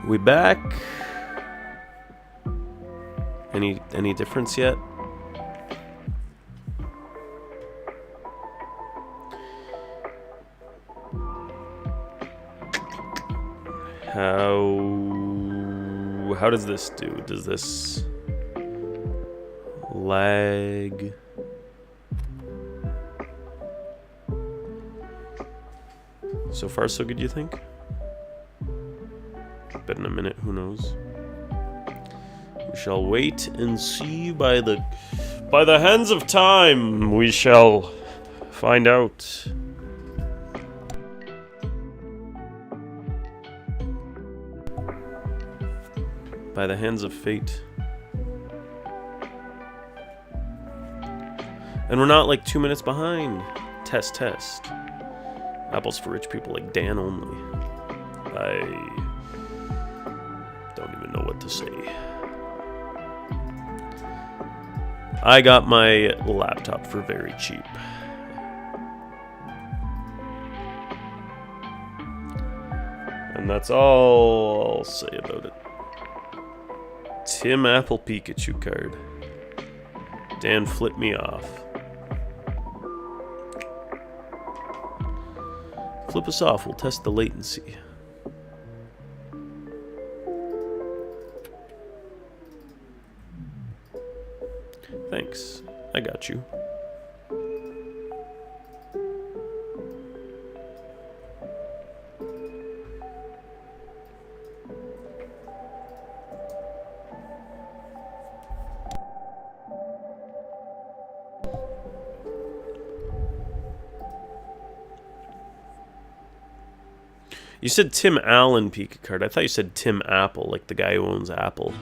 We back? Any difference yet? How does this do? Does this lag? So far so good, you think? Bet in a minute, who knows? We shall wait and see. By the hands of time we shall find out. By the hands of fate. And we're not like 2 minutes behind. Test. Apples for rich people like Dan only. I don't even know what to say. I got my laptop for very cheap. And that's all I'll say about it. Tim Apple Pikachu card. Dan flipped me off. Flip us off, we'll test the latency. Thanks, I got you. You said Tim Allen Pika card. I thought you said Tim Apple, like the guy who owns Apple.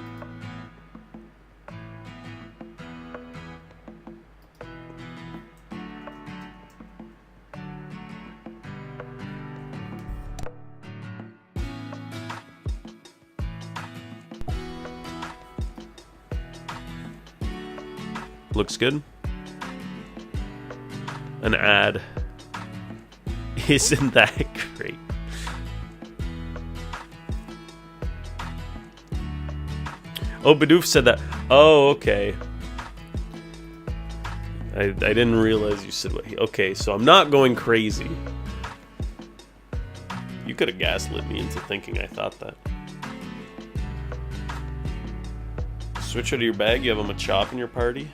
Looks good. An ad. Isn't that great? Oh, Bidoof said that. Oh, okay. I didn't realize you said what he... Okay, so I'm not going crazy. You could have gaslit me into thinking I thought that. Switch out of your bag, you have a Machop in your party.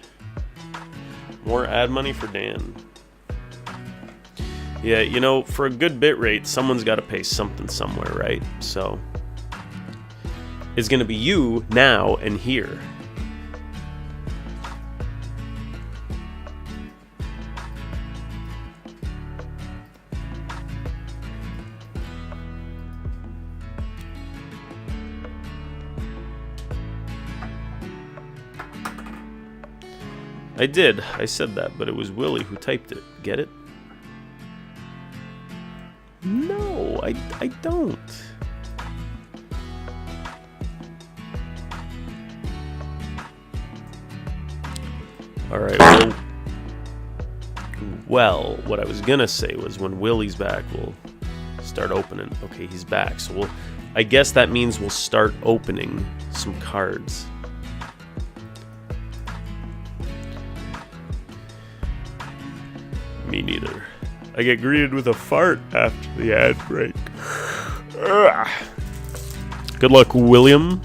More ad money for Dan. Yeah, you know, for a good bit rate, someone's got to pay something somewhere, right? So... it's going to be you now and here. I did. I said that, but it was Willie who typed it. Get it? No, I don't. Alright, well, what I was gonna say was when Willie's back, we'll start opening. Okay, he's back, so I guess that means we'll start opening some cards. Me neither. I get greeted with a fart after the ad break. Ugh. Good luck, William.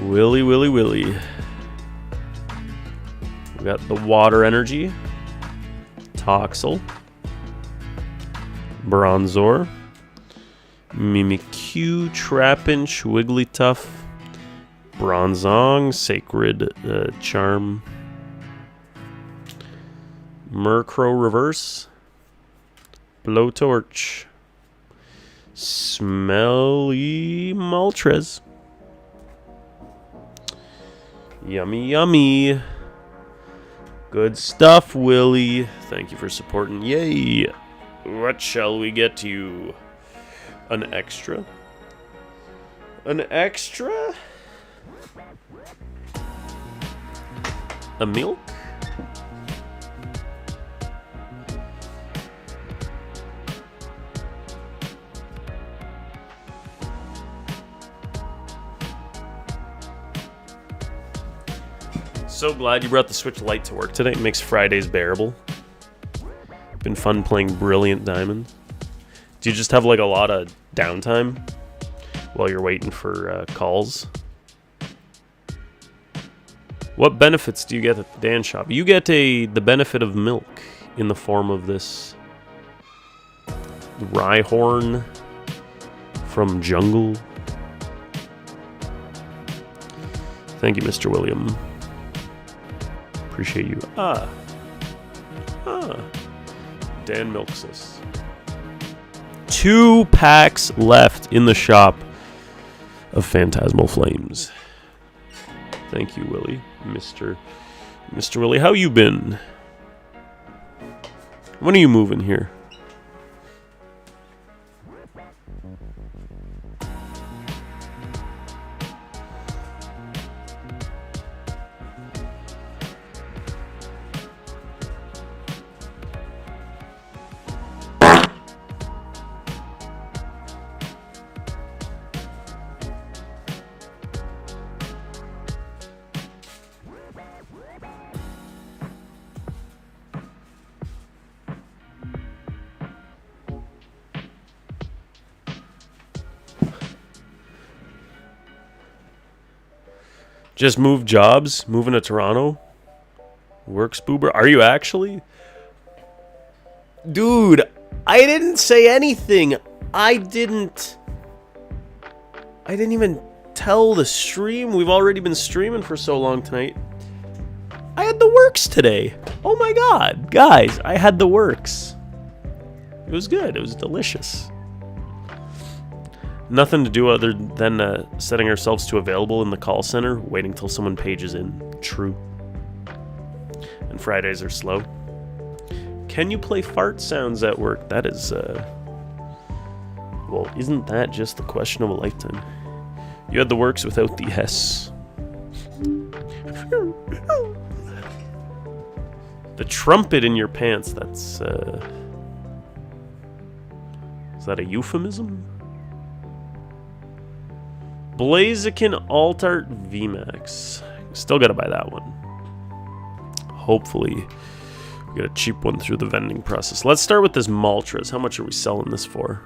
Willy. We got the Water Energy, Toxel, Bronzor, Mimikyu, Trapinch, Wigglytuff, Bronzong, Sacred Charm, Murkrow Reverse, Blowtorch, Smelly Moltres. Yummy. Good stuff, Willie. Thank you for supporting. Yay. What shall we get you? An extra? An extra? A milk? so glad you brought the Switch Lite to work today. It makes Fridays bearable. Been fun playing Brilliant Diamond. Do you just have like a lot of downtime while you're waiting for calls? What benefits do you get at the Dan shop? You get the benefit of milk in the form of this Rhyhorn from Jungle. Thank you, Mr. William. Appreciate you. Dan milks us. 2 packs left in the shop of Phantasmal Flames. Thank you, Willie. Mr. Willie, how you been? When are you moving here? Just moved jobs, moving to Toronto. Works, Boober. Are you actually? Dude, I didn't say anything. I didn't even tell the stream. We've already been streaming for so long tonight. I had the works today. Oh my god. Guys, I had the works. It was good. It was delicious. Nothing to do other than setting ourselves to available in the call center, waiting till someone pages in. True. And Fridays are slow. Can you play fart sounds at work? That is, well, isn't that just the question of a lifetime? You had the works without the S. The trumpet in your pants, that's, is that a euphemism? Blaziken Altart VMAX. Still gotta buy that one. Hopefully, we get a cheap one through the vending process. Let's start with this Maltras. How much are we selling this for?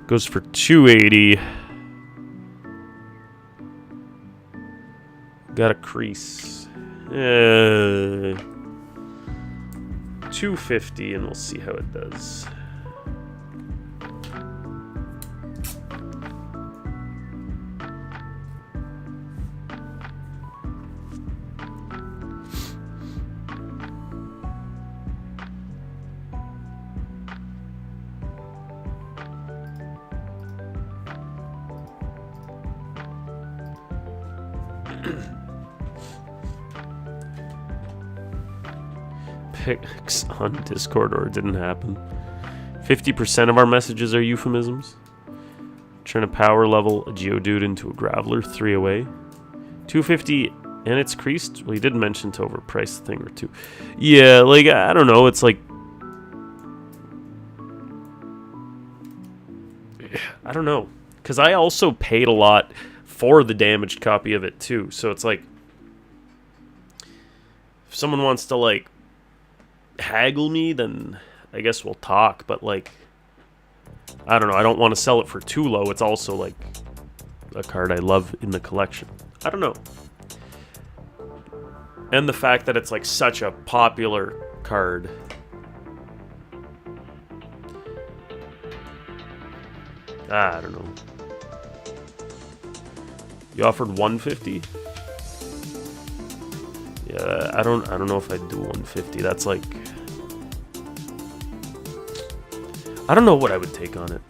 Goes for $280. Got a crease. $250, and we'll see how it does. Pics on Discord, or it didn't happen. 50% of our messages are euphemisms. Trying to power level a Geodude into a Graveler, 3 away. 250, and it's creased. Well, he did mention to overprice the thing or two. Yeah, like, I don't know, it's like... I don't know. Because I also paid a lot for the damaged copy of it, too. So it's like... If someone wants to, like, haggle me, then I guess we'll talk, but like, I don't know, I don't want to sell it for too low. It's also like a card I love in the collection. I don't know. And the fact that it's like such a popular card. I don't know. You offered 150? Yeah, I don't know if I'd do 150. That's like, I don't know what I would take on it.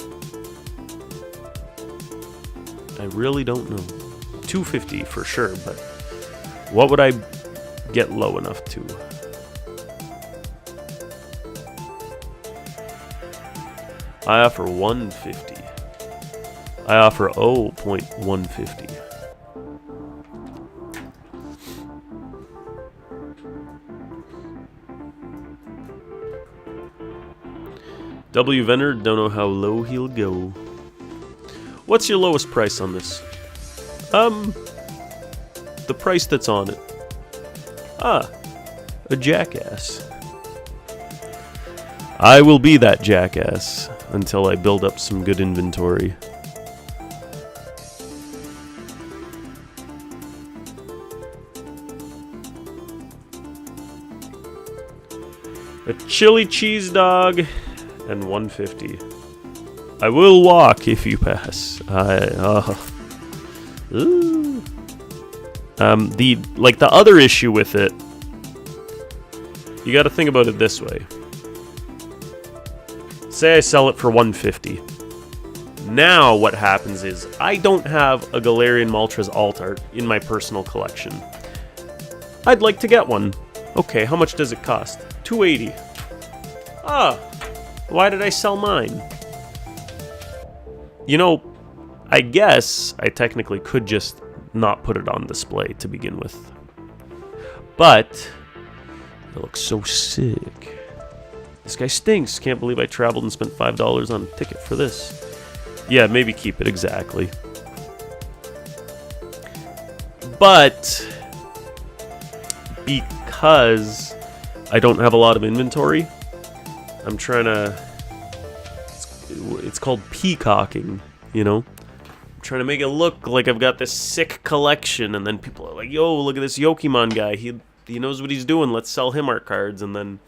I really don't know. 250 for sure, but what would I get low enough to? I offer 150. I offer 0.150. W Venner, don't know how low he'll go. What's your lowest price on this? The price that's on it. Ah, a jackass. I will be that jackass until I build up some good inventory. A chili cheese dog and 150. I will walk if you pass. Ooh. The other issue with it, you got to think about it this way. Say I sell it for 150. Now what happens is I don't have a Galarian Moltres Alt-Art in my personal collection. I'd like to get one. Okay, how much does it cost? 280. Ah, why did I sell mine? You know, I guess I technically could just not put it on display to begin with. But it looks so sick. This guy stinks. Can't believe I traveled and spent $5 on a ticket for this. Yeah, maybe keep it, exactly. But because I don't have a lot of inventory, I'm trying to... It's called peacocking, you know? I'm trying to make it look like I've got this sick collection, and then people are like, yo, look at this Yokimon guy. He knows what he's doing. Let's sell him our cards, and then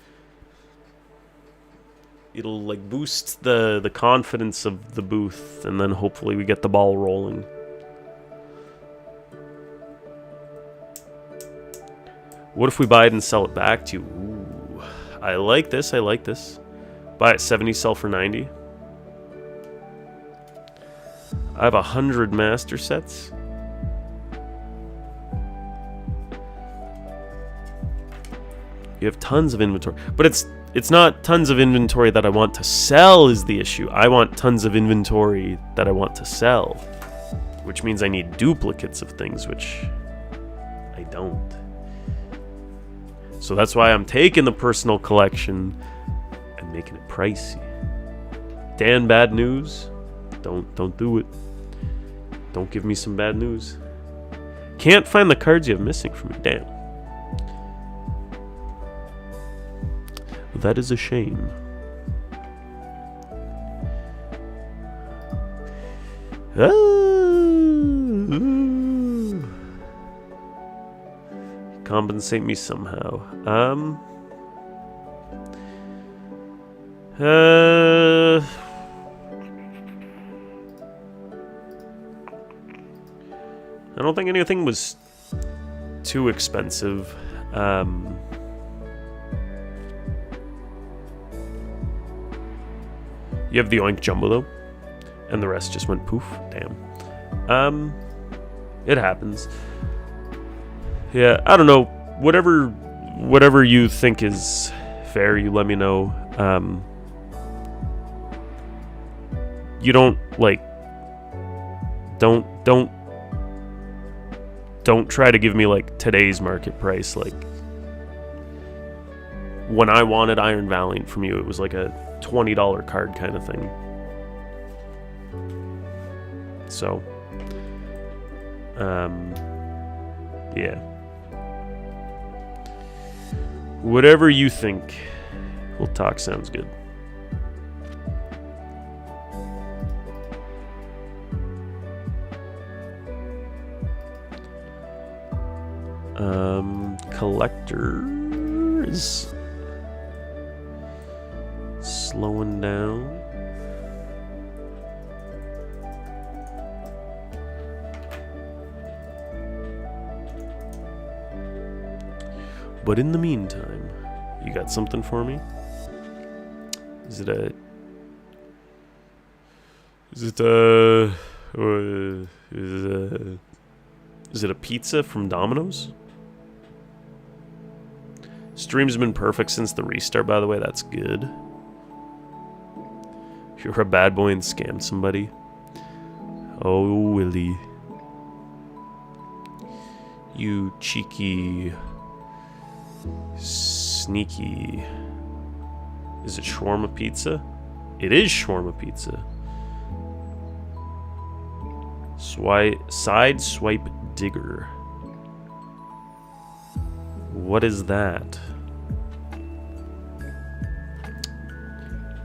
it'll like boost the confidence of the booth, and then hopefully we get the ball rolling. What if we buy it and sell it back to you? Ooh, I like this, I like this. Buy it 70, sell for 90. I have 100 master sets. You have tons of inventory, but it's not tons of inventory that I want to sell is the issue. I want tons of inventory that I want to sell, which means I need duplicates of things, which I don't. So that's why I'm taking the personal collection and making it pricey. Dan, bad news. Don't do it. Don't give me some bad news. Can't find the cards you have missing from me. Damn. That is a shame. Compensate me somehow. I don't think anything was too expensive. You have the Oink Jumbo though, and the rest just went poof. Damn. It happens. Yeah, I don't know. Whatever you think is fair, you let me know. You don't like. Don't try to give me like today's market price. Like when I wanted Iron Valiant from you, it was like a $20 card kind of thing. So, yeah. Whatever you think, we'll talk. Sounds good. Collectors slowing down. But in the meantime, you got something for me? Is it a pizza from Domino's? Stream's been perfect since the restart, by the way. That's good. You're a bad boy and scammed somebody. Oh, Willie. You cheeky, sneaky. Is it shawarma pizza? It is shawarma pizza. Side swipe digger. What is that?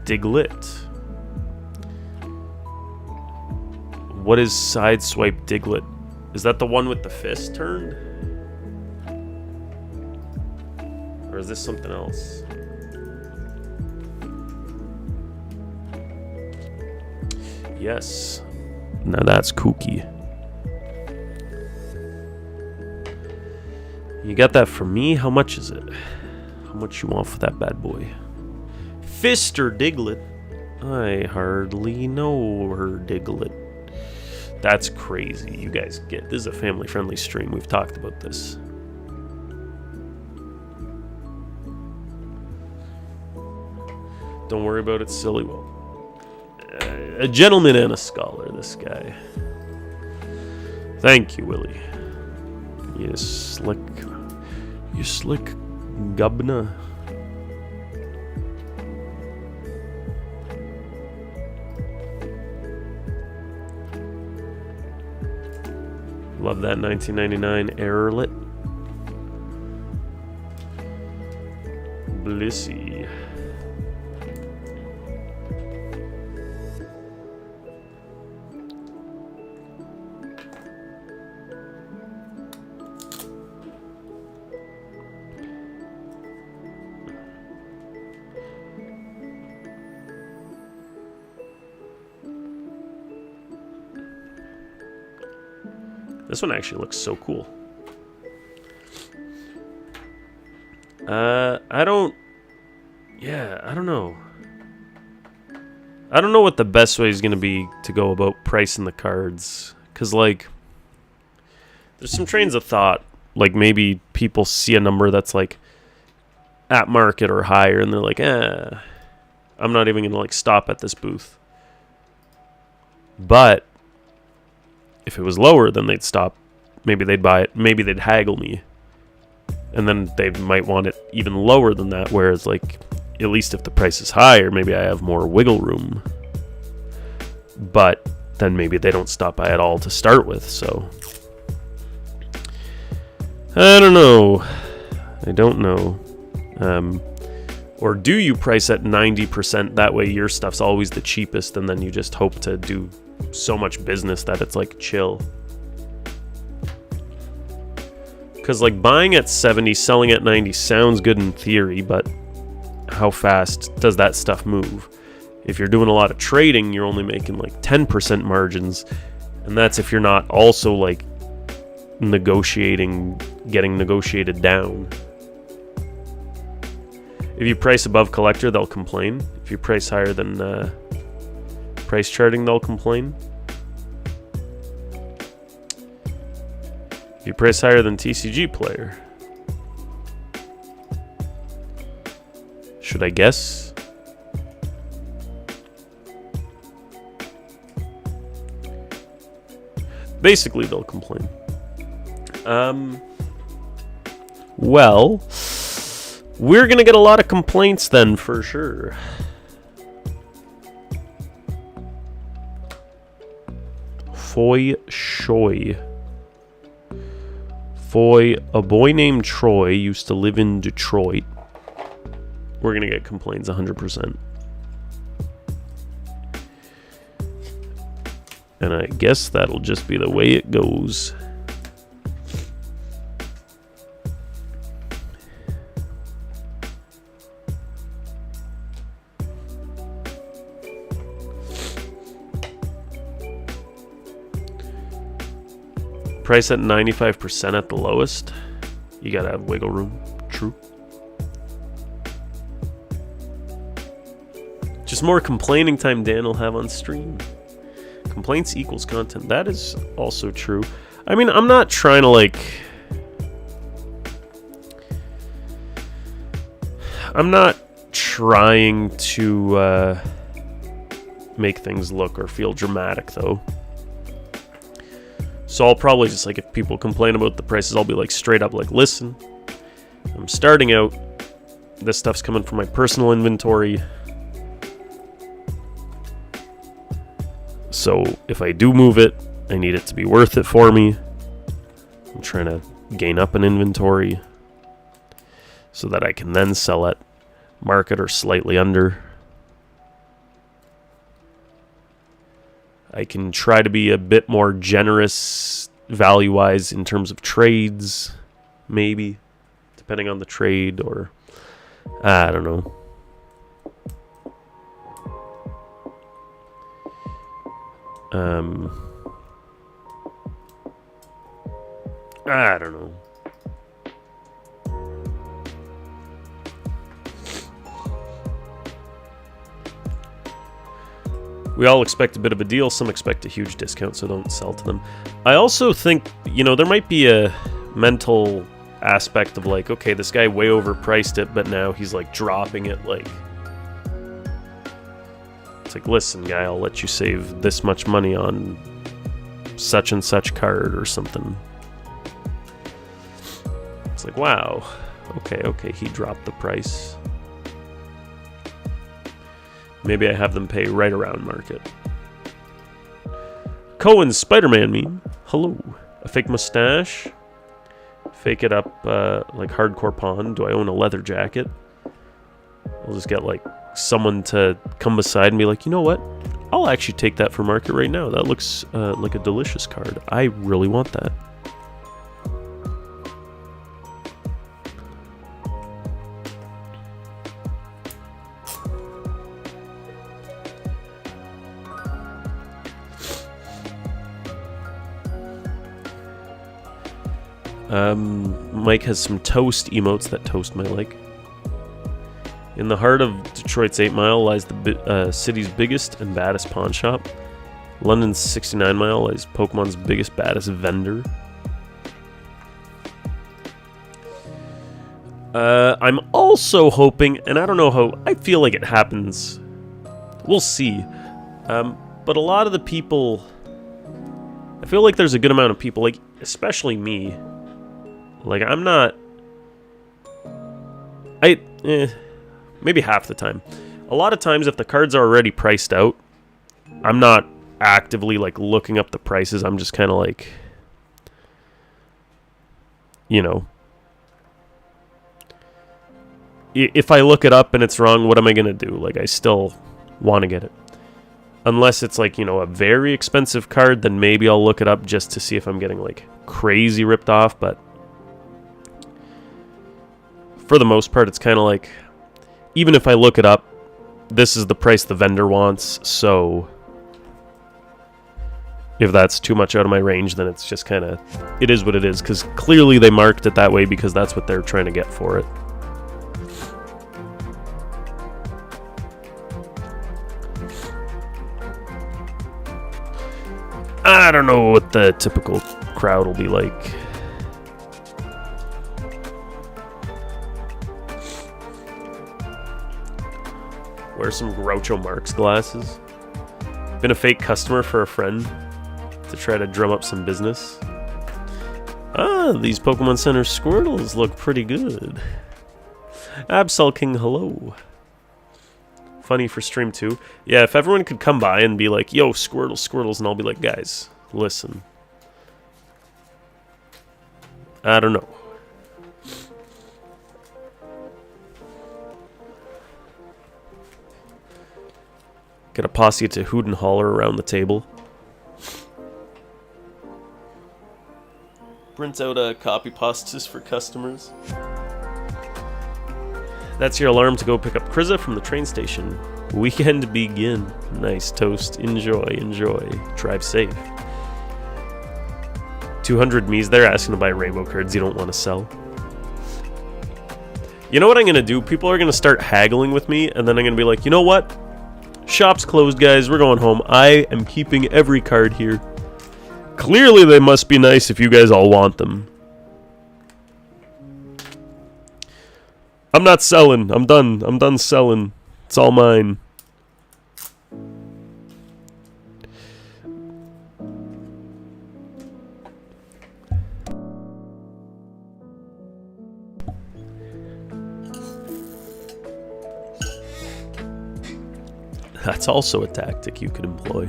Diglett. What is side swipe Diglett? Is that the one with the fist turned? Or is this something else? Yes. Now that's kooky. You got that for me? How much is it? How much you want for that bad boy? Fister Diglett. I hardly know her, Diglett. That's crazy. You guys get this is a family-friendly stream. We've talked about this. Don't worry about it, silly. Well, a gentleman and a scholar, this guy. Thank you, Willie. You slick gubna. Love that 1999 Erlit. Blissey. This one actually looks so cool. I don't know. I don't know what the best way is going to be to go about pricing the cards. Because, like, there's some trains of thought. Like, maybe people see a number that's, like, at market or higher, and they're like, I'm not even going to, like, stop at this booth. But if it was lower, then they'd stop. Maybe they'd buy it. Maybe they'd haggle me. And then they might want it even lower than that. Whereas, like, at least if the price is higher, maybe I have more wiggle room. But then maybe they don't stop by at all to start with. So, I don't know. Or do you price at 90%? That way your stuff's always the cheapest. And then you just hope to do so much business that it's like chill. Because like buying at 70, selling at 90 sounds good in theory, but how fast does that stuff move? If you're doing a lot of trading, you're only making like 10% margins, and that's if you're not also like negotiating, getting negotiated down. If you price above collector, they'll complain. If you price higher than price charting, they'll complain. If you price higher than TCG player, should I guess? Basically, they'll complain. Well, we're gonna get a lot of complaints then, for sure. Foy Shoy. Foy, a boy named Troy used to live in Detroit. We're gonna get complaints 100%. And I guess that'll just be the way it goes. Price at 95% at the lowest. You gotta have wiggle room. True. Just more complaining time Dan will have on stream. Complaints equals content. That is also true. I mean, I'm not trying to like... I'm not trying to make things look or feel dramatic, though. So I'll probably just, like, if people complain about the prices, I'll be, like, straight up, like, listen, I'm starting out. This stuff's coming from my personal inventory. So if I do move it, I need it to be worth it for me. I'm trying to gain up an inventory so that I can then sell at market or slightly under. I can try to be a bit more generous value-wise in terms of trades, maybe, depending on the trade, or I don't know. I don't know. We all expect a bit of a deal. Some expect a huge discount, so don't sell to them. I also think, you know, there might be a mental aspect of like, okay, this guy way overpriced it, but now he's like dropping it. Like, it's like, listen, guy, I'll let you save this much money on such and such card or something. It's like, wow, okay, he dropped the price. Maybe I have them pay right around market. Cohen's Spider-Man meme. Hello. A fake mustache. Fake it up like hardcore pawn. Do I own a leather jacket? I'll just get like someone to come beside and be like, you know what? I'll actually take that for market right now. That looks like a delicious card. I really want that. Mike has some toast emotes that toast my like. In the heart of Detroit's 8 Mile lies the city's biggest and baddest pawn shop. London's 69 Mile lies Pokemon's biggest, baddest vendor. I'm also hoping, and I don't know how, I feel like it happens. We'll see. But a lot of the people, I feel like there's a good amount of people, like, especially me. Like, I'm not... maybe half the time. A lot of times, if the cards are already priced out, I'm not actively, like, looking up the prices. I'm just kind of like... You know... If I look it up and it's wrong, what am I going to do? Like, I still want to get it. Unless it's, like, you know, a very expensive card, then maybe I'll look it up just to see if I'm getting, like, crazy ripped off, but... For the most part, it's kind of like, even if I look it up, this is the price the vendor wants, so if that's too much out of my range, then it's just kind of, it is what it is, because clearly they marked it that way because that's what they're trying to get for it. I don't know what the typical crowd will be like. Wear some Groucho Marx glasses. Been a fake customer for a friend to try to drum up some business. Ah, these Pokemon Center Squirtles look pretty good. Absol King, hello. Funny for stream 2. Yeah, if everyone could come by and be like, yo, Squirtles, and I'll be like, guys, listen. I don't know. Get a posse to hoot and holler around the table. Print out copy pastas for customers. That's your alarm to go pick up Kriza from the train station. Weekend begin. Nice toast. Enjoy. Drive safe. 200 me's there asking to buy rainbow cards you don't want to sell. You know what I'm going to do? People are going to start haggling with me, and then I'm going to be like, you know what? Shop's closed, guys. We're going home. I am keeping every card here. Clearly, they must be nice if you guys all want them. I'm not selling. I'm done. I'm done selling. It's all mine. That's also a tactic you could employ.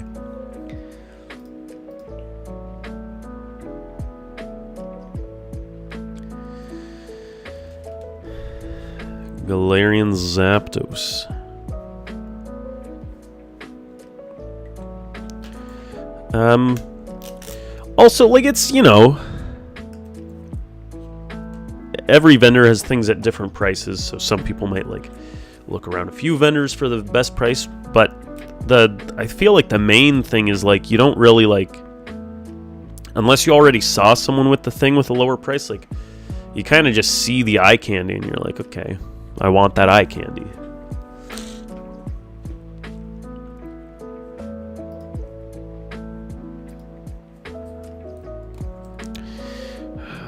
Galarian Zapdos. Also, like, it's, you know, every vendor has things at different prices, so some people might, like, look around a few vendors for the best price, but I feel like the main thing is, like, you don't really, like, unless you already saw someone with the thing with a lower price, like, you kind of just see the eye candy and you're like, okay, I want that eye candy.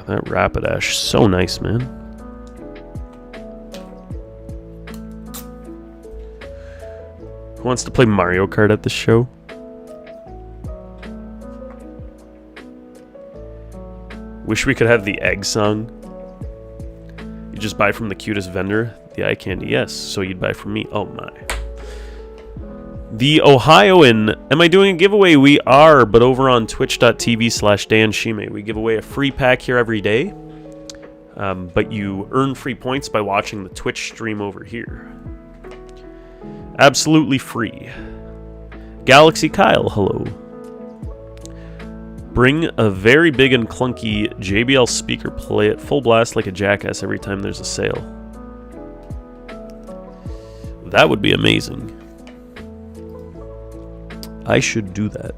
That Rapidash, so nice, man. Who wants to play Mario Kart at the show? Wish we could have the egg song. You just buy from the cutest vendor. The eye candy, yes. So you'd buy from me. Oh my. The Ohioan. Am I doing a giveaway? We are, but over on twitch.tv/DanShime. We give away a free pack here every day. But you earn free points by watching the Twitch stream over here. Absolutely free. Galaxy Kyle, hello. Bring a very big and clunky JBL speaker, play it full blast like a jackass every time there's a sale. That would be amazing. I should do that.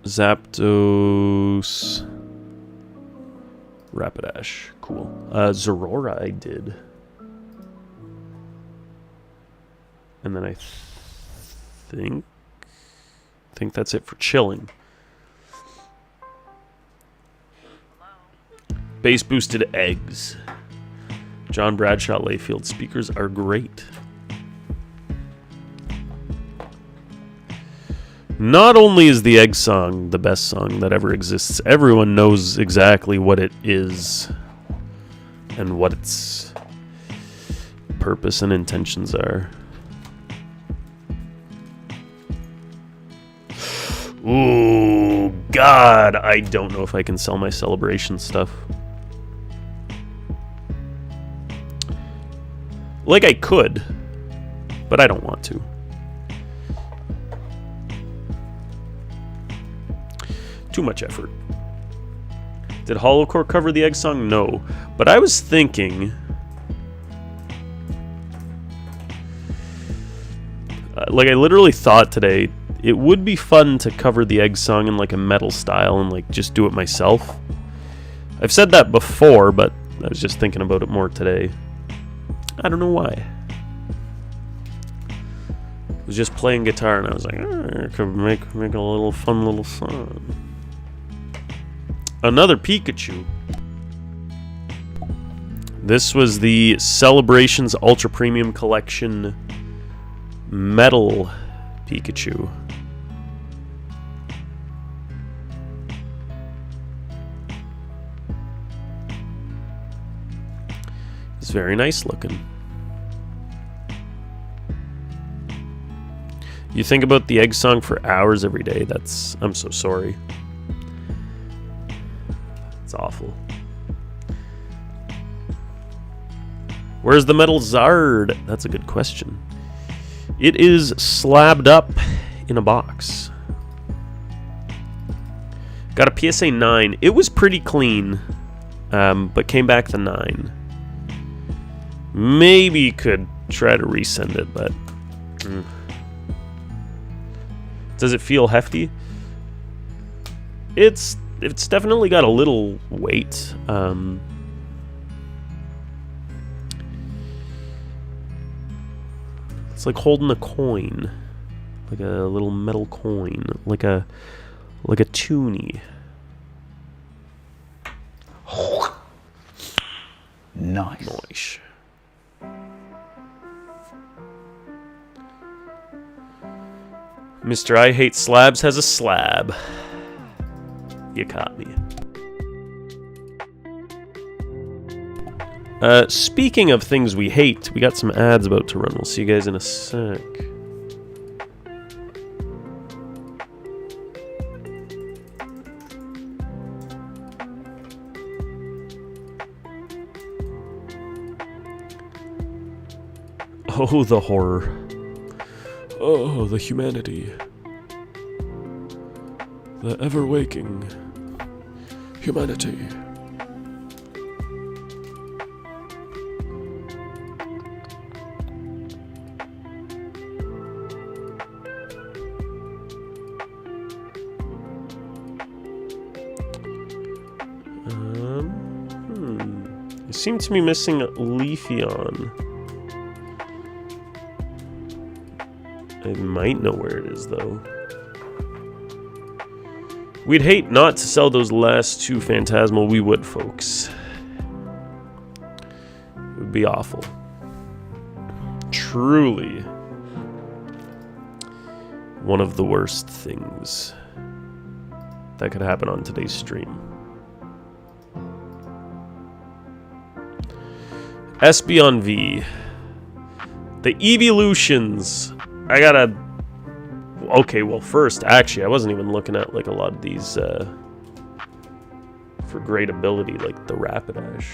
Zapdos. Rapidash. Cool. Zorora I did. And then I think that's it for chilling. Base boosted eggs. John Bradshaw Layfield speakers are great. Not only is the egg song the best song that ever exists, everyone knows exactly what it is and what its purpose and intentions are. Ooh, God, I don't know if I can sell my celebration stuff. Like, I could, but I don't want to. Too much effort. Did Holocore cover the egg song? No. But I was thinking... like, I literally thought today, it would be fun to cover the egg song in, like, a metal style and, like, just do it myself. I've said that before, but I was just thinking about it more today. I don't know why. I was just playing guitar and I was like, I could make a little fun little song. Another Pikachu. This was the Celebrations Ultra Premium Collection Metal Pikachu. It's very nice looking. You think about the egg song for hours every day. I'm so sorry. It's awful. Where's the Metal Zard? That's a good question. It is slabbed up in a box. Got a PSA 9. It was pretty clean, but came back to 9. Maybe could try to resend it, but... Does it feel hefty? It's definitely got a little weight. It's like holding a coin, like a little metal coin, like a toonie. Nice. Mr. I Hate Slabs has a slab. You caught me. Speaking of things we hate, we got some ads about to run. We'll see you guys in a sec. Oh, the horror. Oh, the humanity. The ever-waking humanity. You seem to be missing Leafeon. I might know where it is, though. We'd hate not to sell those last two Phantasmal. We would, folks. It would be awful. Truly. One of the worst things that could happen on today's stream. Espeon V. The evolutions. I gotta... Okay, well, first, actually, I wasn't even looking at, like, a lot of these, for great ability, like the Rapidash.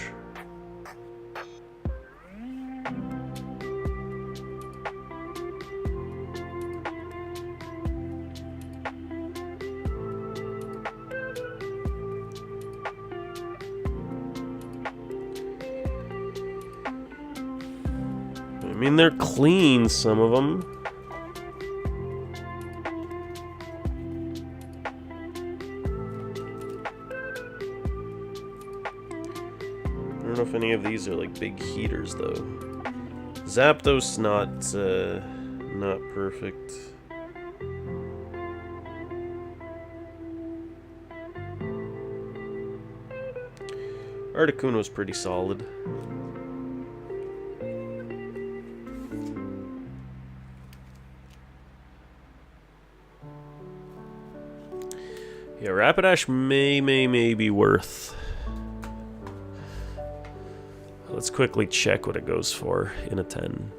I mean, they're clean, some of them. I don't know if any of these are like big heaters though. Zapdos not perfect. Articuno's pretty solid. Yeah, Rapidash may be worth. Let's quickly check what it goes for in a 10.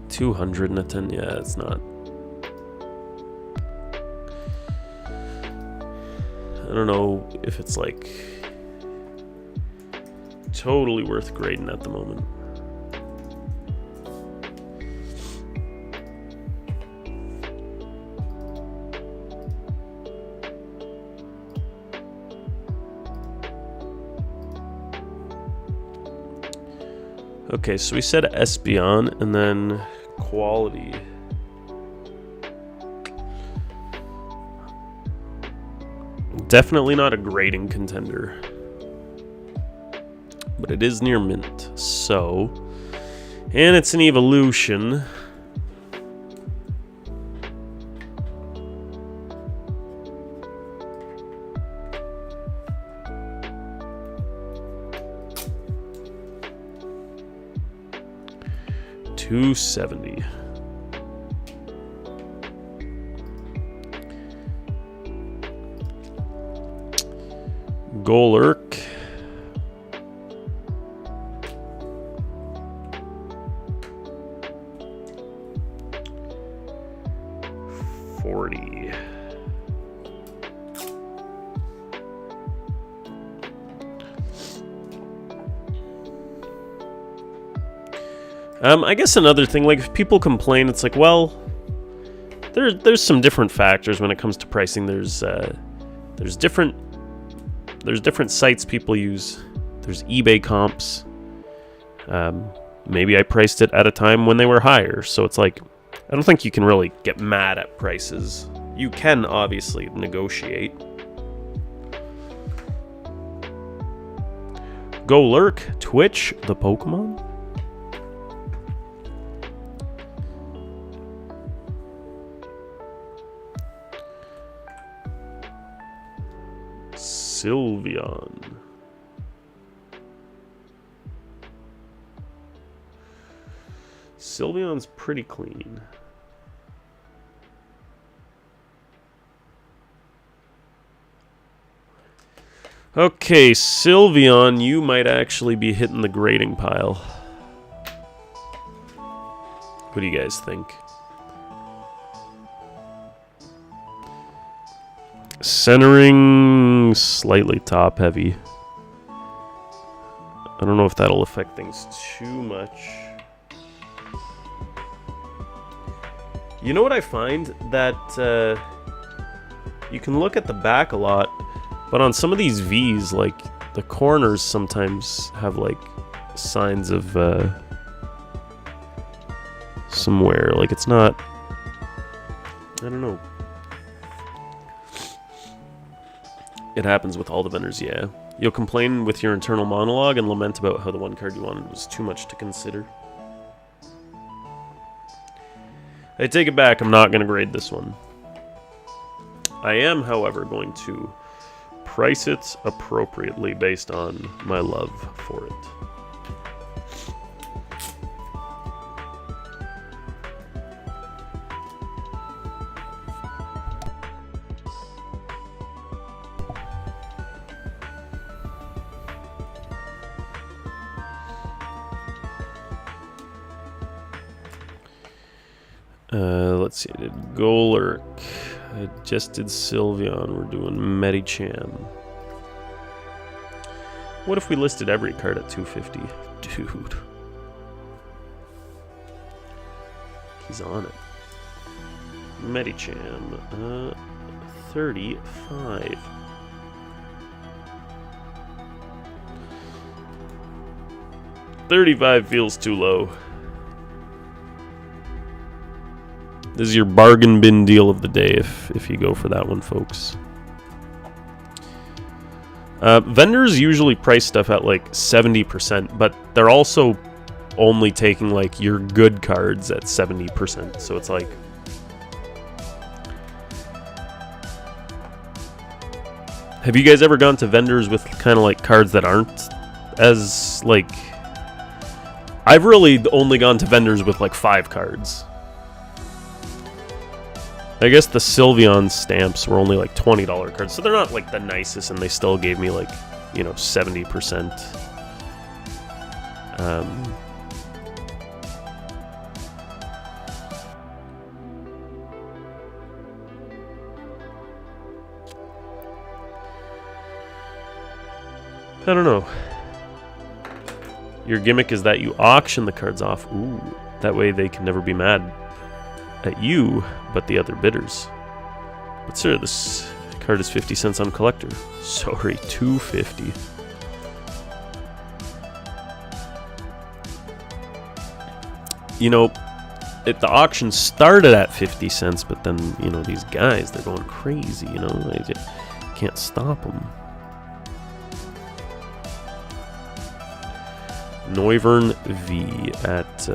$200 in a 10. Yeah, it's not. I don't know if it's like totally worth grading at the moment. Okay, so we said Espeon and then quality. Definitely not a grading contender. But it is near mint, so... And it's an evolution. $270. Golurk. $40. I guess another thing, like if people complain, it's like, well, there's some different factors when it comes to pricing. There's different sites people use. There's eBay comps. Maybe I priced it at a time when they were higher, so it's like I don't think you can really get mad at prices. You can obviously negotiate. Golurk, Twitch, the Pokemon. Sylveon. Sylveon's pretty clean. Okay, Sylveon, you might actually be hitting the grading pile. What do you guys think? Centering slightly top heavy. I don't know if that'll affect things too much. You know what I find? That you can look at the back a lot, but on some of these V's, like the corners sometimes have like signs of some wear. Like it's not, I don't know. It happens with all the vendors, yeah. You'll complain with your internal monologue and lament about how the one card you wanted was too much to consider. I take it back, I'm not going to grade this one. I am, however, going to price it appropriately based on my love for it. Let's see, I did Golurk. I just did Sylveon. We're doing Medicham. What if we listed every card at 250? Dude. He's on it. Medicham. 35. $35 feels too low. This is your bargain bin deal of the day if you go for that one, folks. Vendors usually price stuff at like 70%, but they're also only taking like your good cards at 70%. So it's like, have you guys ever gone to vendors with kind of like cards that aren't as like, I've really only gone to vendors with like 5 cards. I guess the Sylveon stamps were only like $20 cards, so they're not like the nicest, and they still gave me like, you know, 70%. I don't know. Your gimmick is that you auction the cards off. Ooh, that way they can never be mad at you, but the other bidders. But sir, this card is 50 cents on collector. Sorry, $2.50. You know, the auction started at 50 cents, but then, you know, these guys, they're going crazy, you know? I just can't stop them. Noivern V at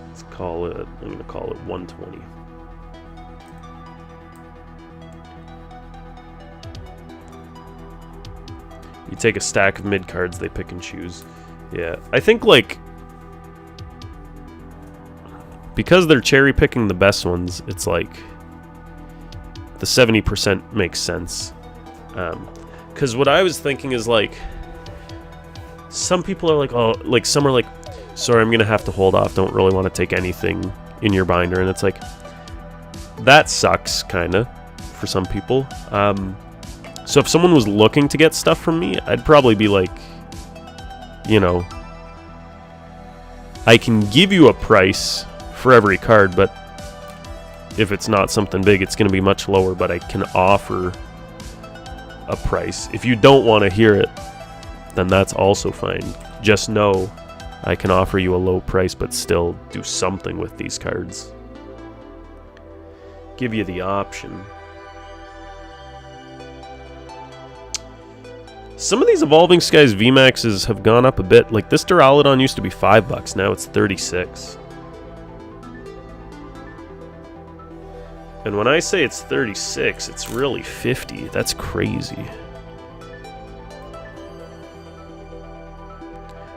let's call it, I'm gonna call it 120. You take a stack of mid cards, they pick and choose. Yeah, I think like because they're cherry picking the best ones, it's like the 70% makes sense. Because what I was thinking is like, some people are like, oh, like some are like, sorry, I'm gonna have to hold off, don't really want to take anything in your binder, and it's like, that sucks kinda for some people. So if someone was looking to get stuff from me, I'd probably be like, you know, I can give you a price for every card, but if it's not something big, it's going to be much lower, but I can offer a price. If you don't want to hear it, then that's also fine. Just know I can offer you a low price, but still do something with these cards. Give you the option. Some of these Evolving Skies VMAXs have gone up a bit. Like this Duraludon used to be $5, now it's 36. And when I say it's 36, it's really 50. That's crazy.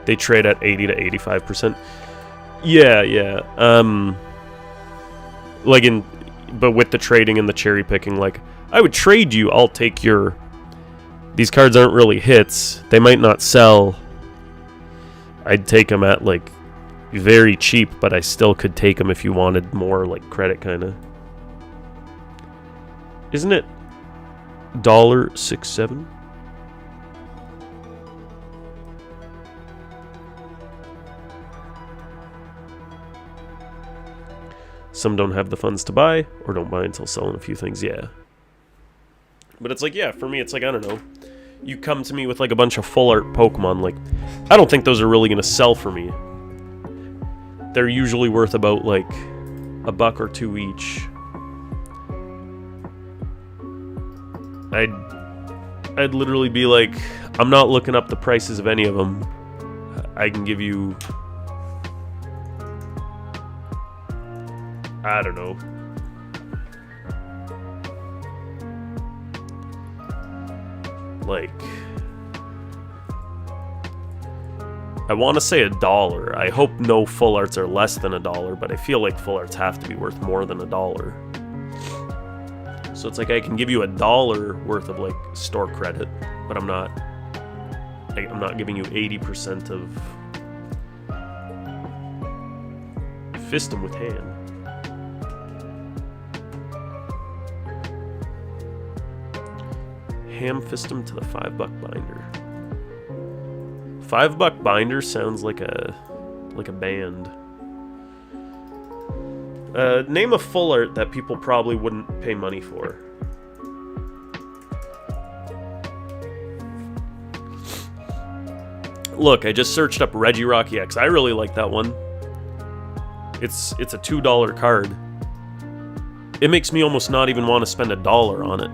They trade at 80 to 85%. Yeah. Like but with the trading and the cherry picking, like I would trade you. I'll take your. These cards aren't really hits. They might not sell I'd take them at like very cheap, but I still could take them if you wanted more like credit kind of. Isn't it $1.67? Some don't have the funds to buy, or don't buy until selling a few things, yeah. But it's like, yeah, for me, it's like, I don't know. You come to me with like a bunch of full art Pokemon, like, I don't think those are really gonna sell for me. They're usually worth about like $1 or $2 each. I'd literally be like, I'm not looking up the prices of any of them. I can give you, I don't know, like, I want to say $1. I hope no full arts are less than $1, but I feel like full arts have to be worth more than $1. So it's like I can give you $1 worth of like store credit, but I'm not giving you 80% of Fist 'em with hand. Ham fist 'em to the $5 binder. $5 binder sounds like a band. Name a full art that people probably wouldn't pay money for. Look, I just searched up Regirock EX. I really like that one. It's a $2 card. It makes me almost not even want to spend $1 on it.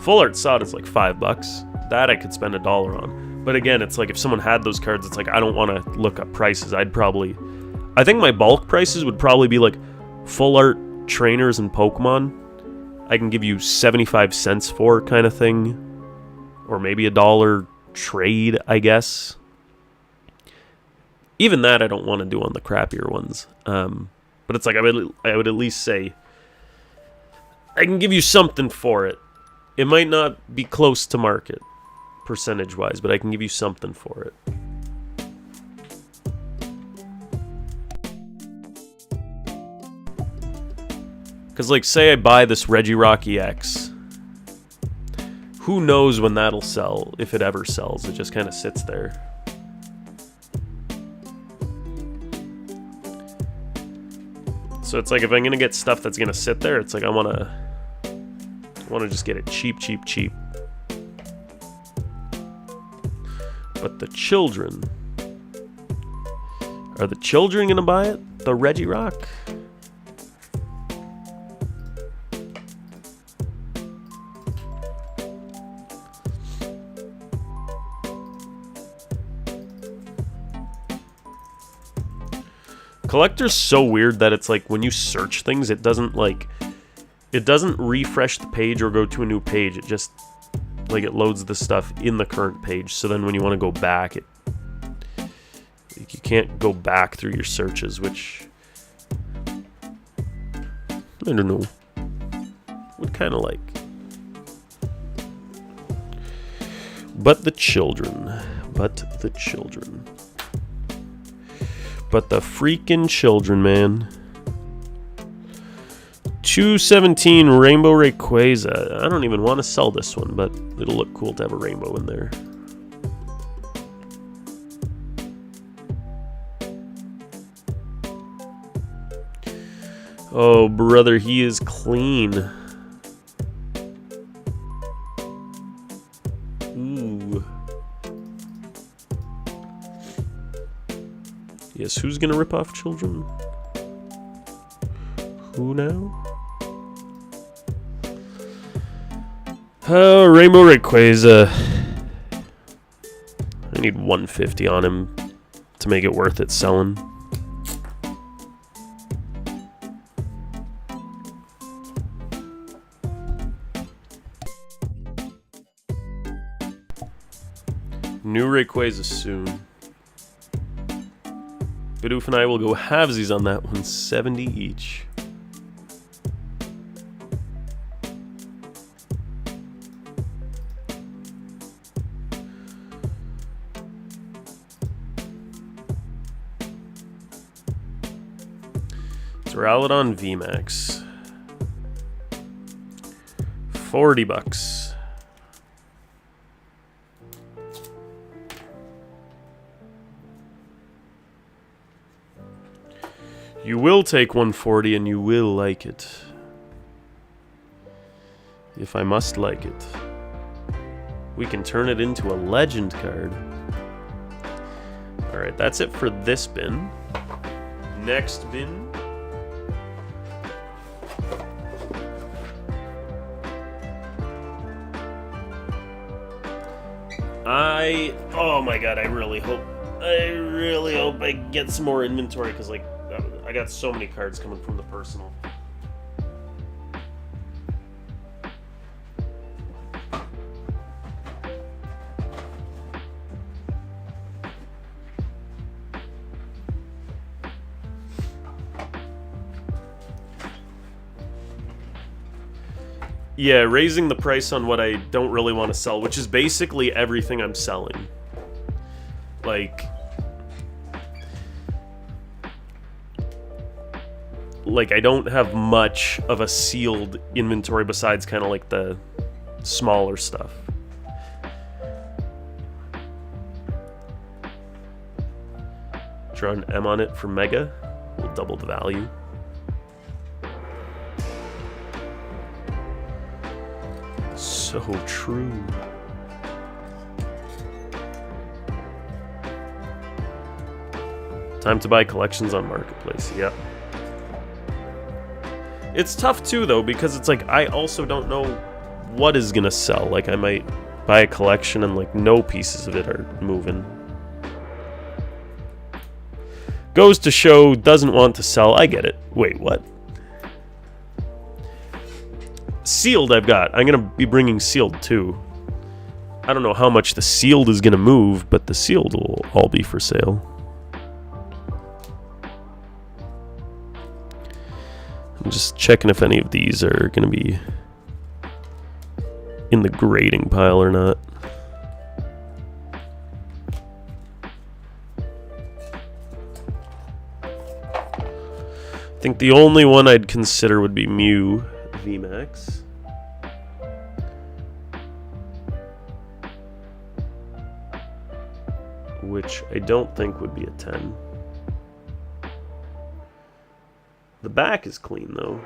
Full art sod is like $5. That I could spend $1 on. But again, it's like if someone had those cards, it's like I don't want to look up prices. I think my bulk prices would probably be like full art trainers and Pokemon. I can give you 75 cents for kind of thing. Or maybe $1 trade, I guess. Even that I don't want to do on the crappier ones. But it's like I would at least say I can give you something for it. It might not be close to market, percentage-wise, but I can give you something for it. Because, like, say I buy this Regirock EX. Who knows when that'll sell, if it ever sells. It just kind of sits there. So it's like if I'm going to get stuff that's going to sit there, it's like I want to just get it cheap. But the children... Are the children going to buy it? The Regirock? Collector's so weird that it's like when you search things, it doesn't refresh the page or go to a new page. It just like it loads the stuff in the current page. So then when you want to go back, you can't go back through your searches, which I don't know. Would kind of like. But the children. But the freaking children, man. 217 Rainbow Rayquaza. I don't even want to sell this one, but it'll look cool to have a rainbow in there. Oh, brother, he is clean. Ooh. Yes, who's gonna rip off children? Who now? Oh, Rainbow Rayquaza. I need 150 on him to make it worth it selling. New Rayquaza soon. Bidoof and I will go halvesies on that one, 70 each. Duraludon VMAX. $40. You will take 140 and you will like it. If I must like it. We can turn it into a legend card. Alright, that's it for this bin. Next bin. Oh my god, I really hope I get some more inventory, because like I got so many cards coming from the personal. Yeah, raising the price on what I don't really want to sell, which is basically everything I'm selling. Like I don't have much of a sealed inventory besides kind of like the smaller stuff. Draw an M on it for Mega. We'll double the value. So true. Time to buy collections on Marketplace. Yep. It's tough too though, because it's like I also don't know what is gonna sell. Like I might buy a collection and like no pieces of it are moving. Goes to show, doesn't want to sell. I get it. Wait, what? Sealed I've got. I'm going to be bringing sealed too. I don't know how much the sealed is going to move, but the sealed will all be for sale. I'm just checking if any of these are going to be in the grading pile or not. I think the only one I'd consider would be Mew VMAX. Which I don't think would be a 10. The back is clean though.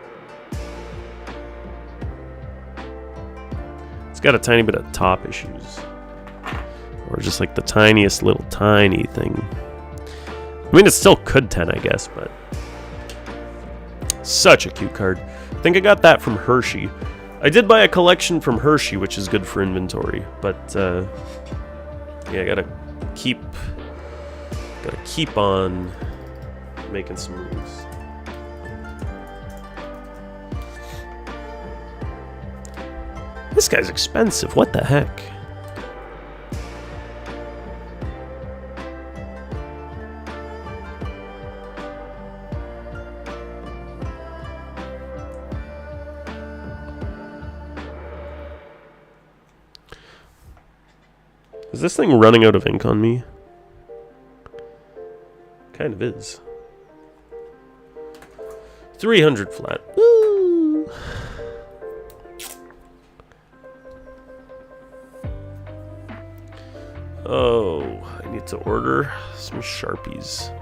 It's got a tiny bit of top issues. Or just like the tiniest little tiny thing. I mean, it still could 10, I guess, but such a cute card. I think I got that from Hershey. I did buy a collection from Hershey, which is good for inventory, but yeah, I gotta keep on making some moves. This guy's expensive. What the heck? Is this thing running out of ink on me? Kind of is. 300 flat. Woo! Oh, I need to order some Sharpies.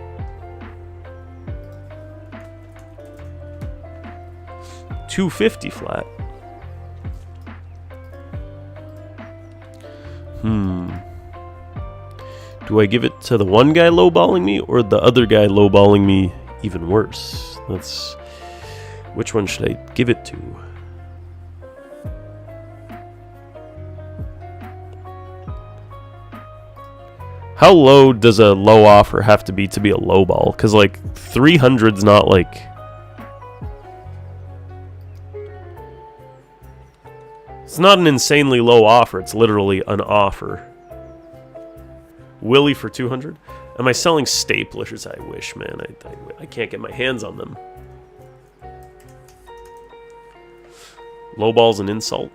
$250 flat. Do I give it to the one guy lowballing me or the other guy lowballing me even worse? Which one should I give it to? How low does a low offer have to be a low ball? Because like 300's not like... It's not an insanely low offer. It's literally an offer. Willie for 200? Am I selling staplers? I wish, man. I can't get my hands on them. Lowball's an insult.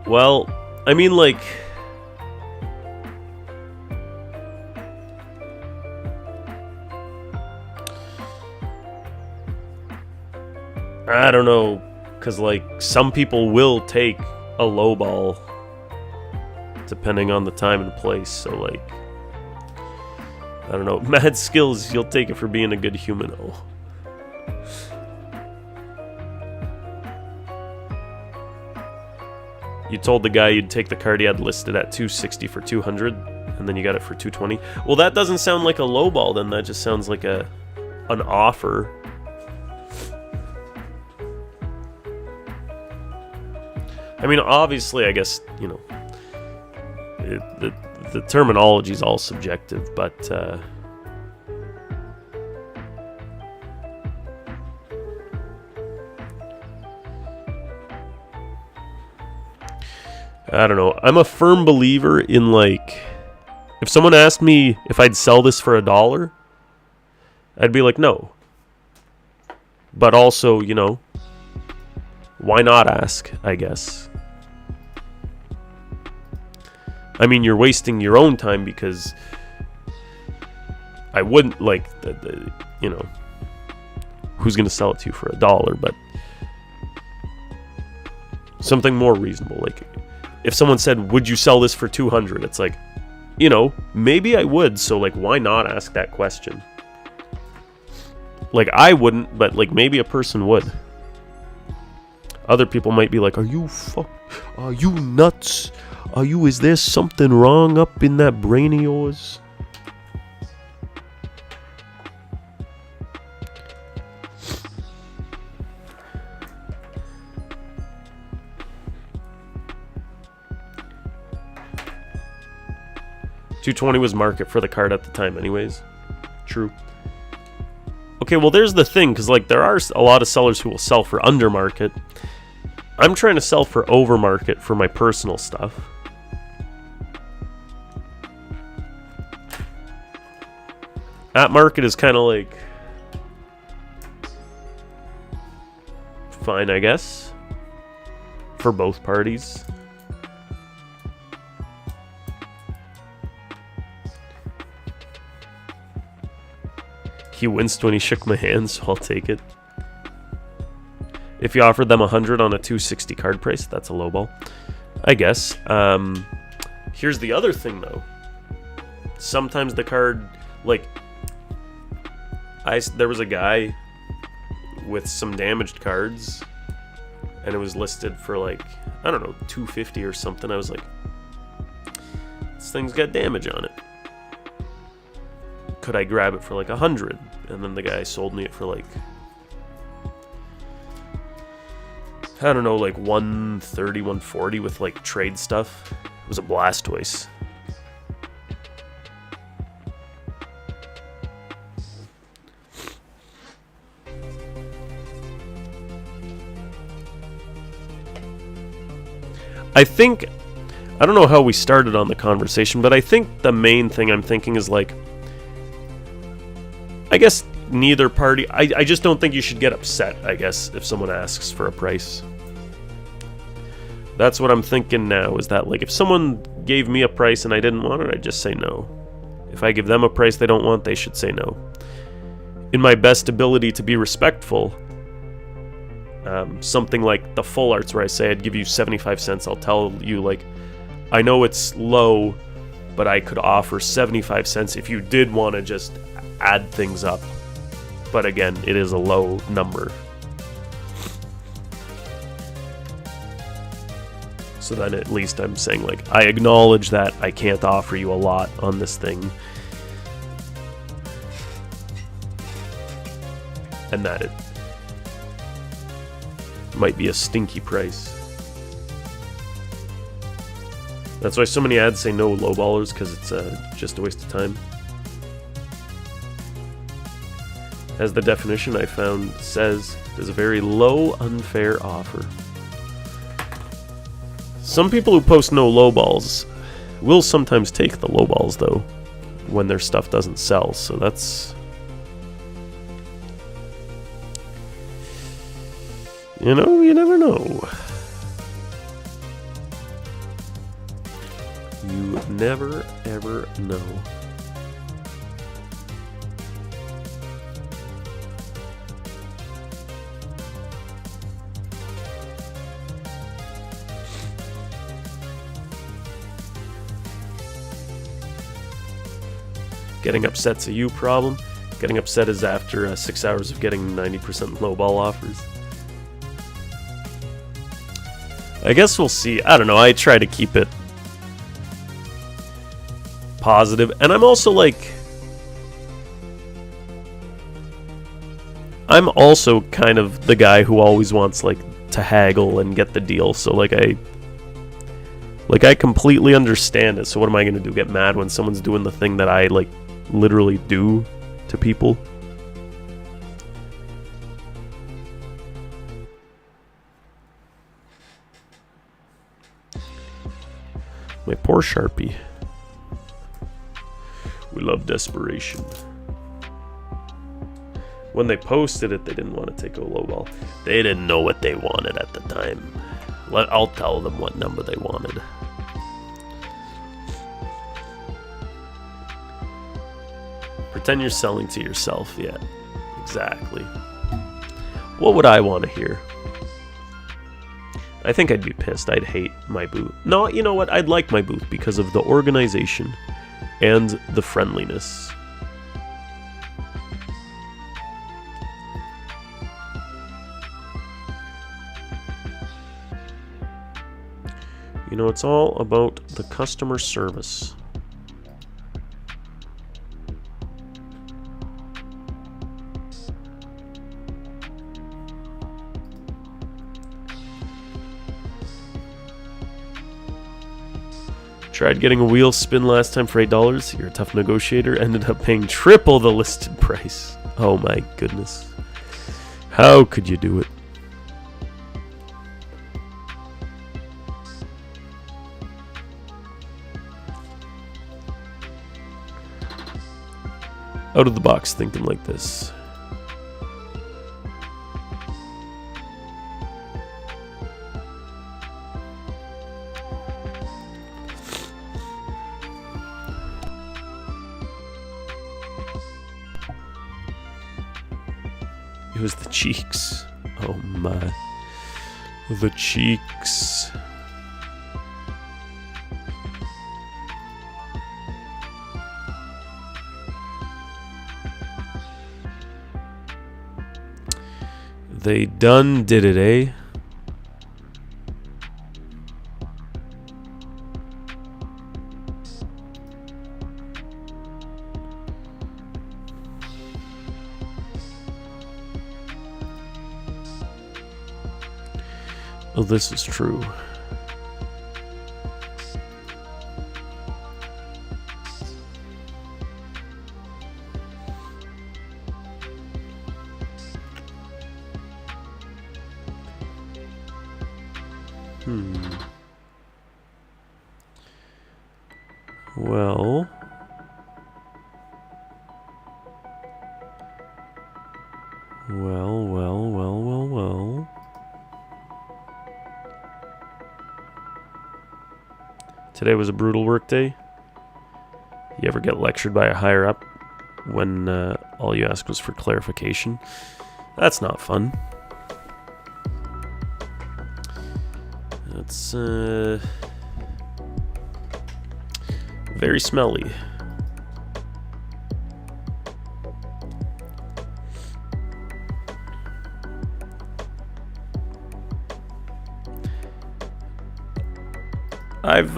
Well, I mean, like... I don't know, because, like, some people will take a lowball depending on the time and place, so, like... I don't know. Mad skills, you'll take it for being a good human. Oh. You told the guy you'd take the card he had listed at 260 for 200, and then you got it for 220. Well, that doesn't sound like a lowball, then. That just sounds like an offer. I mean, obviously, I guess, you know, the terminology is all subjective, but I don't know. I'm a firm believer in, like, if someone asked me if I'd sell this for $1, I'd be like, no. But also, you know, why not ask, I guess. I mean, you're wasting your own time because I wouldn't, like, you know, who's going to sell it to you for $1? But something more reasonable. Like, if someone said, would you sell this for 200? It's like, you know, maybe I would. So, like, why not ask that question? Like, I wouldn't, but, like, maybe a person would. Other people might be like, are you nuts? Is there something wrong up in that brain of yours? $220 was market for the card at the time anyways. True. Okay, well, there's the thing, because, like, there are a lot of sellers who will sell for under market. I'm trying to sell for over market for my personal stuff. At market is kind of like fine, I guess, for both parties. He winced when he shook my hand, so I'll take it. If you offered them 100 on a 260 card price, that's a lowball, I guess. Here's the other thing, though. Sometimes the card, like, there was a guy with some damaged cards, and it was listed for, like, I don't know, 250 or something. I was like, this thing's got damage on it. Could I grab it for like 100? And then the guy sold me it for like, I don't know, like 130, 140 with like trade stuff. It was a Blastoise. I don't know how we started on the conversation, but I think the main thing I'm thinking is, like, I guess neither party... I just don't think you should get upset, I guess, if someone asks for a price. That's what I'm thinking now, is that, like, if someone gave me a price and I didn't want it, I'd just say no. If I give them a price they don't want, they should say no. In my best ability to be respectful, something like the full arts where I say I'd give you 75 cents, I'll tell you, like, I know it's low, but I could offer 75 cents if you did want to just add things up. But again, it is a low number. So then at least I'm saying, like, I acknowledge that I can't offer you a lot on this thing. And that it might be a stinky price. That's why so many ads say no lowballers, because it's just a waste of time. As the definition I found says, it is a very low, unfair offer. Some people who post no lowballs will sometimes take the lowballs, though, when their stuff doesn't sell, so that's... You know, you never know. You never, ever know. Getting upset's a you problem. Getting upset is after 6 hours of getting 90% lowball offers. I guess we'll see. I don't know. I try to keep it positive. And I'm also like... I'm also kind of the guy who always wants, like, to haggle and get the deal. So, like, I completely understand it. So what am I going to do? Get mad when someone's doing the thing that I, like, literally do to people? My poor Sharpie. We love desperation. When they posted it, they didn't want to take a lowball. They didn't know what they wanted at the time. I'll tell them what number they wanted. Pretend you're selling to yourself. Yeah, exactly. What would I want to hear? I think I'd be pissed. I'd hate my booth. No, you know what? I'd like my booth because of the organization and the friendliness. You know, it's all about the customer service. Tried getting a wheel spin last time for $8. You're a tough negotiator. Ended up paying triple the listed price. Oh my goodness. How could you do it? Out of the box thinking like this. It was the cheeks. Oh my. The cheeks. They done did it, eh? Oh, this is true. Well... Well. Today was a brutal work day. You ever get lectured by a higher up when all you asked was for clarification? That's not fun. That's very smelly. I've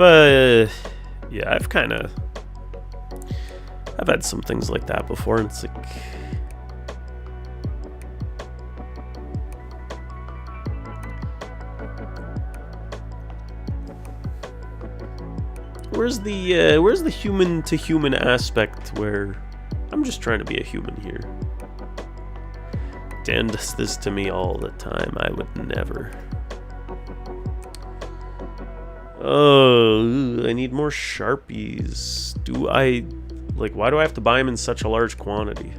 had some things like that before, and it's like, where's the human to human aspect where I'm just trying to be a human here? Dan does this to me all the time. I would never. Oh, I need more Sharpies. Do I... Like, why do I have to buy them in such a large quantity?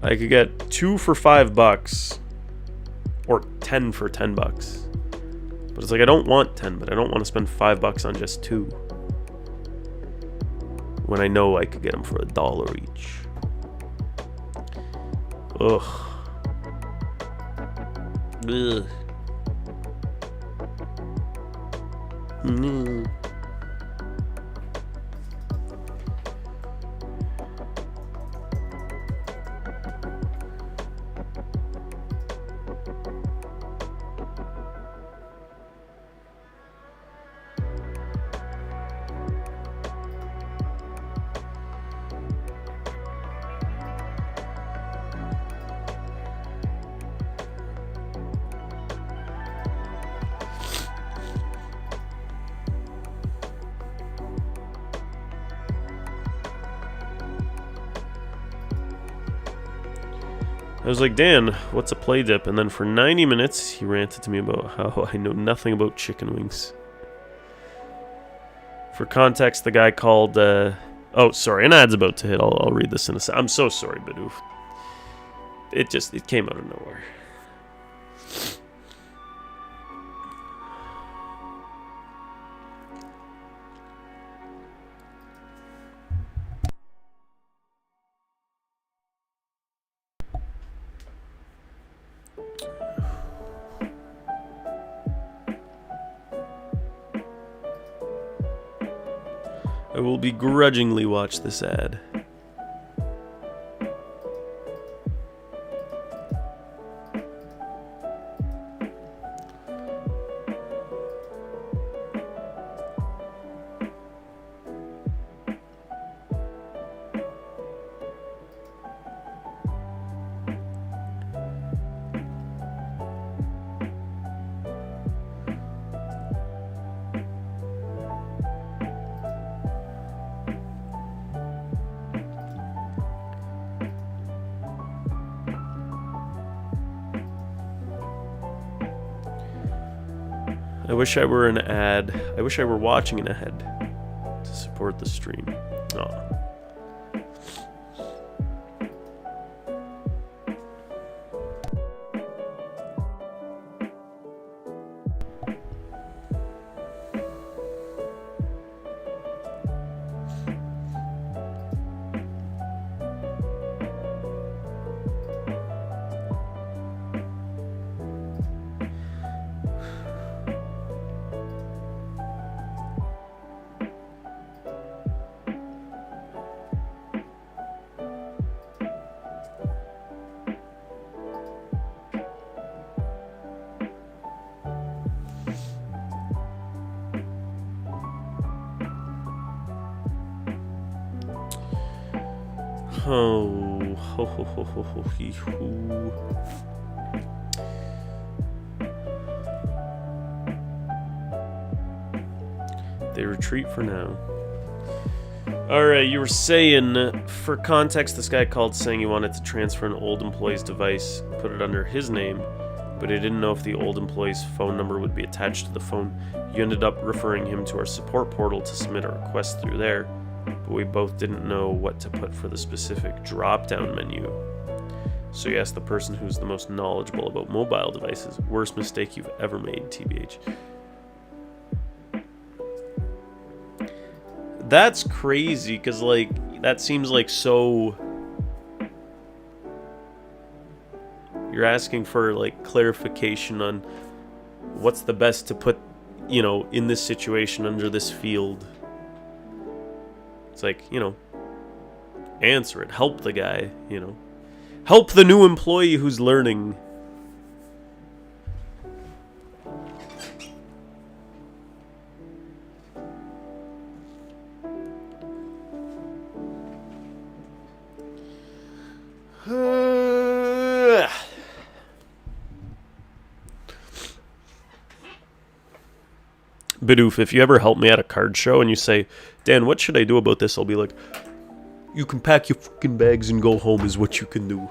I could get 2 for $5. Or 10 for $10. But it's like, I don't want 10, but I don't want to spend $5 on just 2. When I know I could get them for $1 each. Ugh. Ugh. Mm. I was like, Dan, what's a play dip? And then for 90 minutes, he ranted to me about how I know nothing about chicken wings. For context, the guy called... oh, sorry, an ad's about to hit. I'll read this in a sec. I'm so sorry, Bidoof. It came out of nowhere. I will begrudgingly watch this ad. I wish I were an ad. I wish I were watching an ad to support the stream. Aw. Oh, ho ho ho ho ho hee hoo. They retreat for now. Alright, you were saying, for context, this guy called saying he wanted to transfer an old employee's device, put it under his name, but he didn't know if the old employee's phone number would be attached to the phone. You ended up referring him to our support portal to submit a request through there, but we both didn't know what to put for the specific drop-down menu. So you asked the person who's the most knowledgeable about mobile devices. Worst mistake you've ever made, TBH. That's crazy, because, like, that seems like so... You're asking for, like, clarification on what's the best to put, you know, in this situation under this field. It's like, you know, answer it. Help the guy, you know. Help the new employee who's learning. Bidoof, if you ever help me at a card show and you say, Dan, what should I do about this? I'll be like, You can pack your fucking bags and go home is what you can do.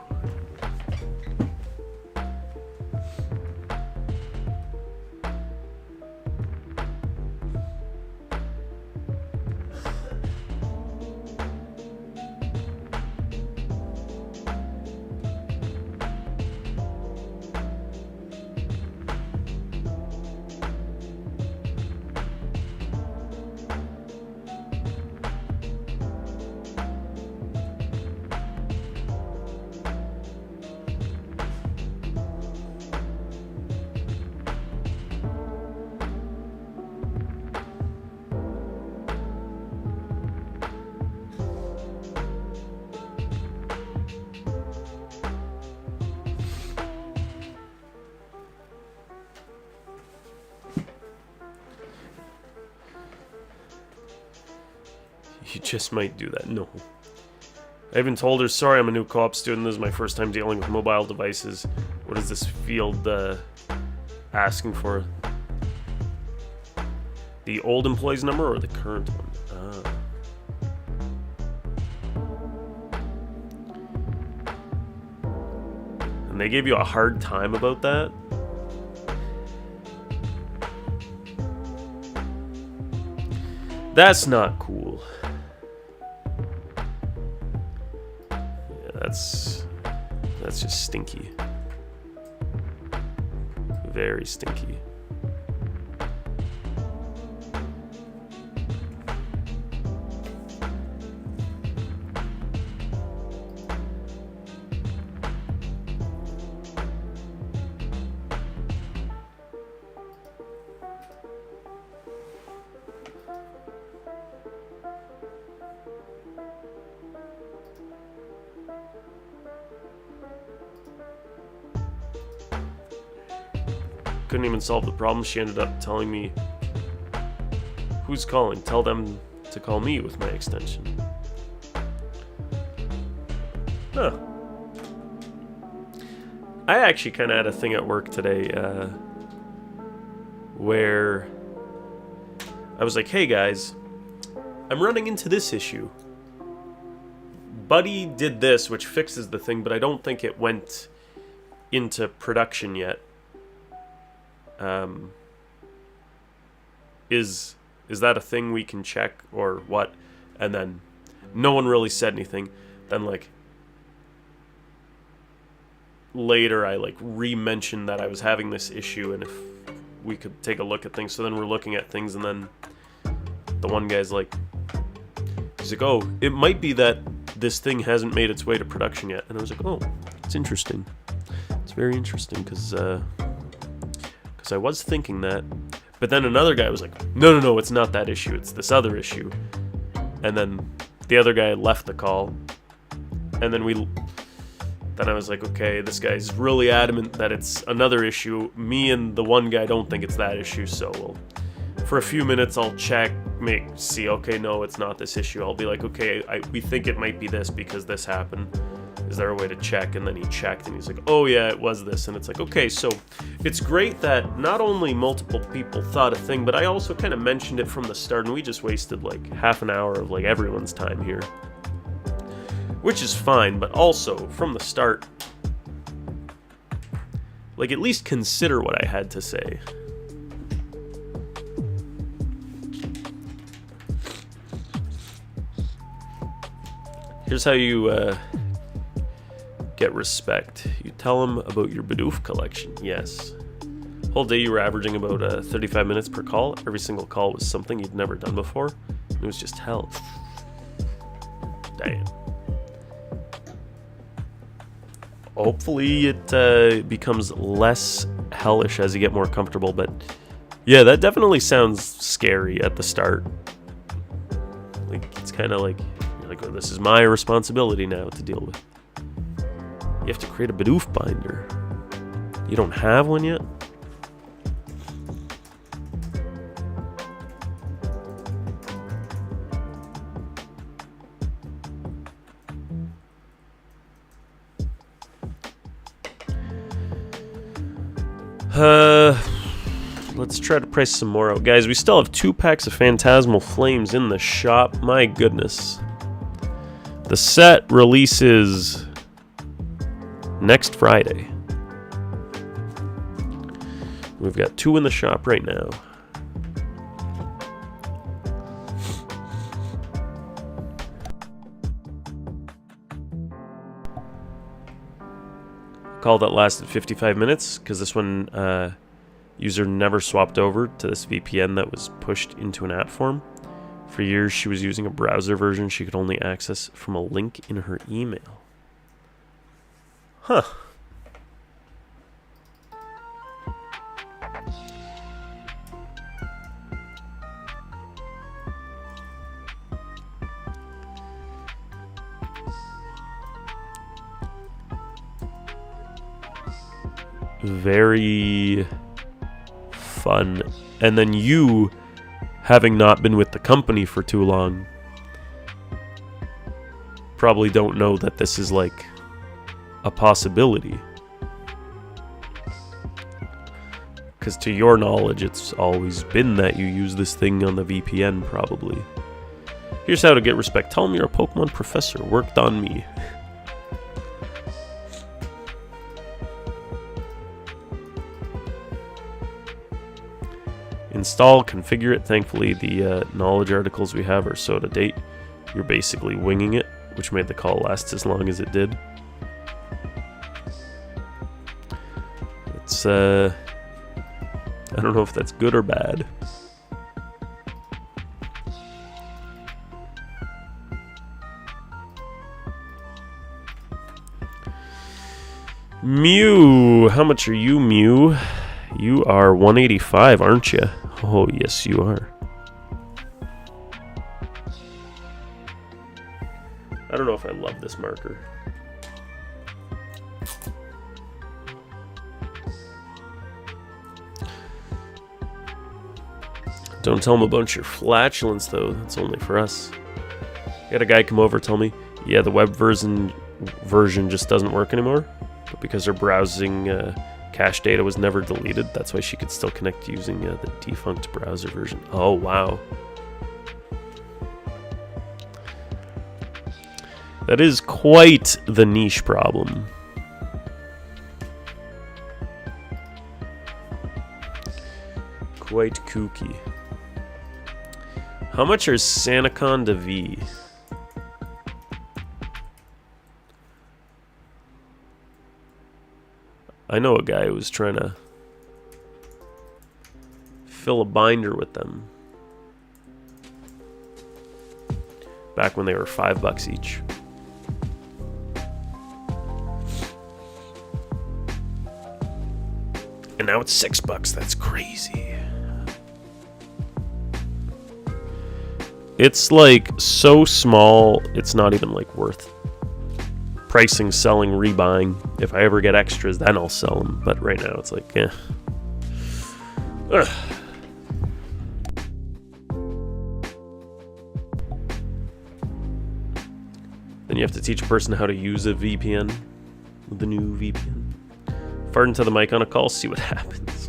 You just might do that. No. I even told her, sorry, I'm a new co-op student. This is my first time dealing with mobile devices. What is this field asking for? The old employee's number or the current one? And they gave you a hard time about that? That's not cool. That's just stinky. Very stinky. Couldn't even solve the problem. She ended up telling me, who's calling? Tell them to call me with my extension. Huh. I actually kind of had a thing at work today where I was like, hey guys, I'm running into this issue. Buddy did this, which fixes the thing, but I don't think it went into production yet. Is that a thing we can check or what? And then no one really said anything. Then like later I like re-mentioned that I was having this issue and if we could take a look at things. So then we're looking at things and then the one guy's like, he's like, oh, it might be that this thing hasn't made its way to production yet. And I was like, oh, it's interesting. It's very interesting because I was thinking that. But then another guy was like, no, it's not that issue. It's this other issue. And then the other guy left the call. And then I was like, okay, this guy's really adamant that it's another issue. Me and the one guy don't think it's that issue. So for a few minutes, I'll check, see, okay, no, it's not this issue. I'll be like, okay, we think it might be this because this happened. Is there a way to check? And then he checked and he's like, oh yeah, it was this. And it's like, okay, so it's great that not only multiple people thought a thing, but I also kind of mentioned it from the start and we just wasted like half an hour of like everyone's time here. Which is fine, but also from the start, like at least consider what I had to say. Here's how you get respect. You tell them about your Bidoof collection. Yes. Whole day you were averaging about 35 minutes per call. Every single call was something you'd never done before. It was just hell. Damn. Hopefully it becomes less hellish as you get more comfortable, but yeah, that definitely sounds scary at the start. Like it's kind of like you're like, oh, this is my responsibility now to deal with. You have to create a Bidoof binder. You don't have one yet? Let's try to price some more out. Guys, we still have 2 packs of Phantasmal Flames in the shop. My goodness. The set releases next Friday. We've got 2 in the shop right now. Call that lasted 55 minutes because this one user never swapped over to this VPN that was pushed into an app form. For years, she was using a browser version she could only access from a link in her email. Huh. Very fun. And then you, having not been with the company for too long, probably don't know that this is like a possibility. Because to your knowledge, it's always been that you use this thing on the VPN, probably. Here's how to get respect. Tell them you're a Pokemon professor. Worked on me. Install, configure it. Thankfully, the knowledge articles we have are so out of date. You're basically winging it, which made the call last as long as it did. It's, I don't know if that's good or bad. Mew, how much are you, Mew? You are 185, aren't you? Oh, yes, you are. I don't know if I love this marker. Don't tell him about your flatulence, though. That's only for us. I had a guy come over tell me, yeah, the web version just doesn't work anymore. But because her browsing cache data was never deleted, that's why she could still connect using the defunct browser version. Oh, wow. That is quite the niche problem. Quite kooky. How much are Sandaconda V? I know a guy who was trying to fill a binder with them back when they were $5 each. And now it's $6. That's crazy. It's like so small, it's not even like worth pricing, selling, rebuying. If I ever get extras, then I'll sell them. But right now, it's like, eh. Ugh. Then you have to teach a person how to use a VPN with the new VPN. Fart into the mic on a call, see what happens.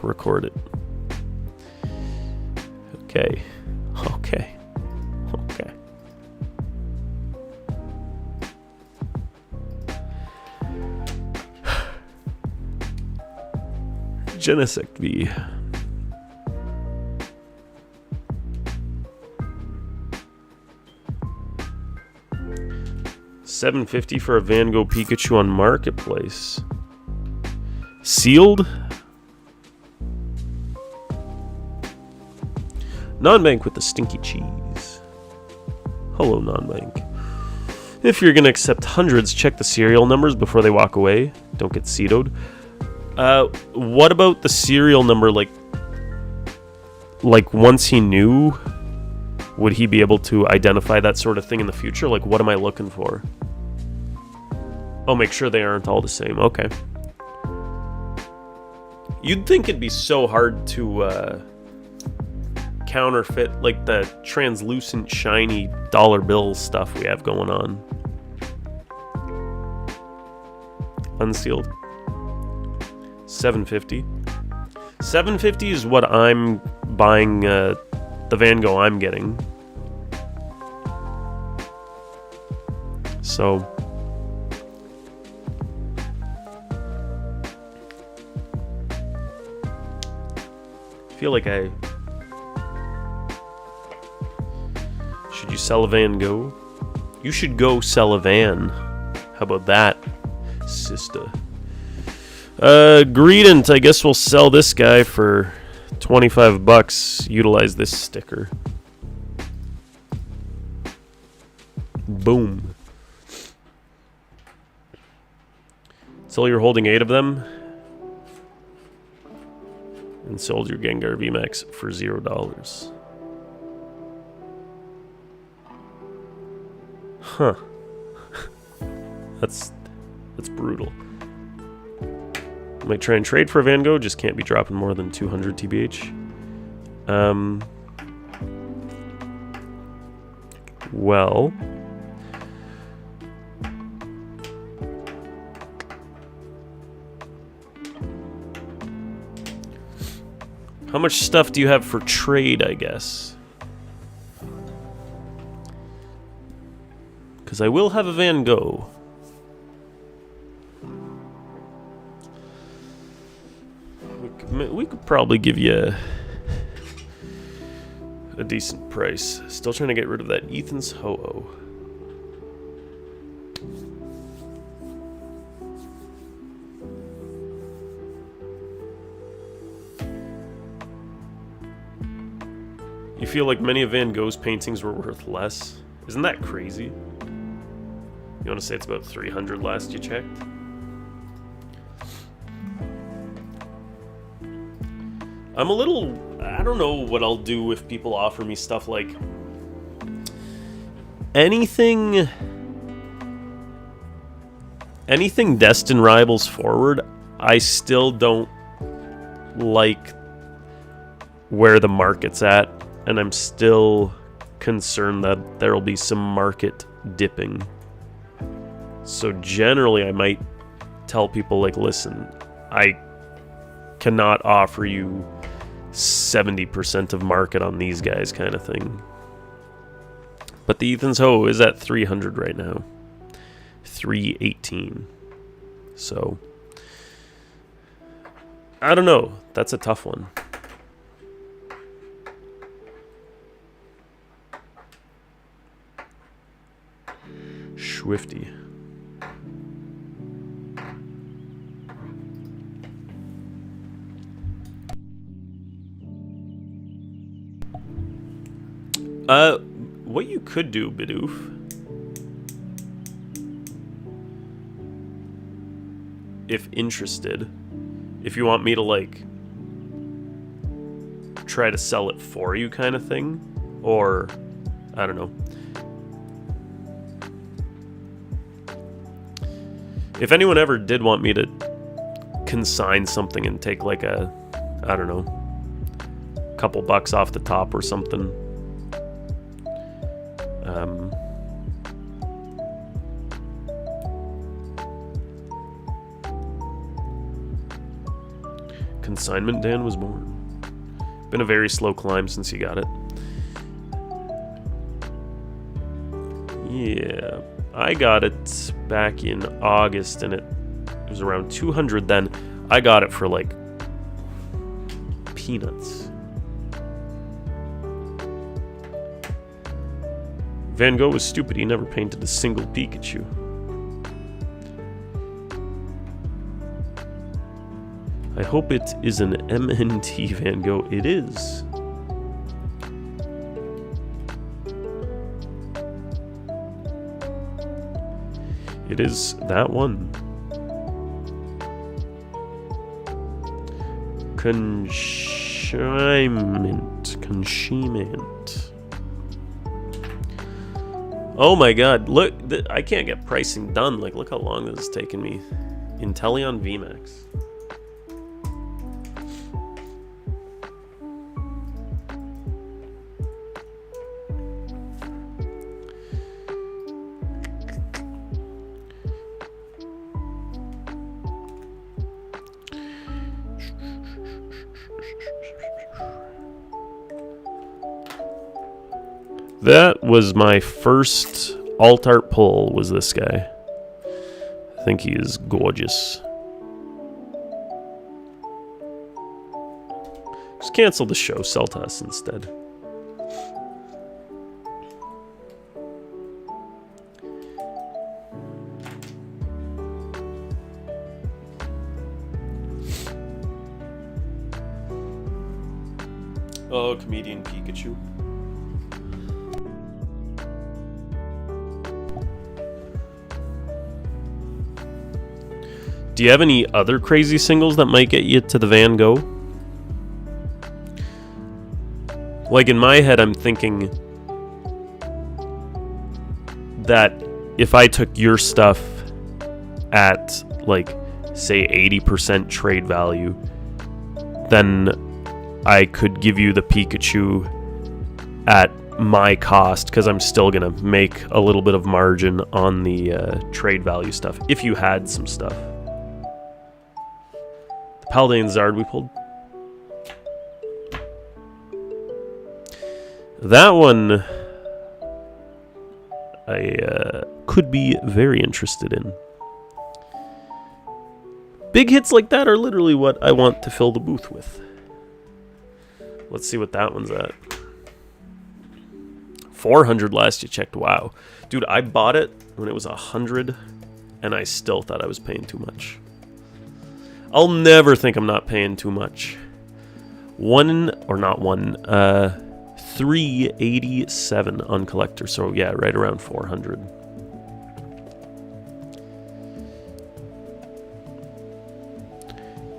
Record it. Okay. Okay. Okay. Genesect V. $7.50 for a Van Gogh Pikachu on Marketplace. Sealed? Non-bank with the stinky cheese. Hello, non-bank. If you're going to accept hundreds, check the serial numbers before they walk away. Don't get CETO'd. What about the serial number? Like once he knew, would he be able to identify that sort of thing in the future? Like, what am I looking for? Oh, make sure they aren't all the same. Okay. You'd think it'd be so hard to counterfeit, like, the translucent, shiny dollar bill stuff we have going on. Unsealed. $7.50. $7.50 is what I'm buying the Van Gogh I'm getting. So I feel like should you sell a Van Gogh? You should go sell a van. How about that, sister? Greedent, I guess we'll sell this guy for 25 bucks. Utilize this sticker. Boom. So you're holding 8 of them. And sold your Gengar VMAX for $0. Huh. That's brutal. Might try and trade for a Van Gogh, just can't be dropping more than 200 TBH. Well, how much stuff do you have for trade, I guess? Because I will have a Van Gogh. We could probably give you a decent price. Still trying to get rid of that Ethan's Ho-Oh. You feel like many of Van Gogh's paintings were worth less? Isn't that crazy? You want to say it's about 300 last you checked? I'm a little... I don't know what I'll do if people offer me stuff like... Anything Destin Rivals forward, I still don't like where the market's at, and I'm still concerned that there'll be some market dipping. So generally I might tell people, like, listen, I cannot offer you 70% of market on these guys, kind of thing. But the Ethan's Ho is at 300 right now. 318. So I don't know. That's a tough one. Swifty. What you could do, Bidoof, if interested, if you want me to, like, try to sell it for you kind of thing, or, I don't know. If anyone ever did want me to consign something and take, like, a, I don't know, couple bucks off the top or something, Consignment Dan was born. Been a very slow climb since you got it. Yeah, I got it back in August, and it was around 200 then. I got it for, like, peanuts. Van Gogh was stupid. He never painted a single Pikachu. I hope it is an MNT Van Gogh. It is. It is that one. Consignment. Oh my god, look, I can't get pricing done. Like, look how long this has taken me. Inteleon VMAX. That was my first Alt Art Pull was this guy. I think he is gorgeous. Just cancel the show, sell to us instead. Oh, Comedian Pikachu. Do you have any other crazy singles that might get you to the Van Gogh? Like, in my head, I'm thinking that if I took your stuff at, like, say 80% trade value, then I could give you the Pikachu at my cost, because I'm still going to make a little bit of margin on the trade value stuff, if you had some stuff. The Paldean Zard we pulled. That one I could be very interested in. Big hits like that are literally what I want to fill the booth with. Let's see what that one's at. 400 last you checked. Wow. Dude, I bought it when it was 100 and I still thought I was paying too much. I'll never think I'm not paying too much. 387 on collector, so yeah, right around 400.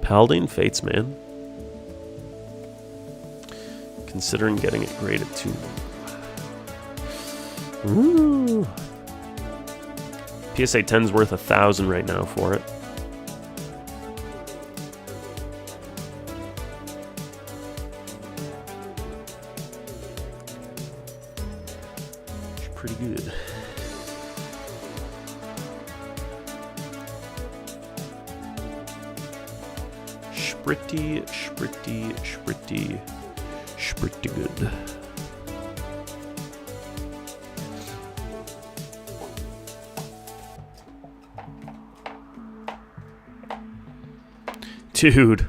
Paldean Fates, man. Considering getting it graded too. Ooh. PSA 10's worth 1,000 right now for it. It's pretty good. Pretty good. Dude.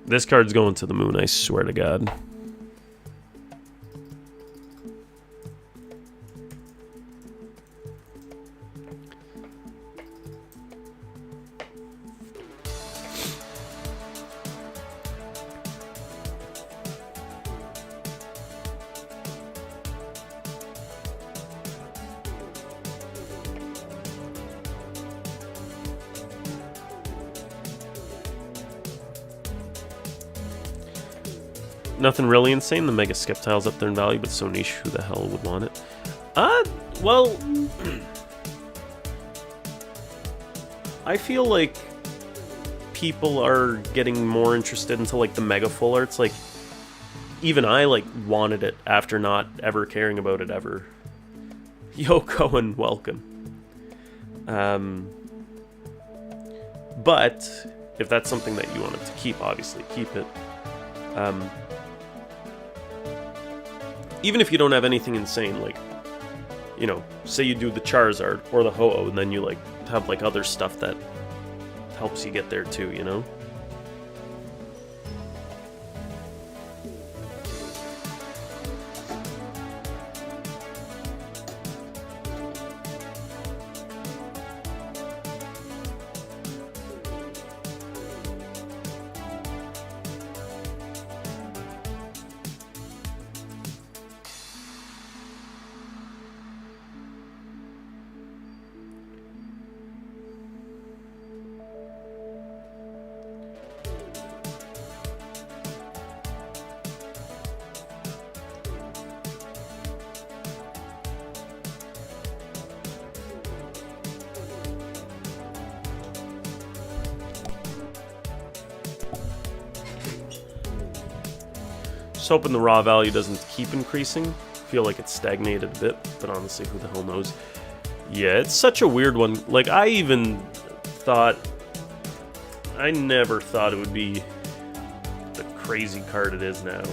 This card's going to the moon, I swear to God. Nothing really insane. The Mega Skeptile's up there in value, but so niche, who the hell would want it? Well, I feel like people are getting more interested into, like, the Mega Full Arts. Like, even I, like, wanted it after not ever caring about it ever. Yo, Cohen, welcome. But if that's something that you wanted to keep, obviously keep it. Even if you don't have anything insane, like, you know, say you do the Charizard or the Ho-Oh, and then you, like, have, like, other stuff that helps you get there too, you know? Just hoping the raw value doesn't keep increasing. Feel like it's stagnated a bit, but honestly, who the hell knows? Yeah, it's such a weird one. Like, I never thought it would be the crazy card it is now.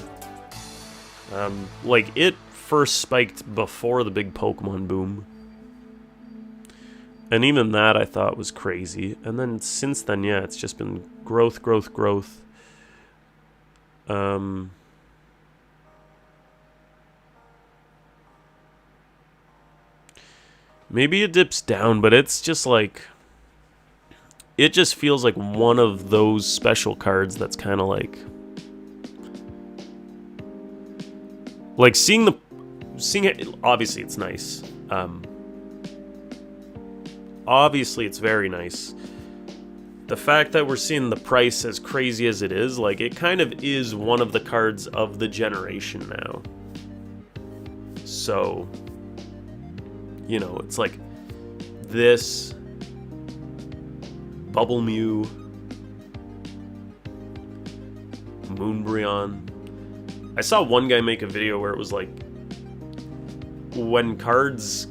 Like, it first spiked before the big Pokemon boom. And even that I thought was crazy. And then since then, yeah, it's just been growth, growth, growth. Maybe it dips down, but it's just like... It just feels like one of those special cards that's kind of like... Like, seeing it... Obviously, it's nice. Obviously, it's very nice. The fact that we're seeing the price as crazy as it is, like, it kind of is one of the cards of the generation now. So... You know, it's like this, Bubble Mew, Moonbreon. I saw one guy make a video where it was like, when cards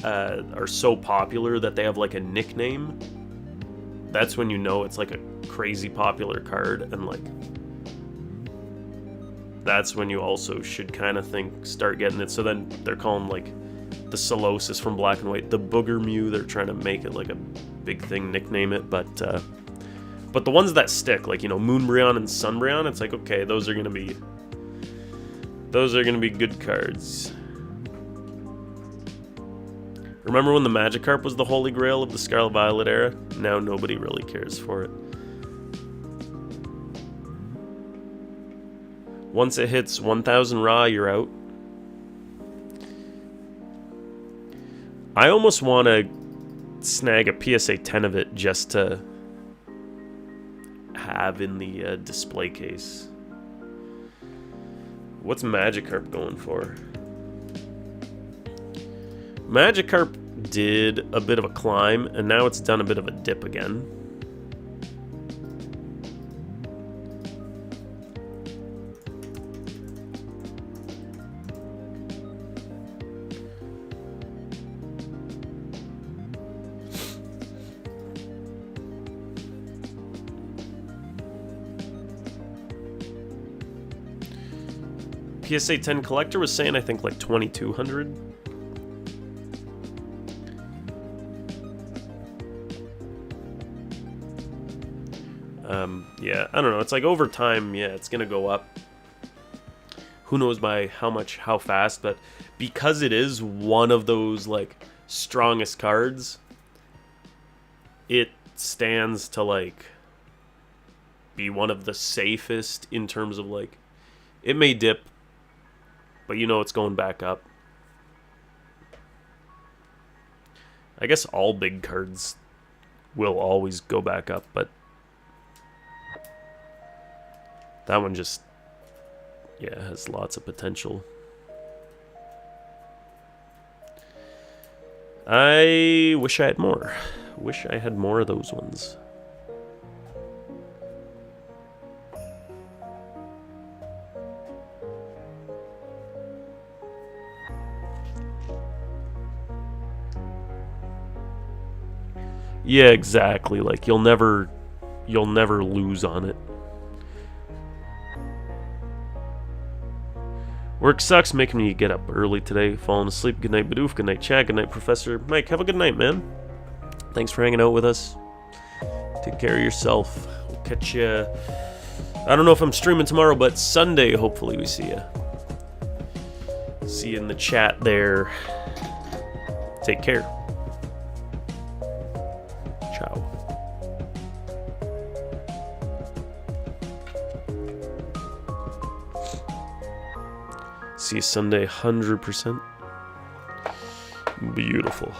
are so popular that they have like a nickname, that's when you know it's like a crazy popular card, and like, that's when you also should kind of start getting it. So then they're calling like the Solosis from Black and White, the Booger Mew. They're trying to make it like a big thing, nickname it, but the ones that stick, like, you know, Moonbreon and Sunbreon, it's like, okay, those are gonna be good cards. Remember when the Magikarp was the holy grail of the Scarlet Violet era? Now nobody really cares for it. Once it hits 1,000 Ra, you're out. I almost want to snag a PSA 10 of it just to have in the display case. What's Magikarp going for? Magikarp did a bit of a climb, and now it's done a bit of a dip again. PSA 10 collector was saying, I think, like 2,200. Yeah, I don't know. It's like over time, yeah, it's gonna go up. Who knows by how much, how fast, but because it is one of those like strongest cards, it stands to like be one of the safest in terms of like, it may dip, but you know it's going back up. I guess all big cards will always go back up, but that one just, yeah, has lots of potential. I wish I had more. Wish I had more of those ones. Yeah, exactly. Like, you'll never lose on it. Work sucks, making me get up early today, falling asleep. Good night, Bidoof. Good night, Chad. Good night, Professor. Mike, have a good night, man. Thanks for hanging out with us. Take care of yourself. We'll catch you. I don't know if I'm streaming tomorrow, but Sunday, hopefully, we see you. See you in the chat there. Take care. Ciao. See you Sunday, 100%. Beautiful.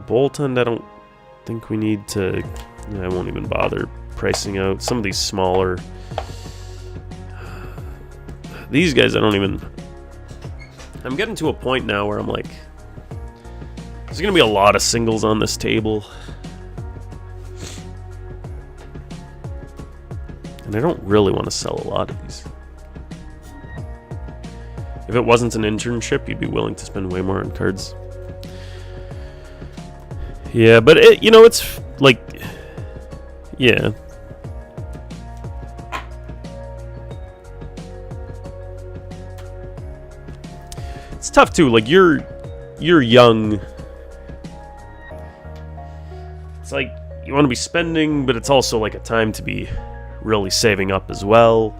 Boltund, I don't think we need to... I won't even bother pricing out some of these smaller... These guys, I don't even... I'm getting to a point now where I'm like... There's going to be a lot of singles on this table. And I don't really want to sell a lot of these. If it wasn't an internship, you'd be willing to spend way more on cards. Yeah, but it's like, yeah. It's tough too. Like you're young. It's like you want to be spending, but it's also like a time to be really saving up as well.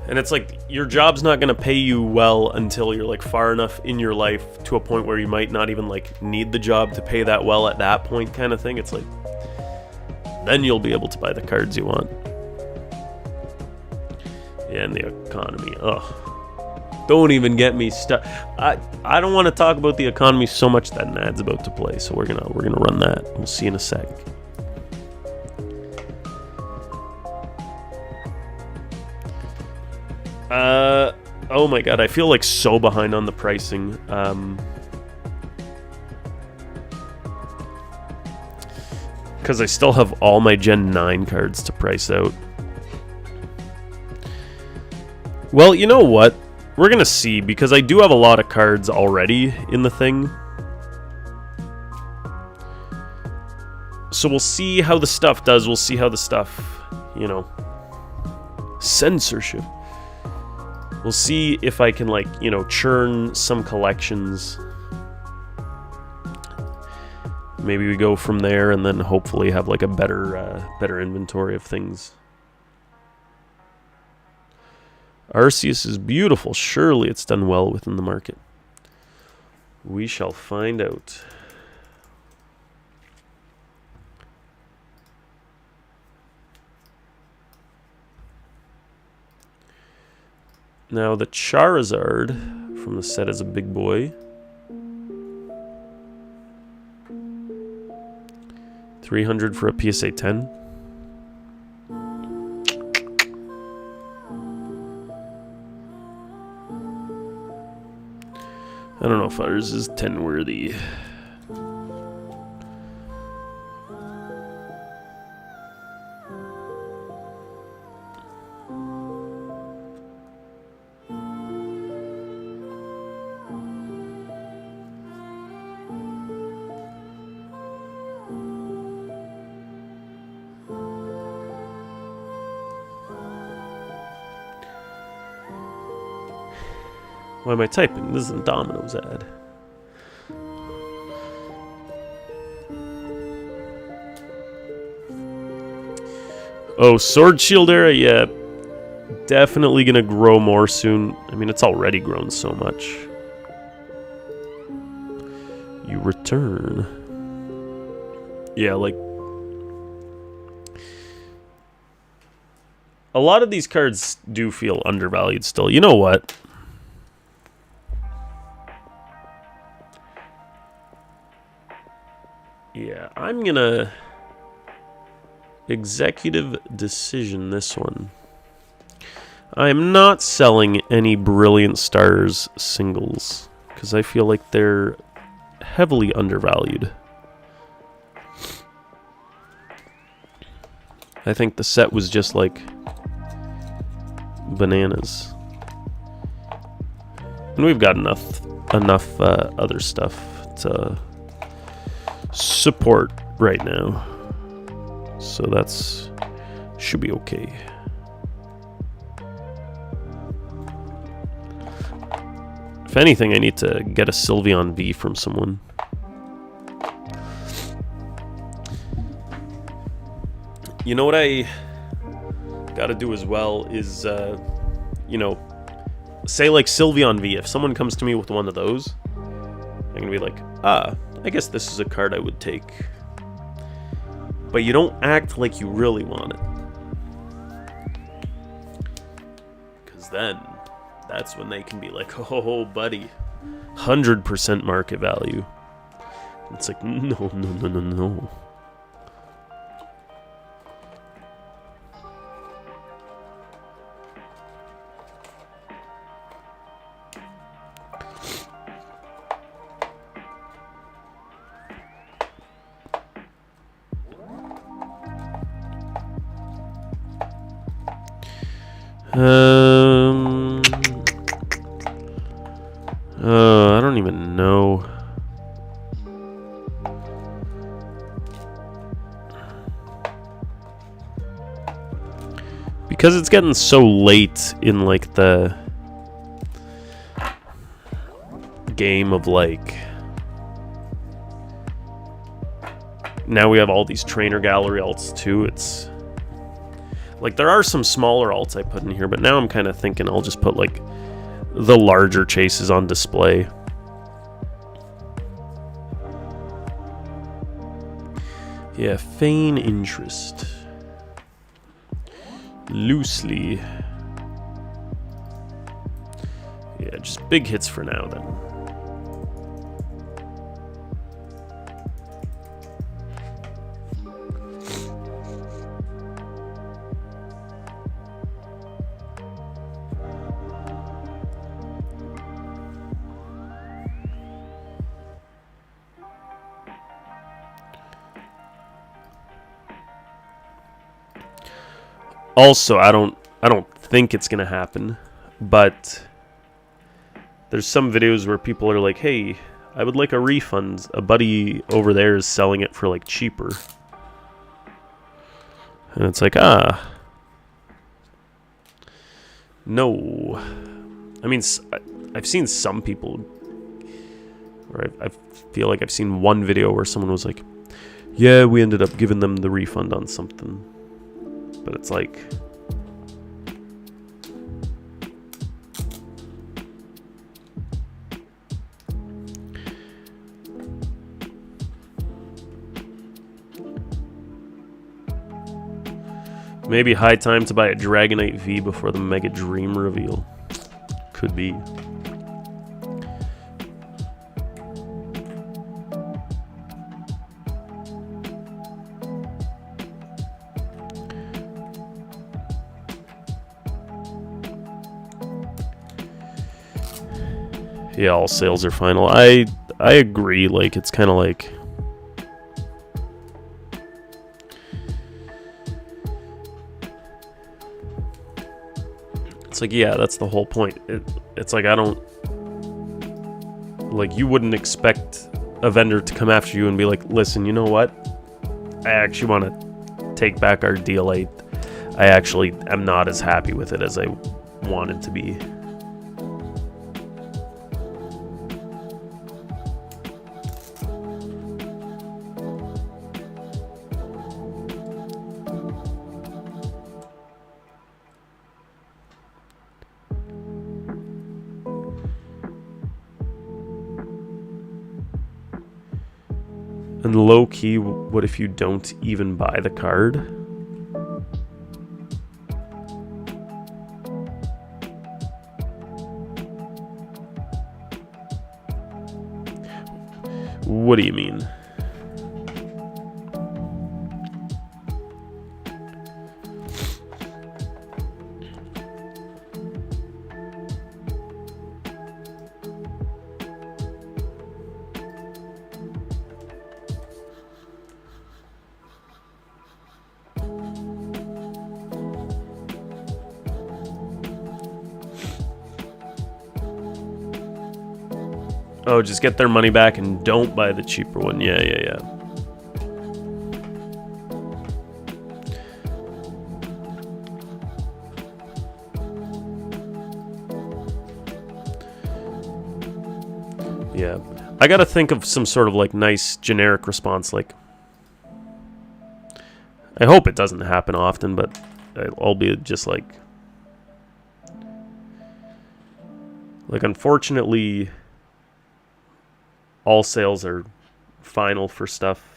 And it's like your job's not going to pay you well until you're like far enough in your life to a point where you might not even like need the job to pay that well at that point, kind of thing. It's like then you'll be able to buy the cards you want. Yeah, and the economy. Ugh. Don't even get me stuck. I don't want to talk about the economy so much. That an ad's about to play, so we're gonna run that. We'll see in a sec. Oh my god, I feel like so behind on the pricing. Because I still have all my Gen 9 cards to price out. Well, you know what? We're gonna see, because I do have a lot of cards already in the thing. So we'll see how the stuff does. We'll see how the stuff, censorship. We'll see if I can, like, churn some collections. Maybe we go from there and then hopefully have, like, a better inventory of things. Arceus is beautiful. Surely it's done well within the market. We shall find out. Now the Charizard from the set is a big boy. 300 for a PSA 10. I don't know if ours is 10 worthy. Why am I typing? This is a Domino's ad. Oh, Sword Shield era? Yeah. Definitely gonna grow more soon. I mean, it's already grown so much. You return. Yeah, like... a lot of these cards do feel undervalued still. You know what? Yeah, I'm gonna executive decision this one. I'm not selling any Brilliant Stars singles because I feel like they're heavily undervalued. I think the set was just like bananas. And we've got enough other stuff to support right now, so that's should be okay. If anything, I need to get a Sylveon V from someone. You know what I gotta do as well is say like Sylveon V, if someone comes to me with one of those, I'm gonna be like, I guess this is a card I would take. But you don't act like you really want it. Because then, that's when they can be like, oh, buddy, 100% market value. It's like, no. I don't even know. Because it's getting so late in like the game of like, now we have all these trainer gallery alts too. It's like there are some smaller alts I put in here, but now I'm kind of thinking I'll just put like the larger chases on display. Yeah, feign interest. Loosely. Yeah, just big hits for now then. Also, I don't think it's gonna happen, but there's some videos where people are like, "Hey, I would like a refund. A buddy over there is selling it for like cheaper," and it's like, no. I mean, I've seen some people, or I feel like I've seen one video where someone was like, "Yeah, we ended up giving them the refund on something." But it's like, maybe high time to buy a Dragonite V before the Mega Dream reveal. Could be. Yeah, all sales are final. I agree. Like, it's kind of like, it's like, yeah, that's the whole point. It's like, I don't, like, you wouldn't expect a vendor to come after you and be like, listen, you know what? I actually want to take back our deal. I actually am not as happy with it as I wanted to be. And low-key, what if you don't even buy the card? What do you mean? Oh, just get their money back and don't buy the cheaper one. Yeah. Yeah. I gotta think of some sort of like nice generic response. Like, I hope it doesn't happen often, but I'll be just like unfortunately, all sales are final for stuff.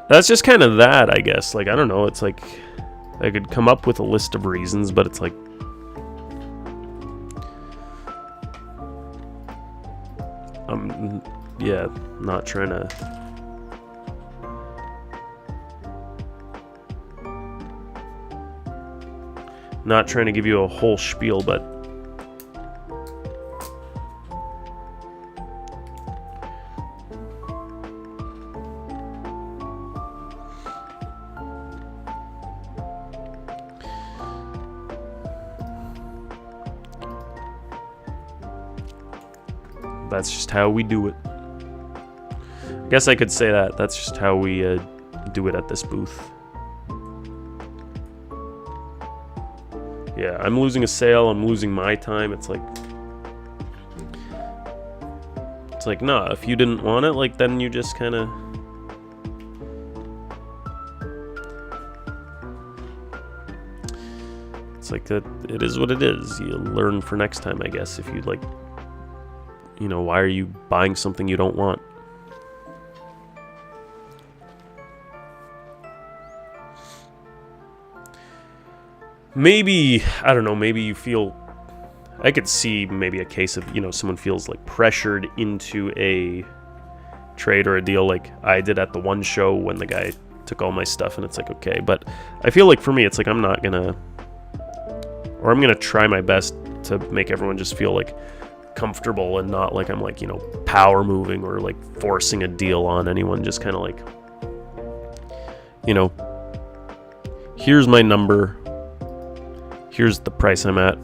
That's just kind of that, I guess. Like, I don't know. It's like I could come up with a list of reasons, but it's like, yeah, not trying to. Not trying to give you a whole spiel, but that's just how we do it. I guess I could say that. That's just how we do it at this booth. Yeah, I'm losing a sale. I'm losing my time. It's like, nah, if you didn't want it, like, then you just kind of... It's like that. It is what it is. You learn for next time, I guess. If you like, you know, why are you buying something you don't want? Maybe, I don't know, maybe you feel... I could see maybe a case of, you know, someone feels like pressured into a trade or a deal like I did at the one show when the guy took all my stuff, and it's like, okay. But I feel like for me, it's like I'm not gonna... Or I'm gonna try my best to make everyone just feel like comfortable and not like I'm like, you know, power moving or like forcing a deal on anyone. Just kind of like, you know, here's my number. Here's the price I'm at.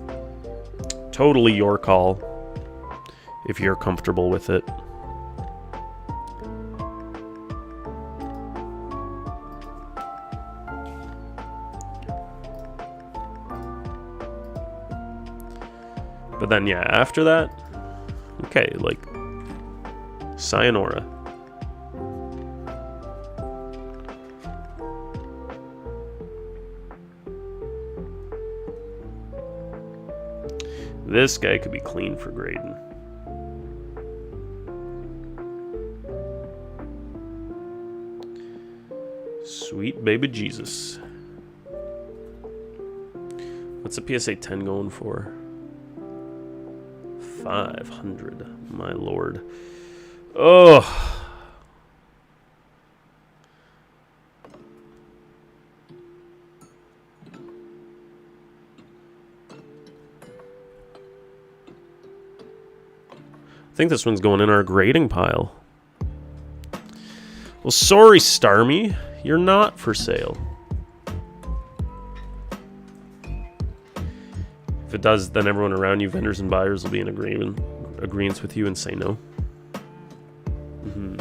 Totally your call if you're comfortable with it. But then, yeah, after that, okay, like, sayonara. This guy could be clean for Graydon. Sweet baby Jesus. What's a PSA 10 going for? 500, my lord. Oh. I think this one's going in our grading pile. Well, sorry, Starmie. You're not for sale. If it does, then everyone around you, vendors and buyers, will be in agreement with you and say no. Mm-hmm.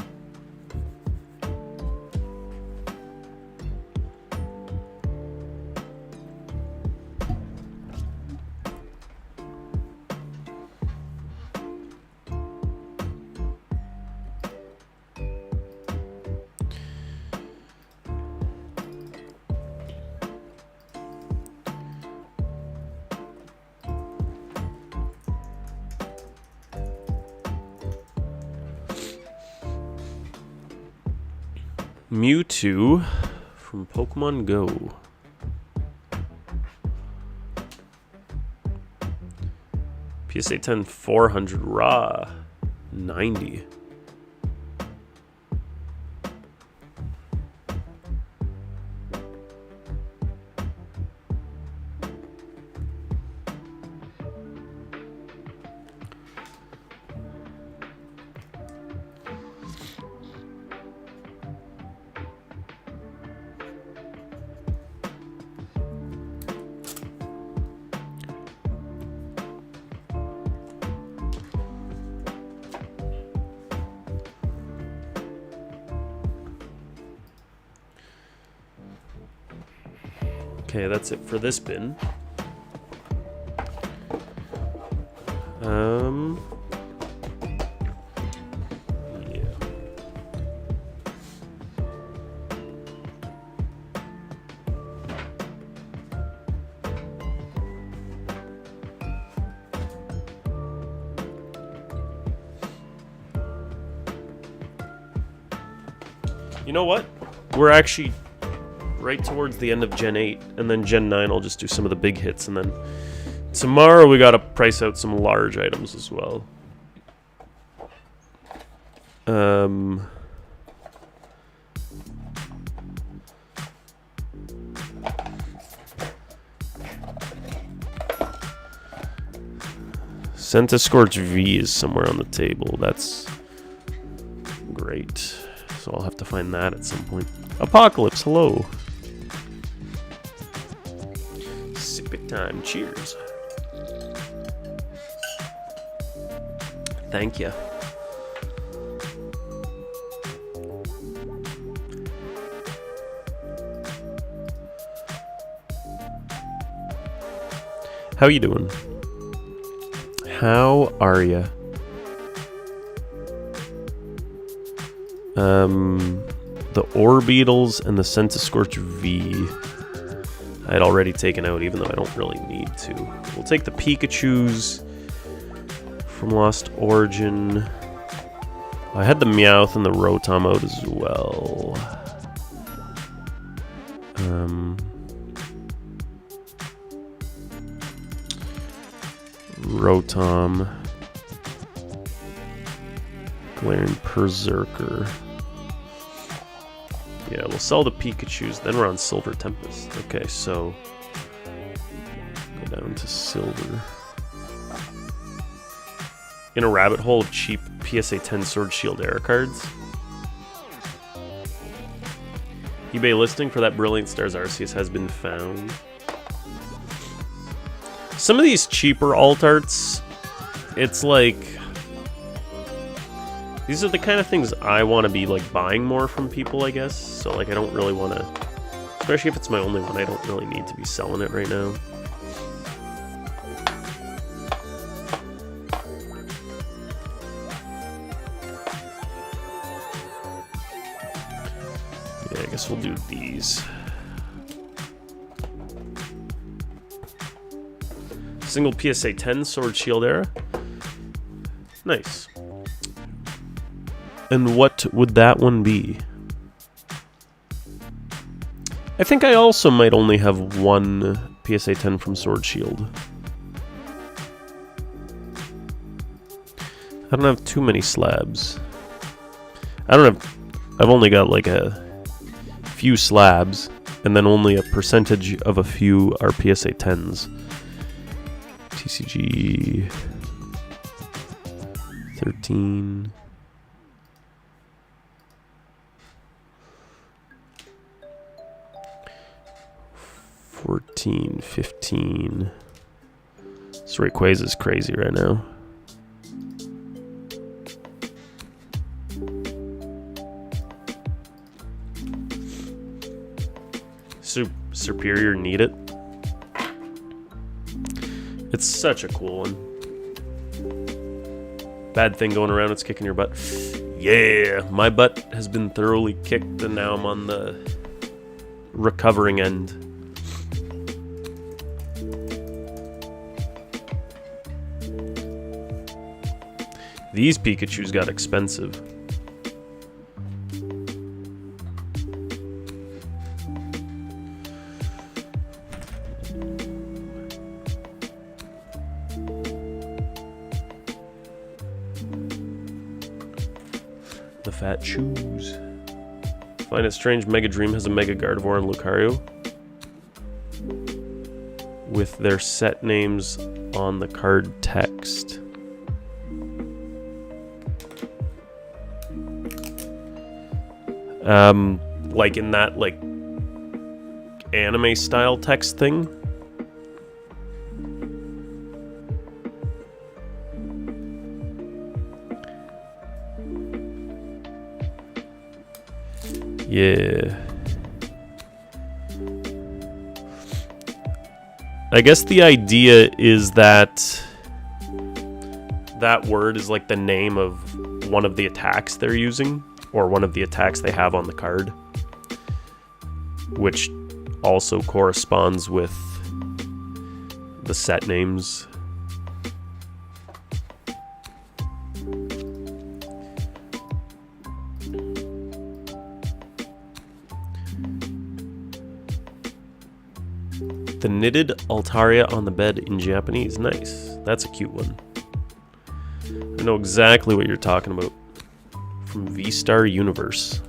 Mewtwo from Pokemon Go. PSA 10 400 raw 90. Okay, that's it for this bin. Yeah. You know what? We're actually right towards the end of Gen 8, and then Gen 9 I'll just do some of the big hits, and then tomorrow we gotta price out some large items as well. Centiskorch V is somewhere on the table. That's great. So I'll have to find that at some point. Apocalypse, hello. Sip it time. Cheers. Thank you. How you doing? How are ya? The Orbeetles and the Centiskorch V I had already taken out, even though I don't really need to. We'll take the Pikachus from Lost Origin. I had the Meowth and the Rotom out as well. Rotom. Glaring Berserker. Yeah, we'll sell the Pikachus, then we're on Silver Tempest. Okay, so go down to Silver. In a rabbit hole of cheap PSA 10 Sword Shield Era cards. eBay listing for that Brilliant Stars Arceus has been found. Some of these cheaper alt arts, it's like, these are the kind of things I want to be like buying more from people, I guess. So like I don't really want to, especially if it's my only one, I don't really need to be selling it right now. Yeah, I guess we'll do these. Single PSA 10 Sword Shield Era. Nice. And what would that one be? I think I also might only have one PSA 10 from Sword Shield. I don't have too many slabs. I've only got like a few slabs, and then only a percentage of a few are PSA 10s. TCG 13. 14, 15. This Rayquaza is crazy right now. Superior need it. It's such a cool one. Bad thing going around, it's kicking your butt. Yeah, my butt has been thoroughly kicked and now I'm on the recovering end. These Pikachus got expensive. The Fat Shoes. Find it strange Mega Dream has a Mega Gardevoir and Lucario with their set names on the card text. Like in that like anime style text thing. Yeah. I guess the idea is that that word is like the name of one of the attacks they're using, or one of the attacks they have on the card, which also corresponds with the set names. The knitted Altaria on the bed in Japanese. Nice. That's a cute one. I know exactly what you're talking about. From V-Star Universe.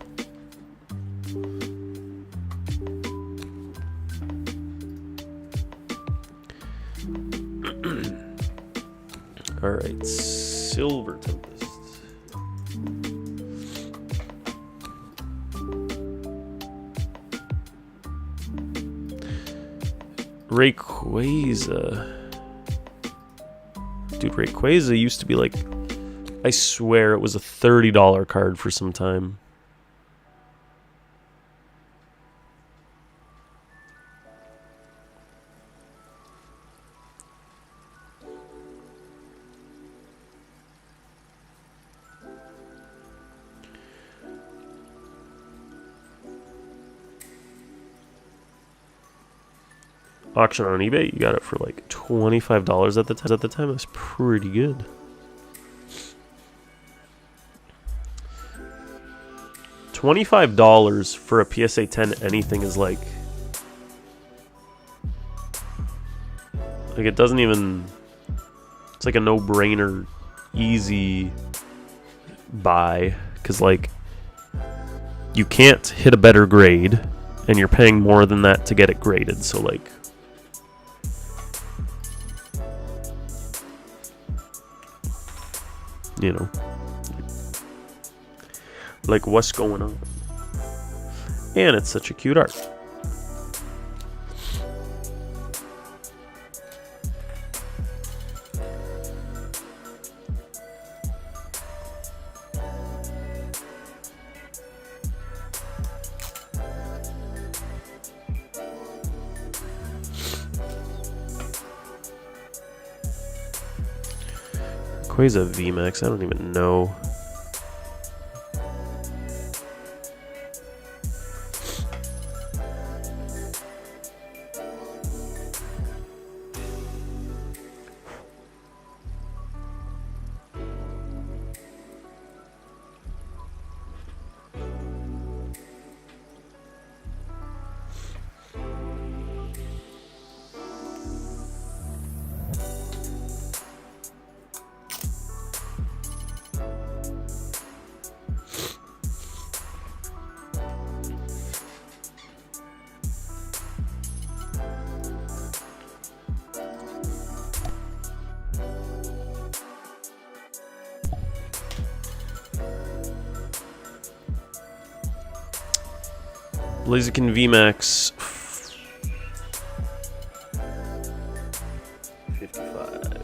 Alright, Silver Tempest. Rayquaza. Dude, Rayquaza used to be like, I swear it was a $30 card for some time. Auction on eBay, you got it for like $25 at the time. At the time, it was pretty good. $25 for a PSA 10 anything is like it doesn't even. It's like a no-brainer, easy buy, because like you can't hit a better grade, and you're paying more than that to get it graded. So like. You know, like what's going on? And it's such a cute art. Rayquaza VMAX, I don't even know. Blaziken VMAX 55.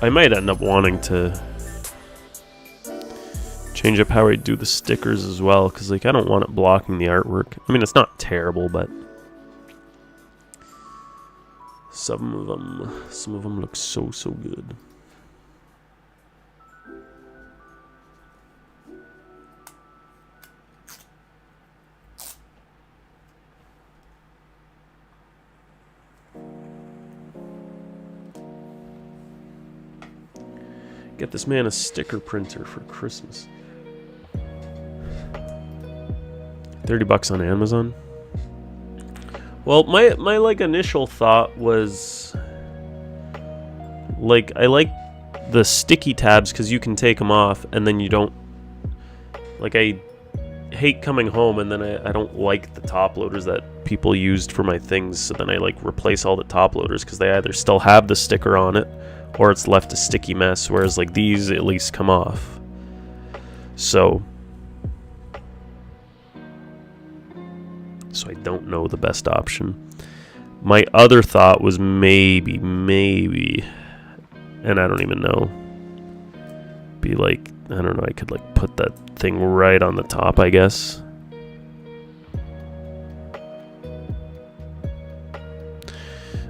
I might end up wanting to change up how I do the stickers as well, because like I don't want it blocking the artwork. I mean, it's not terrible, but some of them look so good. Get this man a sticker printer for Christmas. $30 on Amazon. Well, my like initial thought was like I like the sticky tabs because you can take them off and then you don't, like, I hate coming home and then I don't like the top loaders that people used for my things, so then I like replace all the top loaders because they either still have the sticker on it or it's left a sticky mess, whereas like these at least come off. So I don't know the best option. My other thought was maybe, and I don't even know, be like, I don't know, I could like put that thing right on the top, I guess.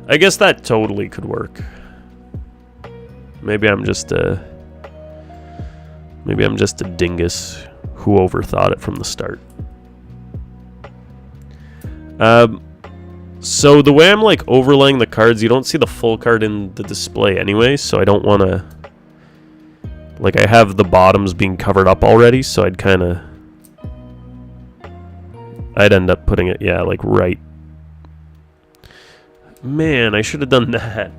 I guess that totally could work. Maybe I'm just a dingus who overthought it from the start. So the way I'm like overlaying the cards, you don't see the full card in the display anyway, so I don't want to, like, I have the bottoms being covered up already, so I'd end up putting it, yeah, like right. Man, I should have done that.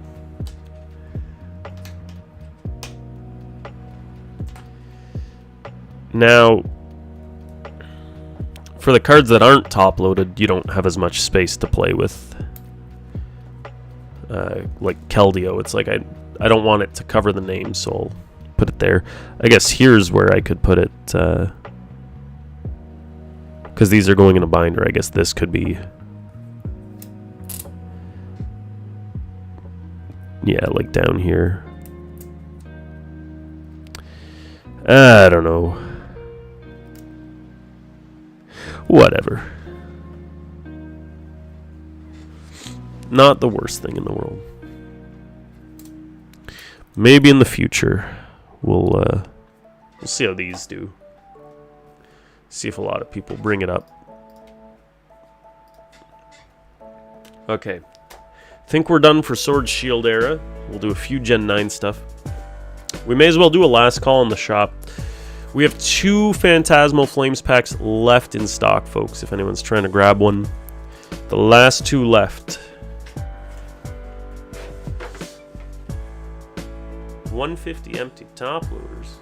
Now, for the cards that aren't top-loaded, you don't have as much space to play with. Like Keldeo, it's like I don't want it to cover the name, so I'll put it there. I guess here's where I could put it, because these are going in a binder. I guess this could be, yeah, like down here. I don't know. Whatever. Not the worst thing in the world. Maybe in the future we'll see how these do. See if a lot of people bring it up. Okay. Think we're done for Sword Shield era. We'll do a few Gen 9 stuff. We may as well do a last call in the shop. We have 2 Phantasmal Flames packs left in stock, folks, if anyone's trying to grab one. The last 2 left. 150 empty top loaders.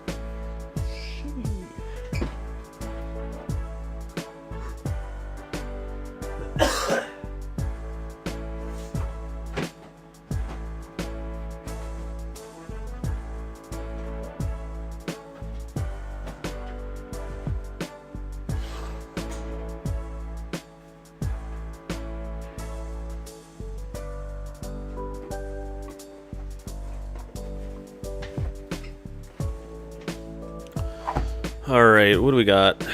All right, what do we got?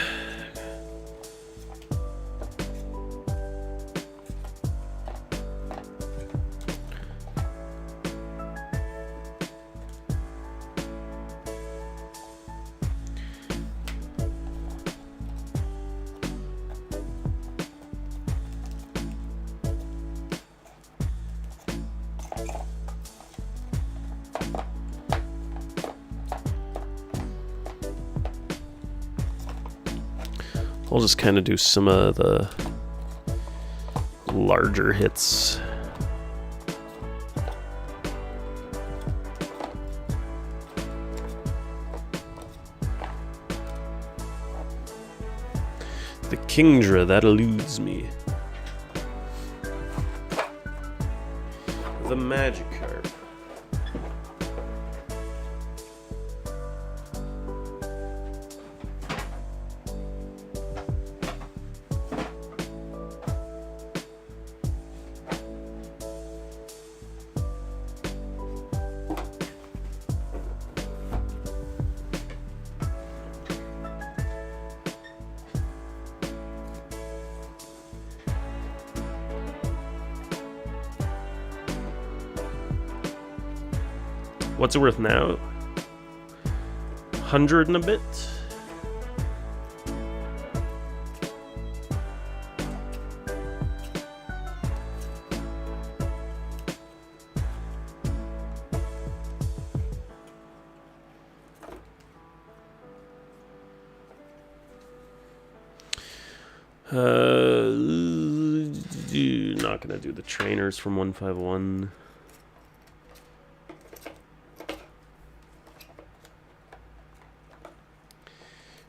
I'll just kind of do some of the larger hits. The Kingdra, that eludes me. The Magikarp. What's it worth now? 100 and a bit? Not gonna do the trainers from 151.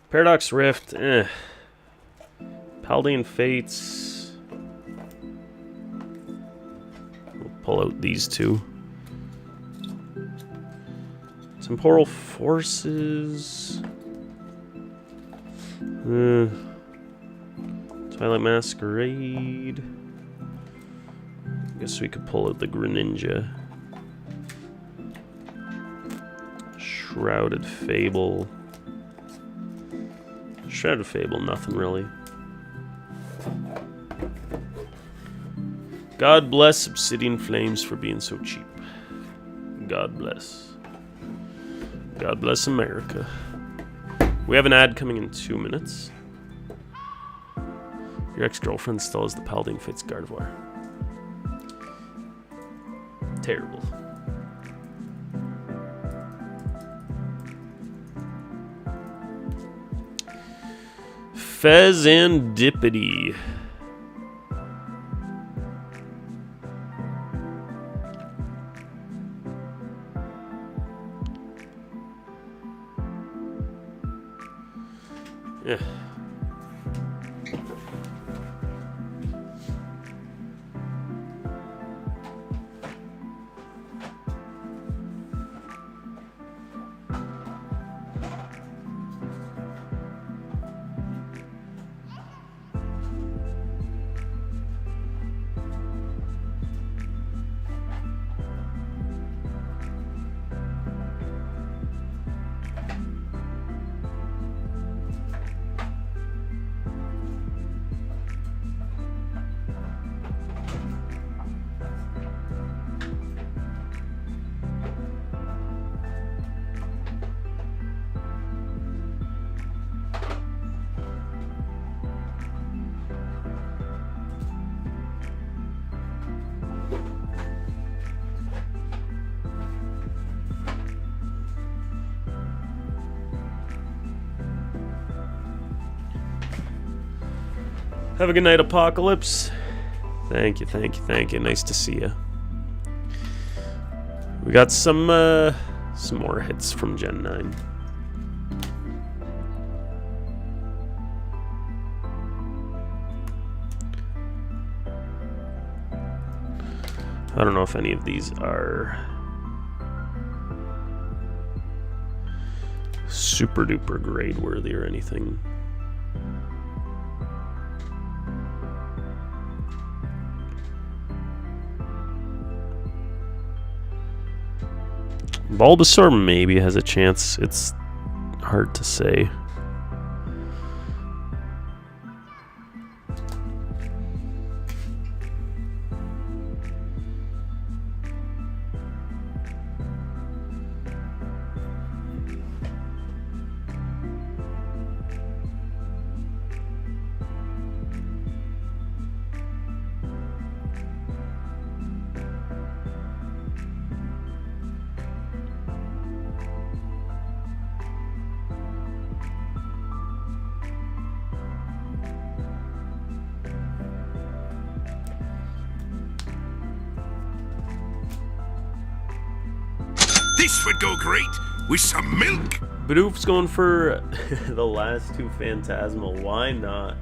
Paradox Rift, Paldean Fates. We'll pull out these 2. Temporal Forces. Twilight Masquerade. Guess we could pull out the Greninja. Shrouded Fable. Shrouded Fable, nothing really. God bless Obsidian Flames for being so cheap. God bless. God bless America. We have an ad coming in 2 minutes. Your ex-girlfriend still has the Paldean Fates Gardevoir. Terrible. Fezandipity. Yeah. Have a good night, Apocalypse. Thank you, thank you, thank you. Nice to see you. We got some more hits from Gen 9. I don't know if any of these are super duper grade worthy or anything. Bulbasaur maybe has a chance. It's hard to say. This would go great with some milk. Bidoof's going for the last two Phantasmal. Why not?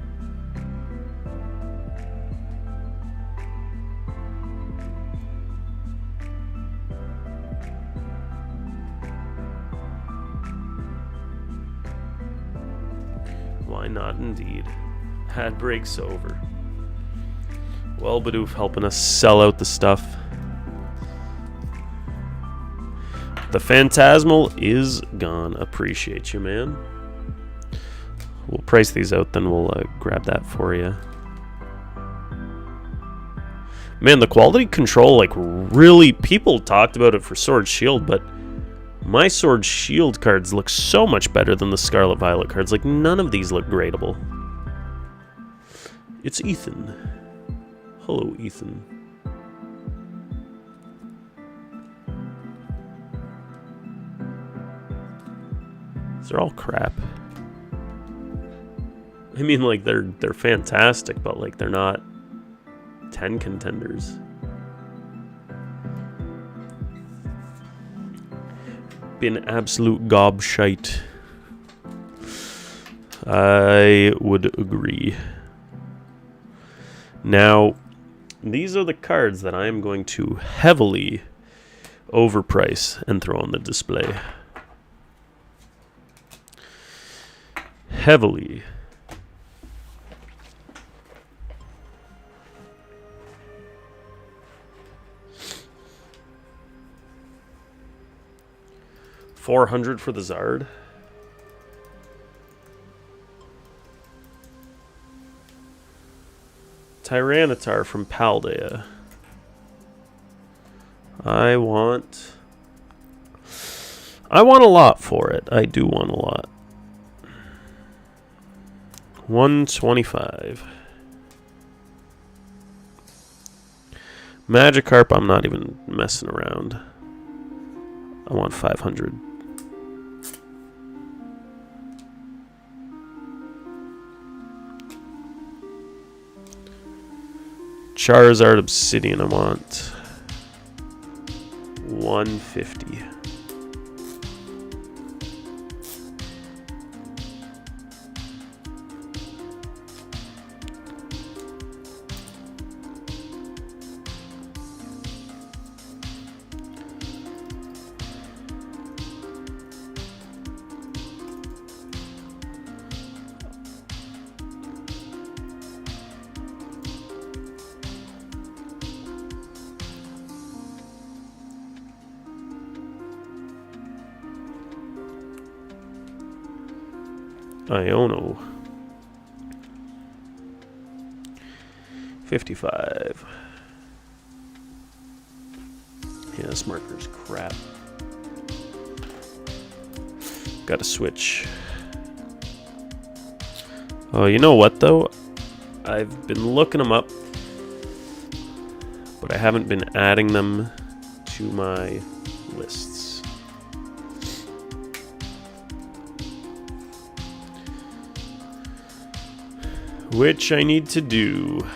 Why not indeed? Ad break's over. Well, Bidoof helping us sell out the stuff. The Phantasmal is gone. Appreciate you, man. We'll price these out, then we'll grab that for you. Man, the quality control, like, really... People talked about it for Sword Shield, but my Sword Shield cards look so much better than the Scarlet Violet cards. Like, none of these look gradable. It's Ethan. Hello, Ethan. They're all crap. I mean, like, they're fantastic, but, like, they're not 10 contenders. Been absolute gobshite. I would agree. Now, these are the cards that I am going to heavily overprice and throw on the display. Heavily. $400 for the Zard. Tyranitar from Paldea. I want a lot for it. I do want a lot. 125. Magikarp, I'm not even messing around. I want 500. Charizard Obsidian, I want 150. Iono. 55. Yeah, this marker's crap. Gotta switch. Oh, you know what though? I've been looking them up, but I haven't been adding them to my lists. Which I need to do.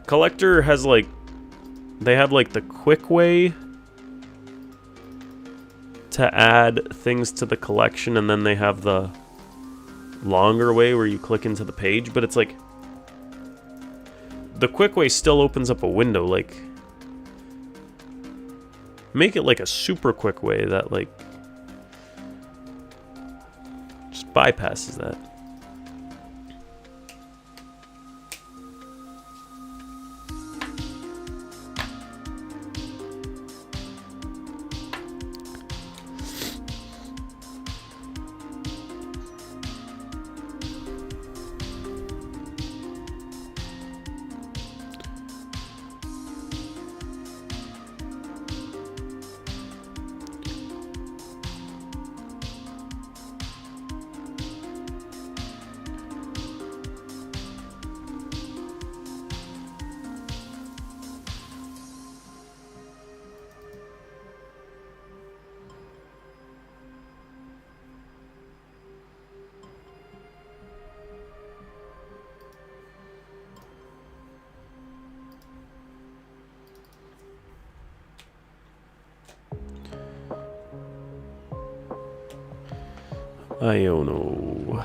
Collector has like, they have like the quick way to add things to the collection, and then they have the longer way where you click into the page, but it's like the quick way still opens up a window. Like, make it like a super quick way that like just bypasses that. Iono.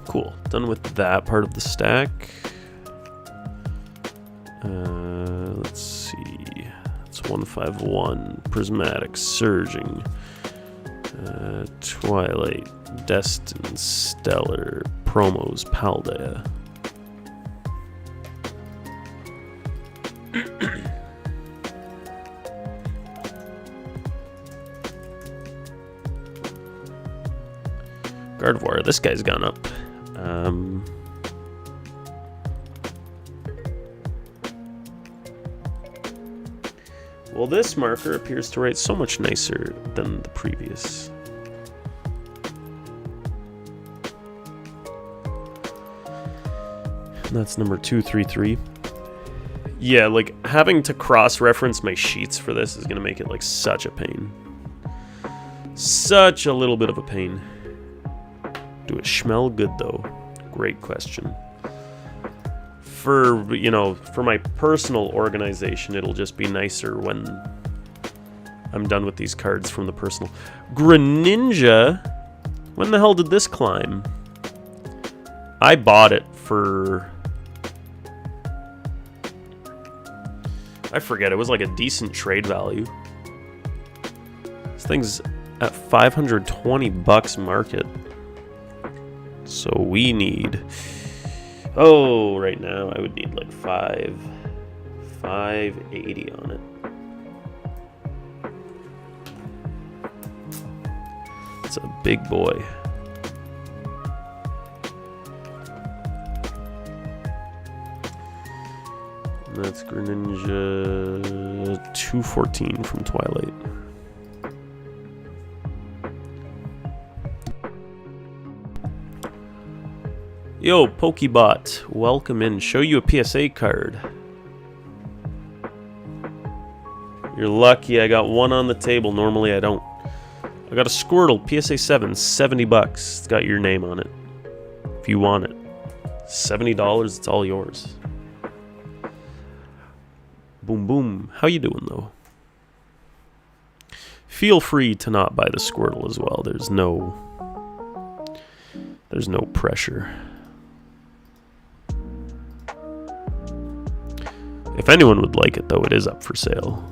Cool. Done with that part of the stack. Let's see. It's 151. Prismatic, Surging, Twilight, Destin, Stellar, Promos, Paldea. Gardevoir, this guy's gone up. Well, this marker appears to write so much nicer than the previous. And that's number 233. Yeah, like, having to cross-reference my sheets for this is gonna make it, like, such a pain. Such a little bit of a pain. Do it smell good, though? Great question. For, you know, for my personal organization, it'll just be nicer when I'm done with these cards from the personal. Greninja? When the hell did this climb? I bought it for... I forget, it was like a decent trade value. This thing's at 520 bucks market. So we need... Oh, right now I would need like 580 on it. It's a big boy. And that's Greninja 214 from Twilight. Yo, Pokebot, welcome in. Show you a PSA card. You're lucky I got one on the table. Normally I don't. I got a Squirtle, PSA 7, 70 bucks. It's got your name on it. If you want it. $70, it's all yours. Boom, boom. How you doing, though? Feel free to not buy the Squirtle as well. There's no pressure. If anyone would like it, though, it is up for sale.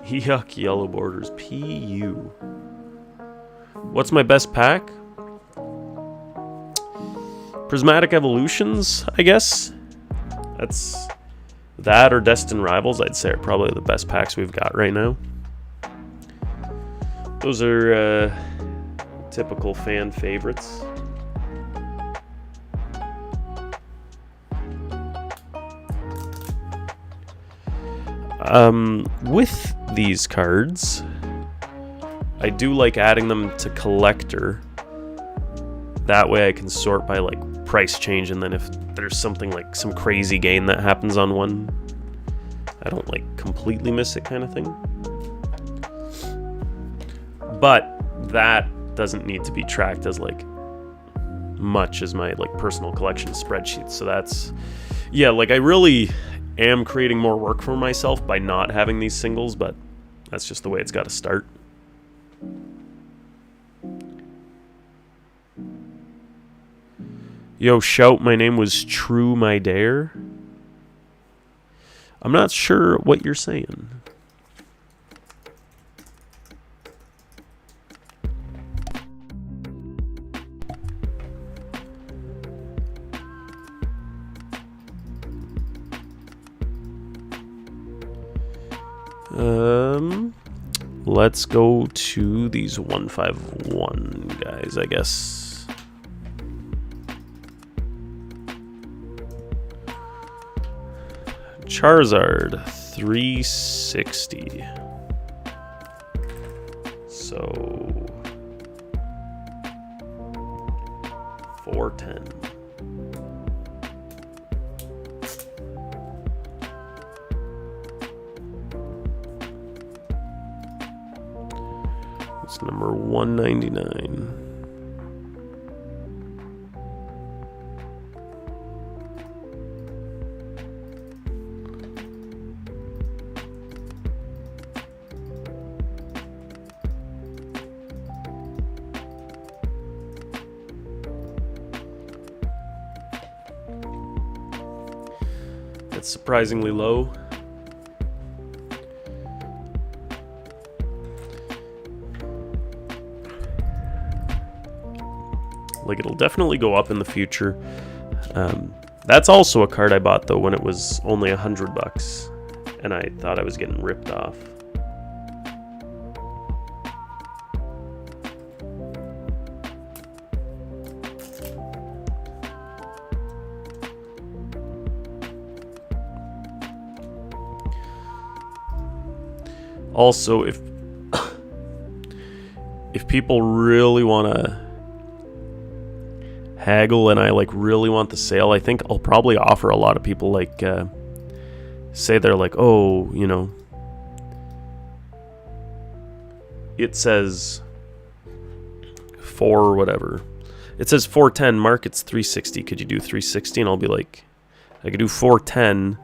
Yuck, yellow borders. PU. What's my best pack? Prismatic Evolutions, I guess. That's that or Destined Rivals, I'd say, are probably the best packs we've got right now. Those are typical fan favorites. With these cards, I do like adding them to collector. That way I can sort by like price change, and then if there's something like some crazy gain that happens on one, I don't like completely miss it kind of thing. But that doesn't need to be tracked as like much as my like personal collection spreadsheet. So that's, yeah, like I really am creating more work for myself by not having these singles, but that's just the way it's got to start. Yo, shout, my name was True My Dare. I'm not sure what you're saying. Let's go to these 151 guys, I guess. Charizard, 360. So 410. It's number 199. That's surprisingly low. Like, it'll definitely go up in the future. That's also a card I bought though when it was only $100, and I thought I was getting ripped off. Also, if people really want to haggle and I like really want the sale, I think I'll probably offer a lot of people, like say they're like, oh, you know, it says 4 or whatever, it says 410, market's 360, could you do 360? And I'll be like, I could do 410,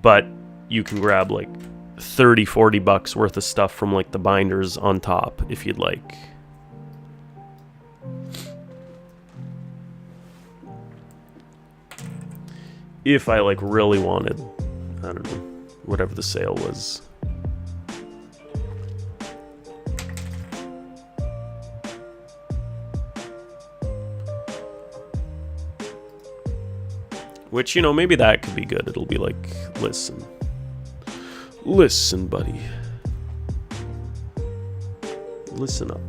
but you can grab like $30-$40 worth of stuff from like the binders on top if you'd like. If I like really wanted, I don't know, whatever the sale was. Which, you know, maybe that could be good. It'll be like, listen, buddy. Listen up.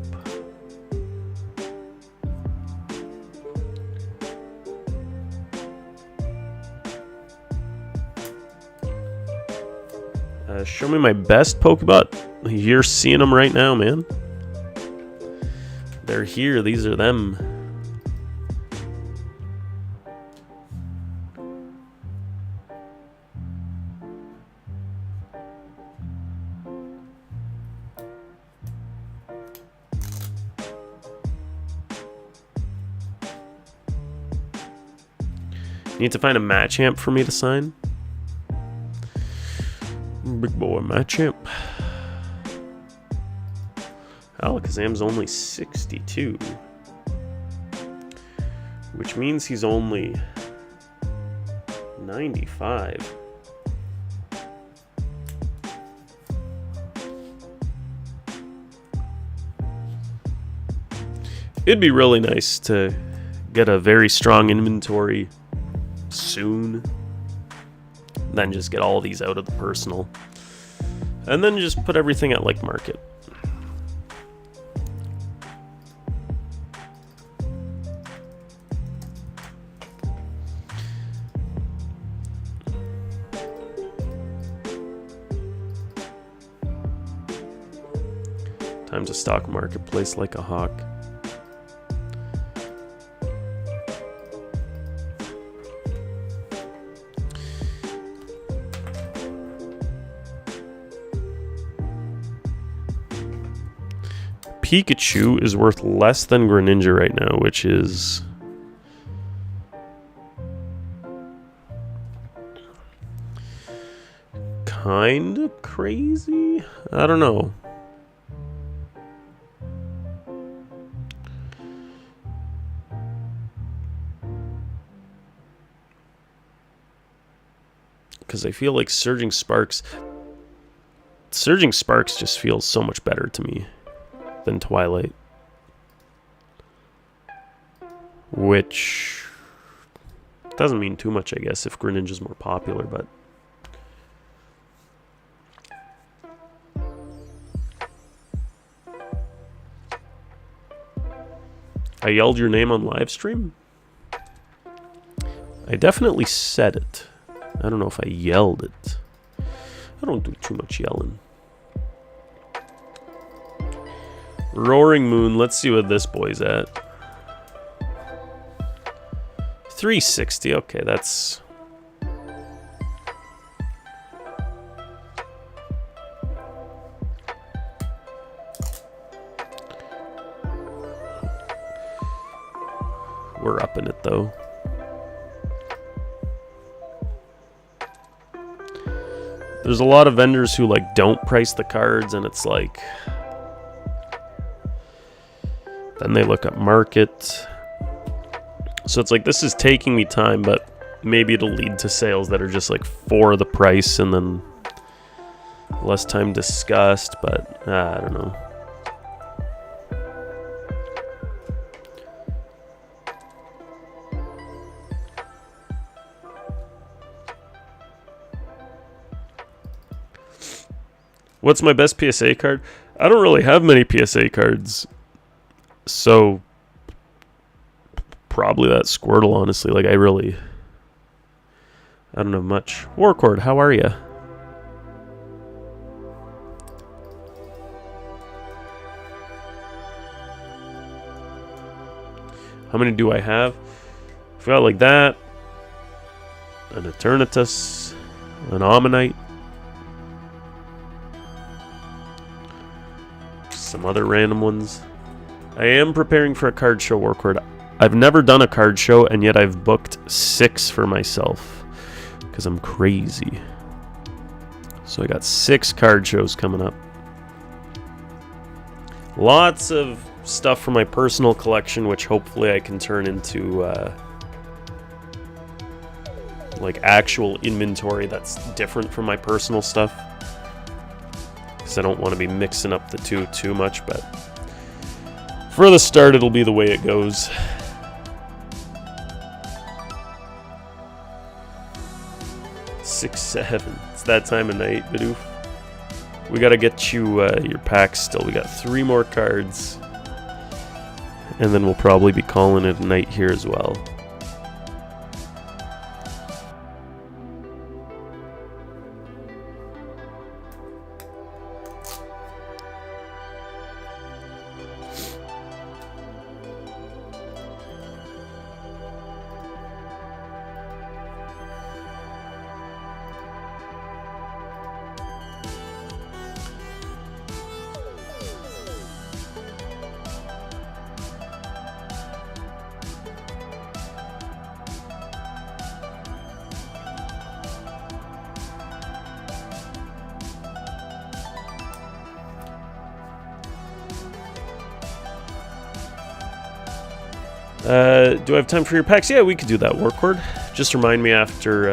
Show me my best Pokebot. You're seeing them right now, man. They're here. These are them. Need to find a Machamp for me to sign. Big boy Machamp. Alakazam's only 62. Which means he's only 95. It'd be really nice to get a very strong inventory soon. Then just get all these out of the personal. And then just put everything at like market. Time to stock marketplace like a hawk. Pikachu is worth less than Greninja right now, which is kind of crazy. I don't know. Because I feel like Surging Sparks just feels so much better to me than Twilight. Which doesn't mean too much, I guess, if Greninja's more popular, but I yelled your name on live stream? I definitely said it. I don't know if I yelled it. I don't do too much yelling. Roaring Moon, let's see what this boy's at. 360, okay, that's... We're upping it though. There's a lot of vendors who like don't price the cards, and it's like... Then they look at market. So it's like, this is taking me time, but maybe it'll lead to sales that are just like for the price and then less time discussed, but I don't know. What's my best PSA card? I don't really have many PSA cards. So, probably that Squirtle, honestly. Like, I don't have much. Warcord, how are ya? How many do I have? I've got like that. An Eternatus. An Ammonite. Some other random ones. I am preparing for a card show, Warcord. I've never done a card show, and yet I've booked 6 for myself. Because I'm crazy. So I got 6 card shows coming up. Lots of stuff from my personal collection, which hopefully I can turn into like actual inventory that's different from my personal stuff. Because I don't want to be mixing up the two too much, but for the start, it'll be the way it goes. Six, 7. It's that time of night, Bidoof. We gotta get you your packs still. We got 3 more cards. And then we'll probably be calling it a night here as well. Do I have time for your packs? Yeah, we could do that, Warcord. Just remind me after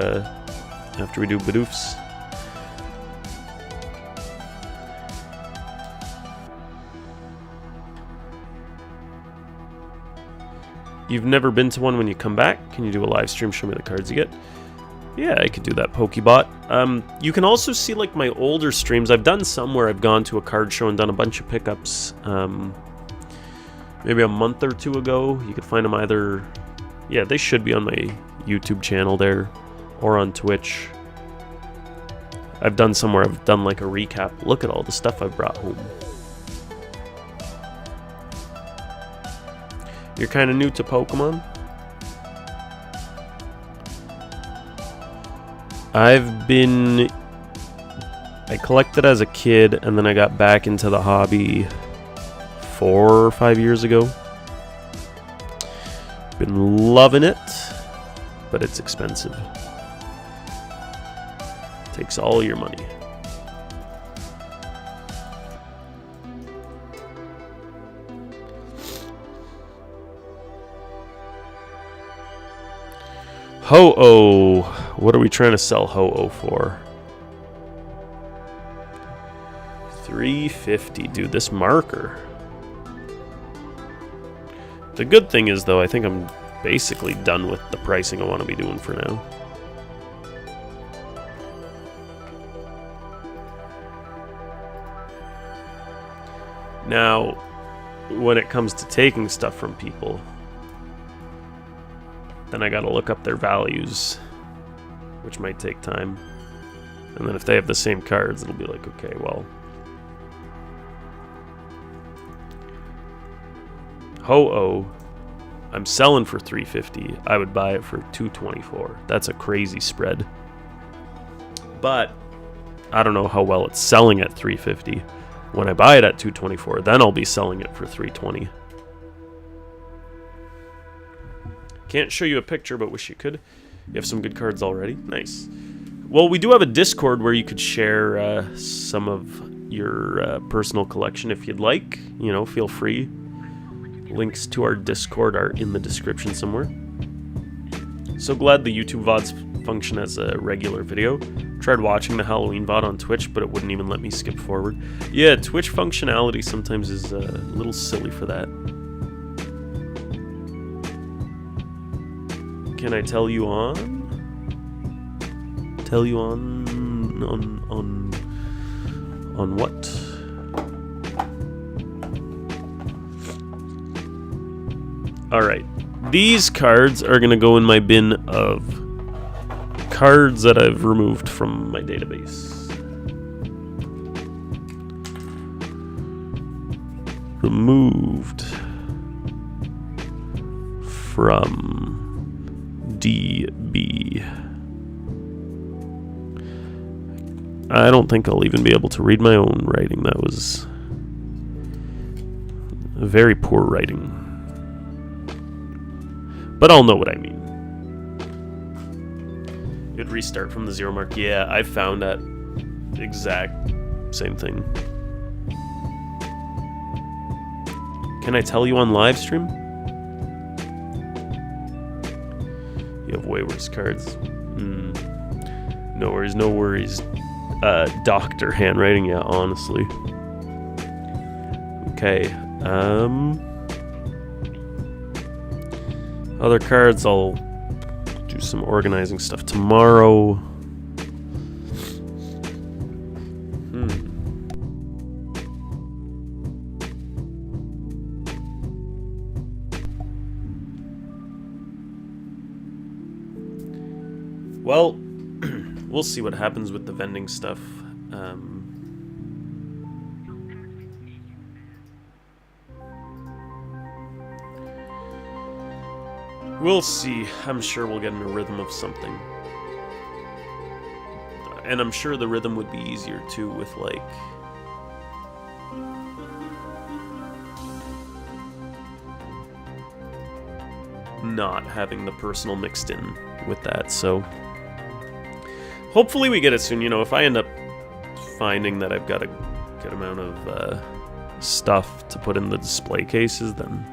we do Bidoofs. You've never been to one. When you come back, can you do a live stream? Show me the cards you get. Yeah, I could do that, Pokebot. You can also see like my older streams. I've done some where I've gone to a card show and done a bunch of pickups. Maybe a month or two ago. You could find them either... Yeah, they should be on my YouTube channel there, or on Twitch. I've done some where I've done like a recap. Look at all the stuff I've brought home. You're kind of new to Pokemon? I collected as a kid, and then I got back into the hobby 4 or 5 years ago. Been loving it, but it's expensive. Takes all your money. Ho-Oh! What are we trying to sell Ho-Oh for? $350. Dude, this marker. The good thing is, though, I think I'm basically done with the pricing I want to be doing for now. Now, when it comes to taking stuff from people, then I gotta look up their values, which might take time. And then if they have the same cards, it'll be like, okay, well... Ho-Oh, I'm selling for $350. I would buy it for $224. That's a crazy spread. But I don't know how well it's selling at $350. When I buy it at $224, then I'll be selling it for $320. Can't show you a picture, but wish you could. You have some good cards already. Nice. Well, we do have a Discord where you could share some of your personal collection if you'd like. You know, feel free. Links to our Discord are in the description somewhere. So glad the YouTube VODs function as a regular video. Tried watching the Halloween VOD on Twitch, but it wouldn't even let me skip forward. Yeah, Twitch functionality sometimes is a little silly for that. Can I tell you on? Tell you on what? Alright. These cards are gonna go in my bin of cards that I've removed from my database. Removed from DB. I don't think I'll even be able to read my own writing. That was very poor writing. But I'll know what I mean. It'd restart from the 0 mark. Yeah, I found that exact same thing. Can I tell you on live stream? You have way worse cards. No worries, no worries. Doctor handwriting, yeah, honestly. Okay, other cards, I'll do some organizing stuff tomorrow. Well, we'll see what happens with the vending stuff. We'll see. I'm sure we'll get in a rhythm of something. And I'm sure the rhythm would be easier too with, like, not having the personal mixed in with that, so hopefully we get it soon. You know, if I end up finding that I've got a good amount of stuff to put in the display cases, then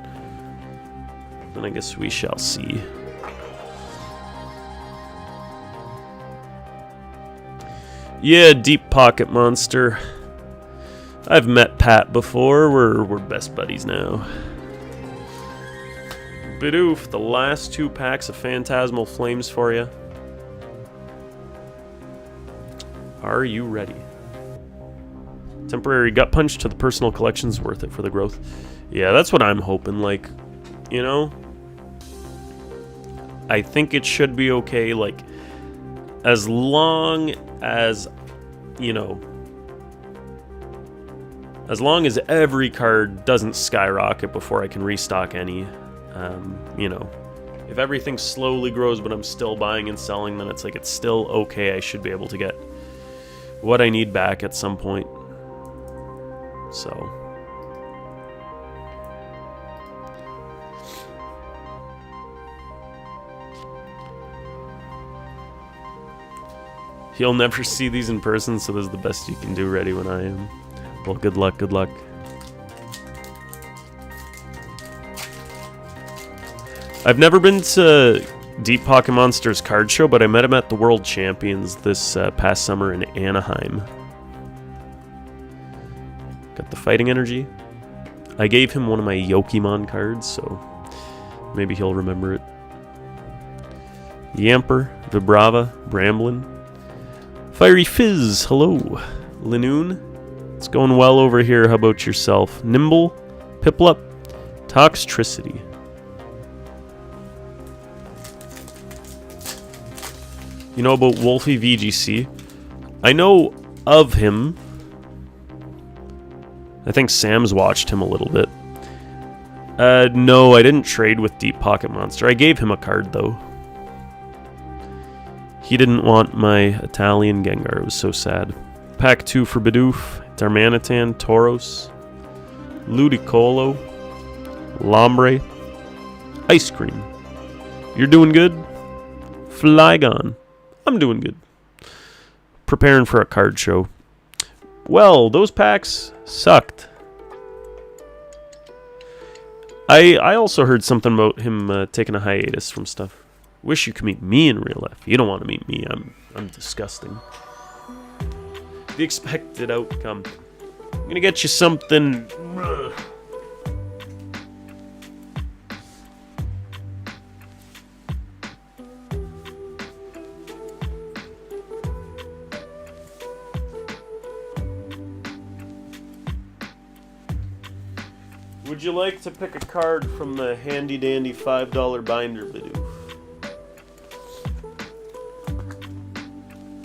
then I guess we shall see. Yeah, Deep Pocket Monster. I've met Pat before. We're best buddies now. Bidoof, the last 2 packs of Phantasmal Flames for you. Are you ready? Temporary Gut Punch to the personal collection's worth it for the growth. Yeah, that's what I'm hoping. Like, you know, I think it should be okay. Like, as long as, you know, as long as every card doesn't skyrocket before I can restock any. You know, if everything slowly grows but I'm still buying and selling, then it's like it's still okay. I should be able to get what I need back at some point. So you'll never see these in person, so this is the best you can do. Ready when I am. Well, good luck, good luck. I've never been to Deep Pocket Monsters card show, but I met him at the World Champions this past summer in Anaheim. Got the fighting energy. I gave him one of my Yokimon cards, so maybe he'll remember it. Yamper, Vibrava, Bramblin. Fiery Fizz, hello. Linoon, it's going well over here. How about yourself? Nimble, Piplup, Toxtricity. You know about Wolfie VGC? I know of him. I think Sam's watched him a little bit. No, I didn't trade with Deep Pocket Monster. I gave him a card, though. He didn't want my Italian Gengar. It was so sad. Pack 2 for Bidoof, Darmanitan, Tauros, Ludicolo, Lombre, Ice Cream. You're doing good? Flygon. I'm doing good. Preparing for a card show. Well, those packs sucked. I also heard something about him taking a hiatus from stuff. Wish you could meet me in real life. You don't want to meet me. I'm disgusting. The expected outcome. I'm gonna get you something. Would you like to pick a card from the handy dandy $5 binder, Bidoof?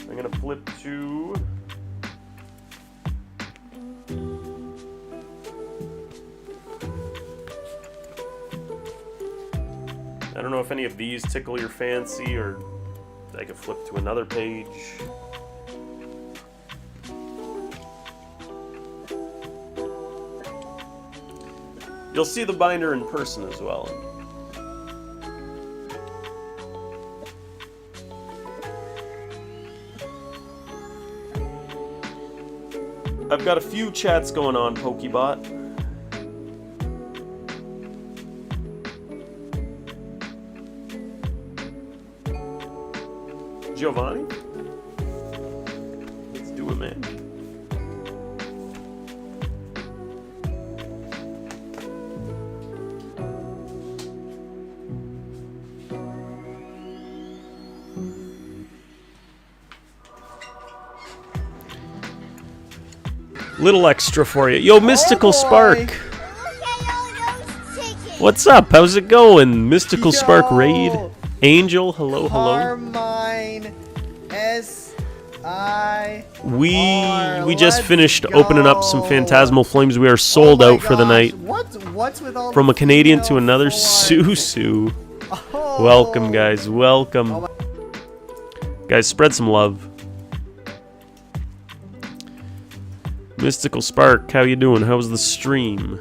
I'm gonna flip to I don't know if any of these tickle your fancy, or I could flip to another page. You'll see the binder in person as well. I've got a few chats going on, Pokebot. Giovanni? Let's do it, man. Little extra for you. Yo, Mystical Spark! What's up? How's it going? Mystical Spark Raid. Angel, hello, hello. Carmine S.I. We just finished opening up some Phantasmal Flames. We are sold out for the night. What's with all From a the Canadian to female another, forms? Susu. Oh. Welcome, guys. Welcome. Guys, spread some love. Mystical Spark, how you doing? How was the stream?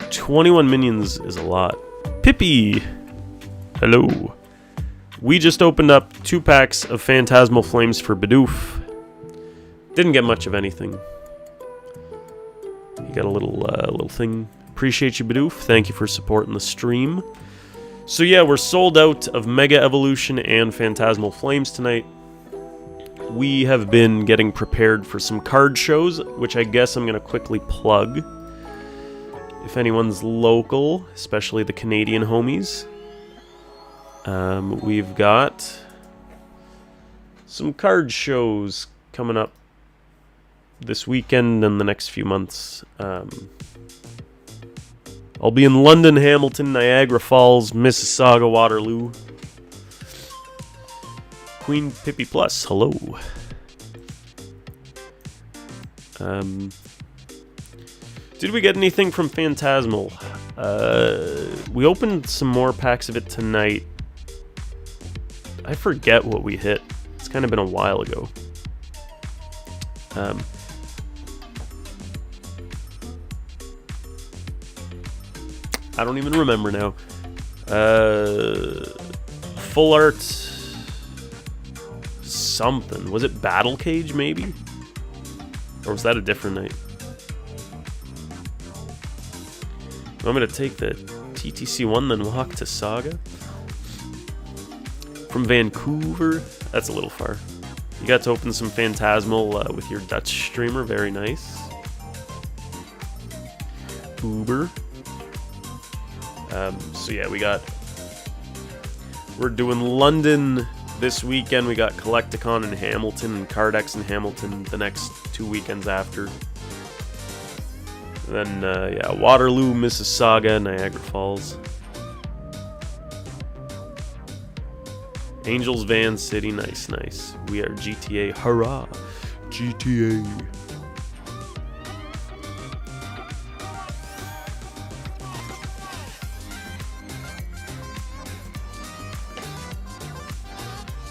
21 minions is a lot. Pippi! Hello. We just opened up 2 packs of Phantasmal Flames for Bidoof. Didn't get much of anything. You got a little thing appreciate you, Bidoof. Thank you for supporting the stream. So yeah, we're sold out of Mega Evolution and Phantasmal Flames tonight. We have been getting prepared for some card shows, which I guess I'm going to quickly plug. If anyone's local, especially the Canadian homies, we've got some card shows coming up this weekend and the next few months. I'll be in London, Hamilton, Niagara Falls, Mississauga, Waterloo. Queen Pippi Plus, hello. Did we get anything from Phantasmal? We opened some more packs of it tonight. I forget what we hit. It's kind of been a while ago. I don't even remember now. Full art something. Was it Battle Cage maybe? Or was that a different night? I'm gonna take the TTC one, then walk to Saga. From Vancouver. That's a little far. You got to open some Phantasmal with your Dutch streamer. Very nice. Uber. So yeah, we're doing London this weekend. We got Collecticon in Hamilton and Cardex in Hamilton the next 2 weekends after. And then yeah, Waterloo, Mississauga, Niagara Falls. Angels Van City, nice, nice. We are GTA, hurrah! GTA.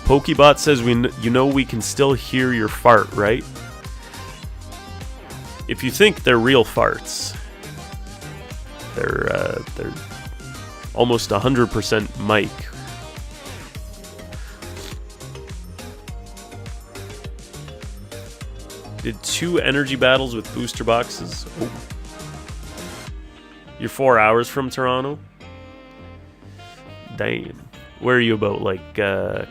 Pokebot says you know we can still hear your fart, right? If you think they're real farts, they're almost 100% mic. Did 2 energy battles with booster boxes. Oh. You're 4 hours from Toronto? Damn. Where are you about? Like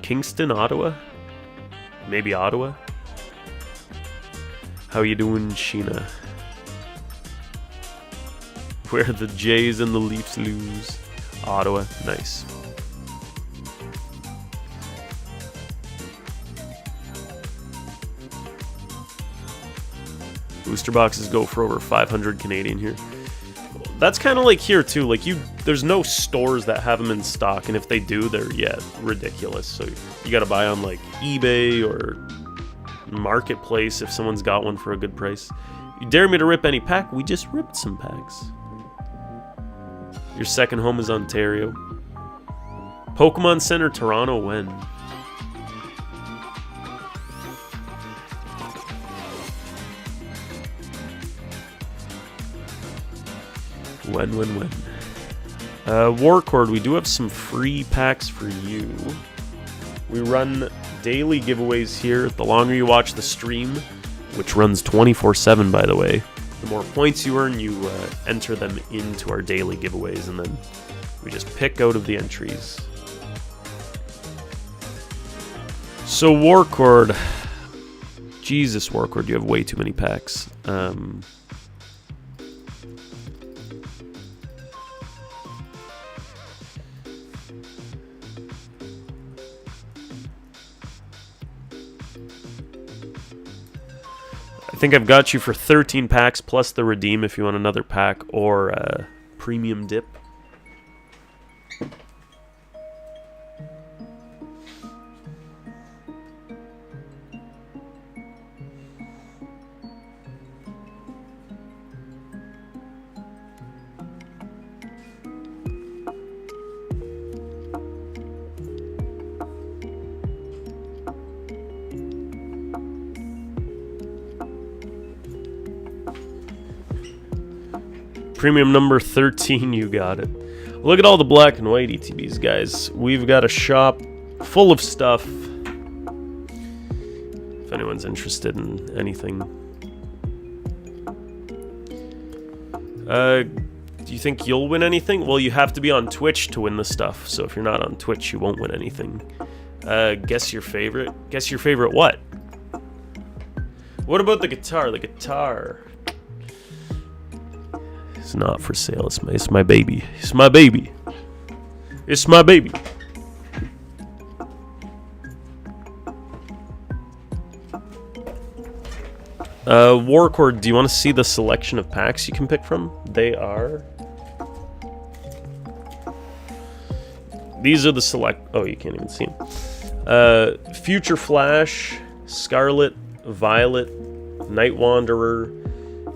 Kingston, Ottawa? Maybe Ottawa? How you doing, Sheena? Where the Jays and the Leafs lose. Ottawa, nice. Booster boxes go for over 500 Canadian here. That's kind of like here too. Like there's no stores that have them in stock, and if they do, they're ridiculous. So you got to buy on like eBay or Marketplace if someone's got one for a good price. You dare me to rip any pack? We just ripped some packs. Your second home is Ontario. Pokemon Center, Toronto, when? When? Warcord, we do have some free packs for you. We run daily giveaways here. The longer you watch the stream, which runs 24/7 by the way, the more points you earn, you enter them into our daily giveaways, and then we just pick out of the entries. So Warcord, Jesus Warcord, you have way too many packs. I think I've got you for 13 packs plus the redeem if you want another pack or premium dip. Premium number 13, you got it. Look at all the black and white ETBs, guys. We've got a shop full of stuff. If anyone's interested in anything. Do you think you'll win anything? Well, you have to be on Twitch to win the stuff. So if you're not on Twitch, you won't win anything. Guess your favorite. Guess your favorite what? What about the guitar? The guitar. It's not for sale. It's my baby. It's my baby. It's my baby. Warcord, do you want to see the selection of packs you can pick from? They are... These are the select... Oh, you can't even see them. Future Flash, Scarlet, Violet, Night Wanderer,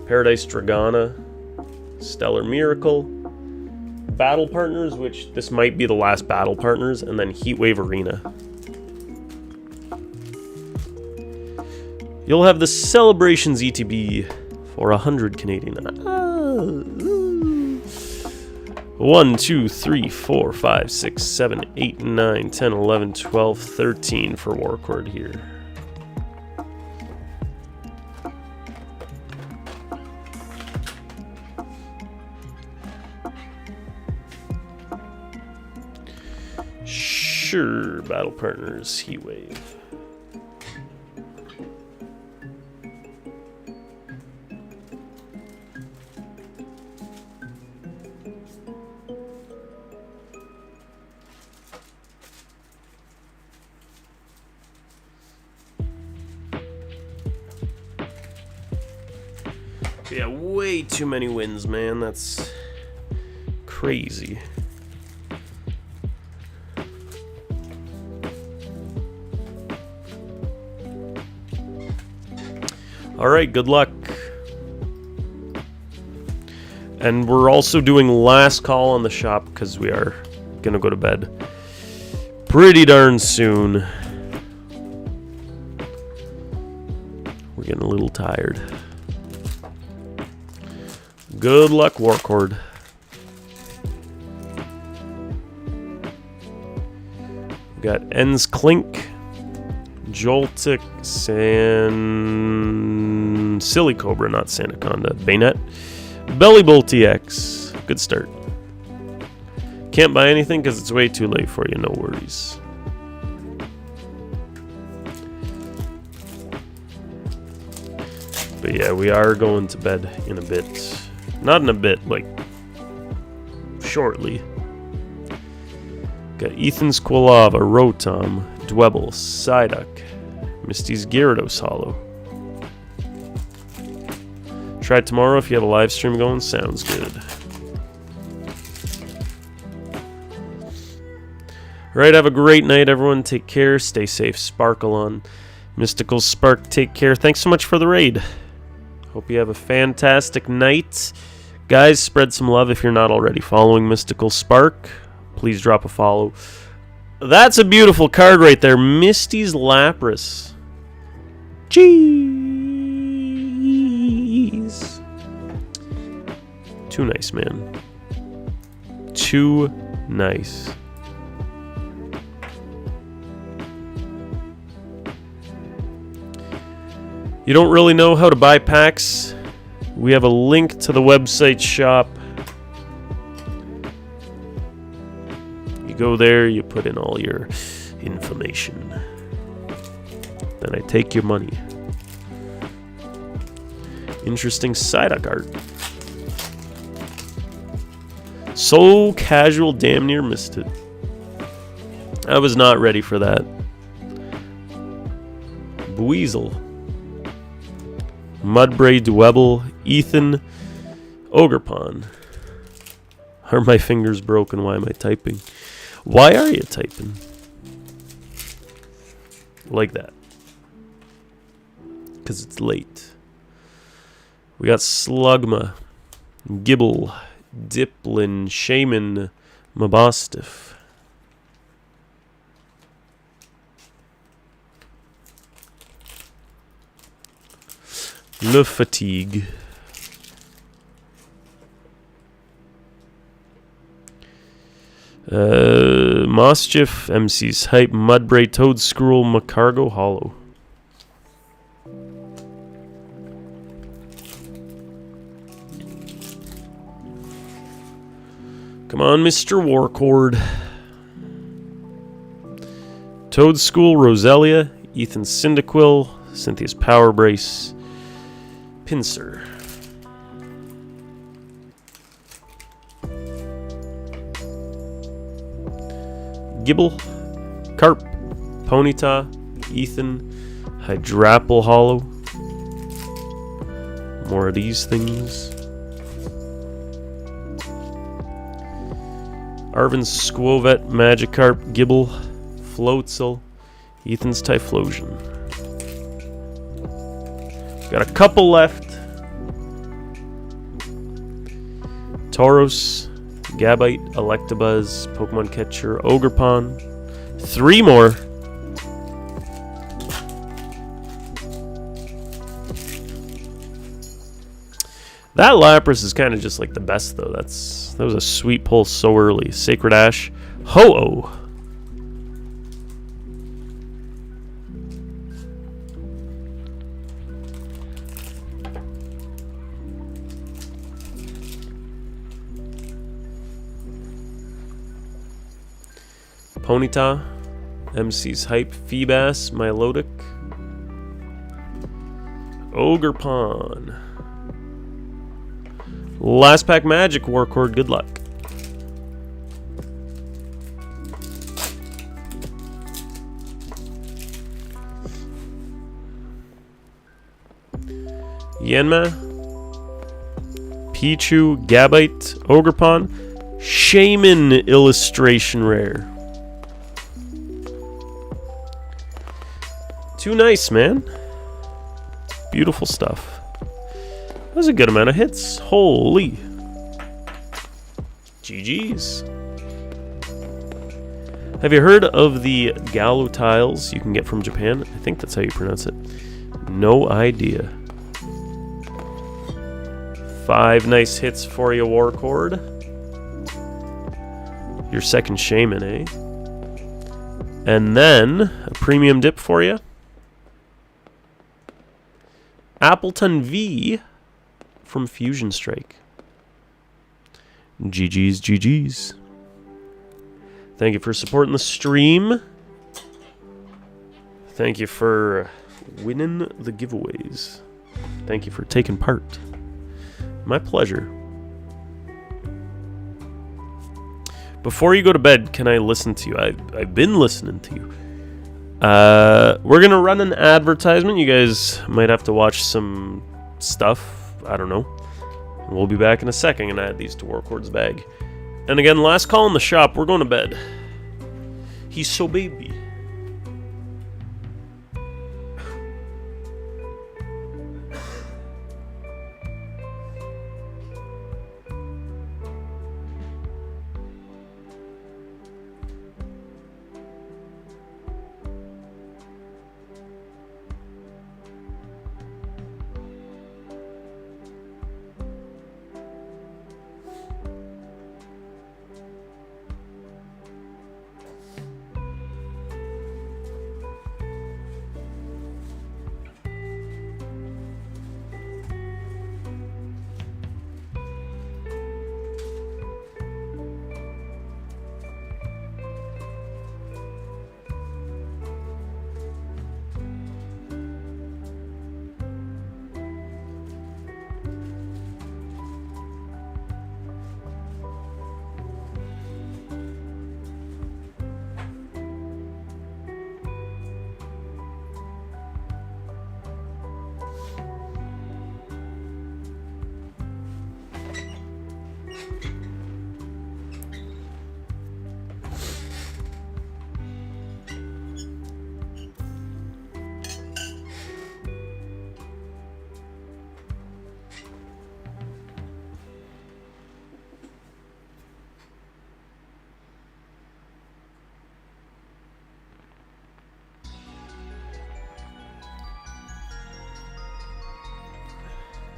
Paradise Dragana, Stellar Miracle, Battle Partners, which this might be the last Battle Partners, and then Heatwave Arena. You'll have the Celebrations ETB for 100 Canadian. 1, 2, 3, 4, 5, 6, 7, 8, 9, 10, 11, 12, 13 for Warcord here. Sure, Battle Partners, Heatwave. Yeah, way too many wins, man. That's crazy. Alright, good luck. And we're also doing last call on the shop because we are gonna go to bed pretty darn soon. We're getting a little tired. Good luck, Warcord. We got Ends Clink, Joltik, Silly Cobra, not Sandaconda, Bayonet, Bellybolt EX. Good start. Can't buy anything because it's way too late for you, no worries. But yeah, we are going to bed in a bit. Not in a bit, like shortly. Got Ethan Squilava, Rotom, Dwebble, Psyduck, Misty's Gyarados Hollow. Try it tomorrow if you have a live stream going. Sounds good. Alright, have a great night, everyone. Take care. Stay safe. Sparkle on. Mystical Spark, take care. Thanks so much for the raid. Hope you have a fantastic night. Guys, spread some love if you're not already following Mystical Spark. Please drop a follow. That's a beautiful card right there. Misty's Lapras. Jeez. Too nice, man. Too nice. You don't really know how to buy packs? We have a link to the website shop. You go there, you put in all your information. Then I take your money. Interesting Psyduck art. So casual, damn near missed it. I was not ready for that. Buizel. Mudbray, Dwebble, Ethan, Ogerpon. Are my fingers broken? Why am I typing? Why are you typing? Like that. Because it's late. We got Slugma, Gibble, Diplin, Shaman, Mabostiff. Le Fatigue. Moschiff, MC's Hype, Mudbray, Toedscruel, Macargo, Hollow. on, Mr. Warcord. Toad School, Roselia, Ethan Cyndaquil, Cynthia's Power Brace, Pinsir. Gibble, Carp, Ponyta, Ethan, Hydrapple Hollow. More of these things. Arvin's Squovet, Magikarp, Gibble, Floatzel, Ethan's Typhlosion. Got a couple left. Tauros, Gabite, Electabuzz, Pokemon Catcher, Ogerpon. 3 more. That Lapras is kind of just like the best, though. That was a sweet pull so early. Sacred Ash, Ho-Oh. Ponyta, MC's Hype, Feebas, Milotic, Ogerpon. Last pack Magic, Warcord, good luck. Yanma, Pichu, Gabite, Ogerpon, Shaman illustration rare. Too nice, man. Beautiful stuff. That was a good amount of hits. Holy. GG's. Have you heard of the Galu tiles you can get from Japan? I think that's how you pronounce it. No idea. 5 nice hits for you, Warcord. Your second Shaman, eh? And then a premium dip for you. Appleton V from Fusion Strike. GG's, GG's. Thank you for supporting the stream. Thank you for winning the giveaways. Thank you for taking part. My pleasure. Before you go to bed, can I listen to you? I've been listening to you. We're gonna run an advertisement. You guys might have to watch some stuff. I don't know. We'll be back in a second and add these to Warcord's bag. And again, last call in the shop. We're going to bed. He's so baby.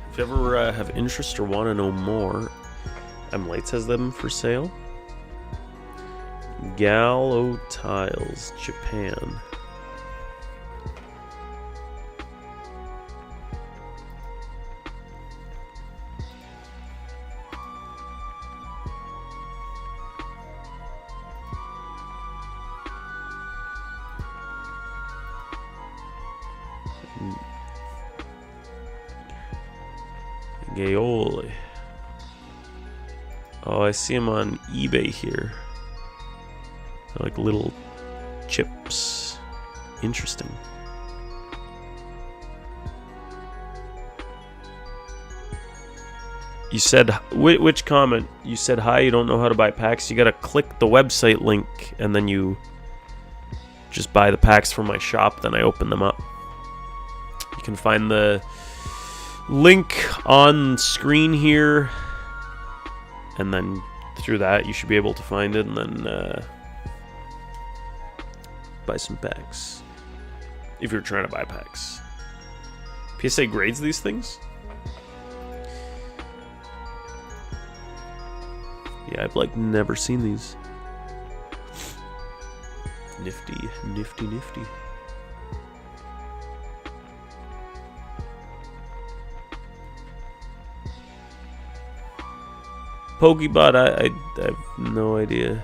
If you ever have interest or want to know more, Lights has them for sale. Galu Tiles, Japan. Gaiole. Oh, I see them on eBay here. They're like little chips. Interesting. You said, which comment? You said, hi, you don't know how to buy packs. You gotta click the website link and then you just buy the packs from my shop, then I open them up. You can find the link on screen here, and then through that you should be able to find it, and then buy some packs if you're trying to buy packs. PSA grades these things? Yeah, I've like never seen these. Nifty, nifty, nifty. Pokebot, I have no idea.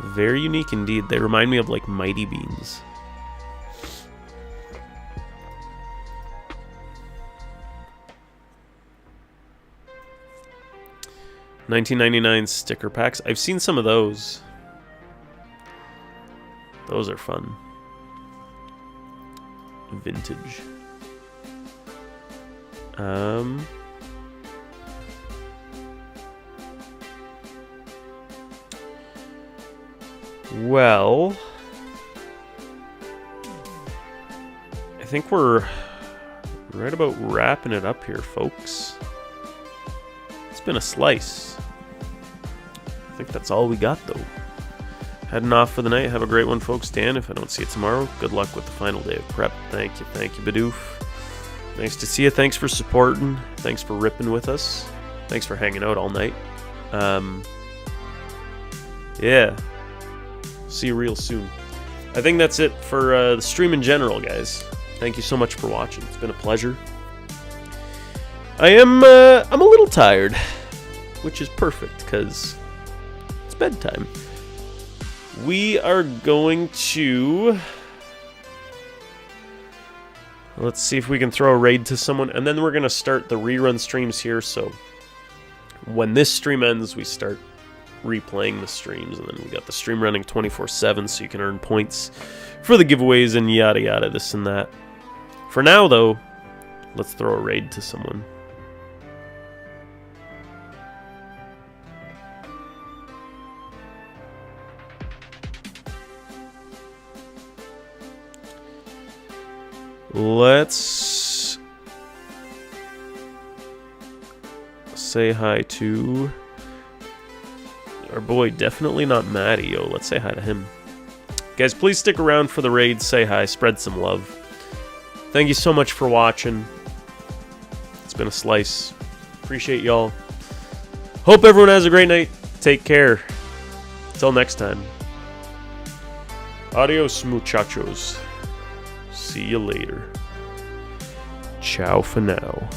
Very unique indeed. They remind me of like Mighty Beans. $19.99 sticker packs. I've seen some of those. Those are fun. Vintage. Well, I think we're right about wrapping it up here, folks. It's been a slice. I think that's all we got, though. Heading off for the night. Have a great one, folks. Dan, if I don't see you tomorrow, good luck with the final day of prep. Thank you, Bidoof. Nice to see you. Thanks for supporting. Thanks for ripping with us. Thanks for hanging out all night. Yeah. See you real soon. I think that's it for the stream in general, guys. Thank you so much for watching. It's been a pleasure. I'm a little tired, which is perfect because it's bedtime. We are going to... Let's see if we can throw a raid to someone, and then we're going to start the rerun streams here, so when this stream ends, we start replaying the streams, and then we got the stream running 24/7, so you can earn points for the giveaways and yada yada, this and that. For now, though, let's throw a raid to someone. Let's say hi to our boy, definitely not Matty. Yo, let's say hi to him. Guys, please stick around for the raid. Say hi, spread some love. Thank you so much for watching. It's been a slice. Appreciate y'all. Hope everyone has a great night. Take care. Till next time. Adios, muchachos. See you later. Ciao for now.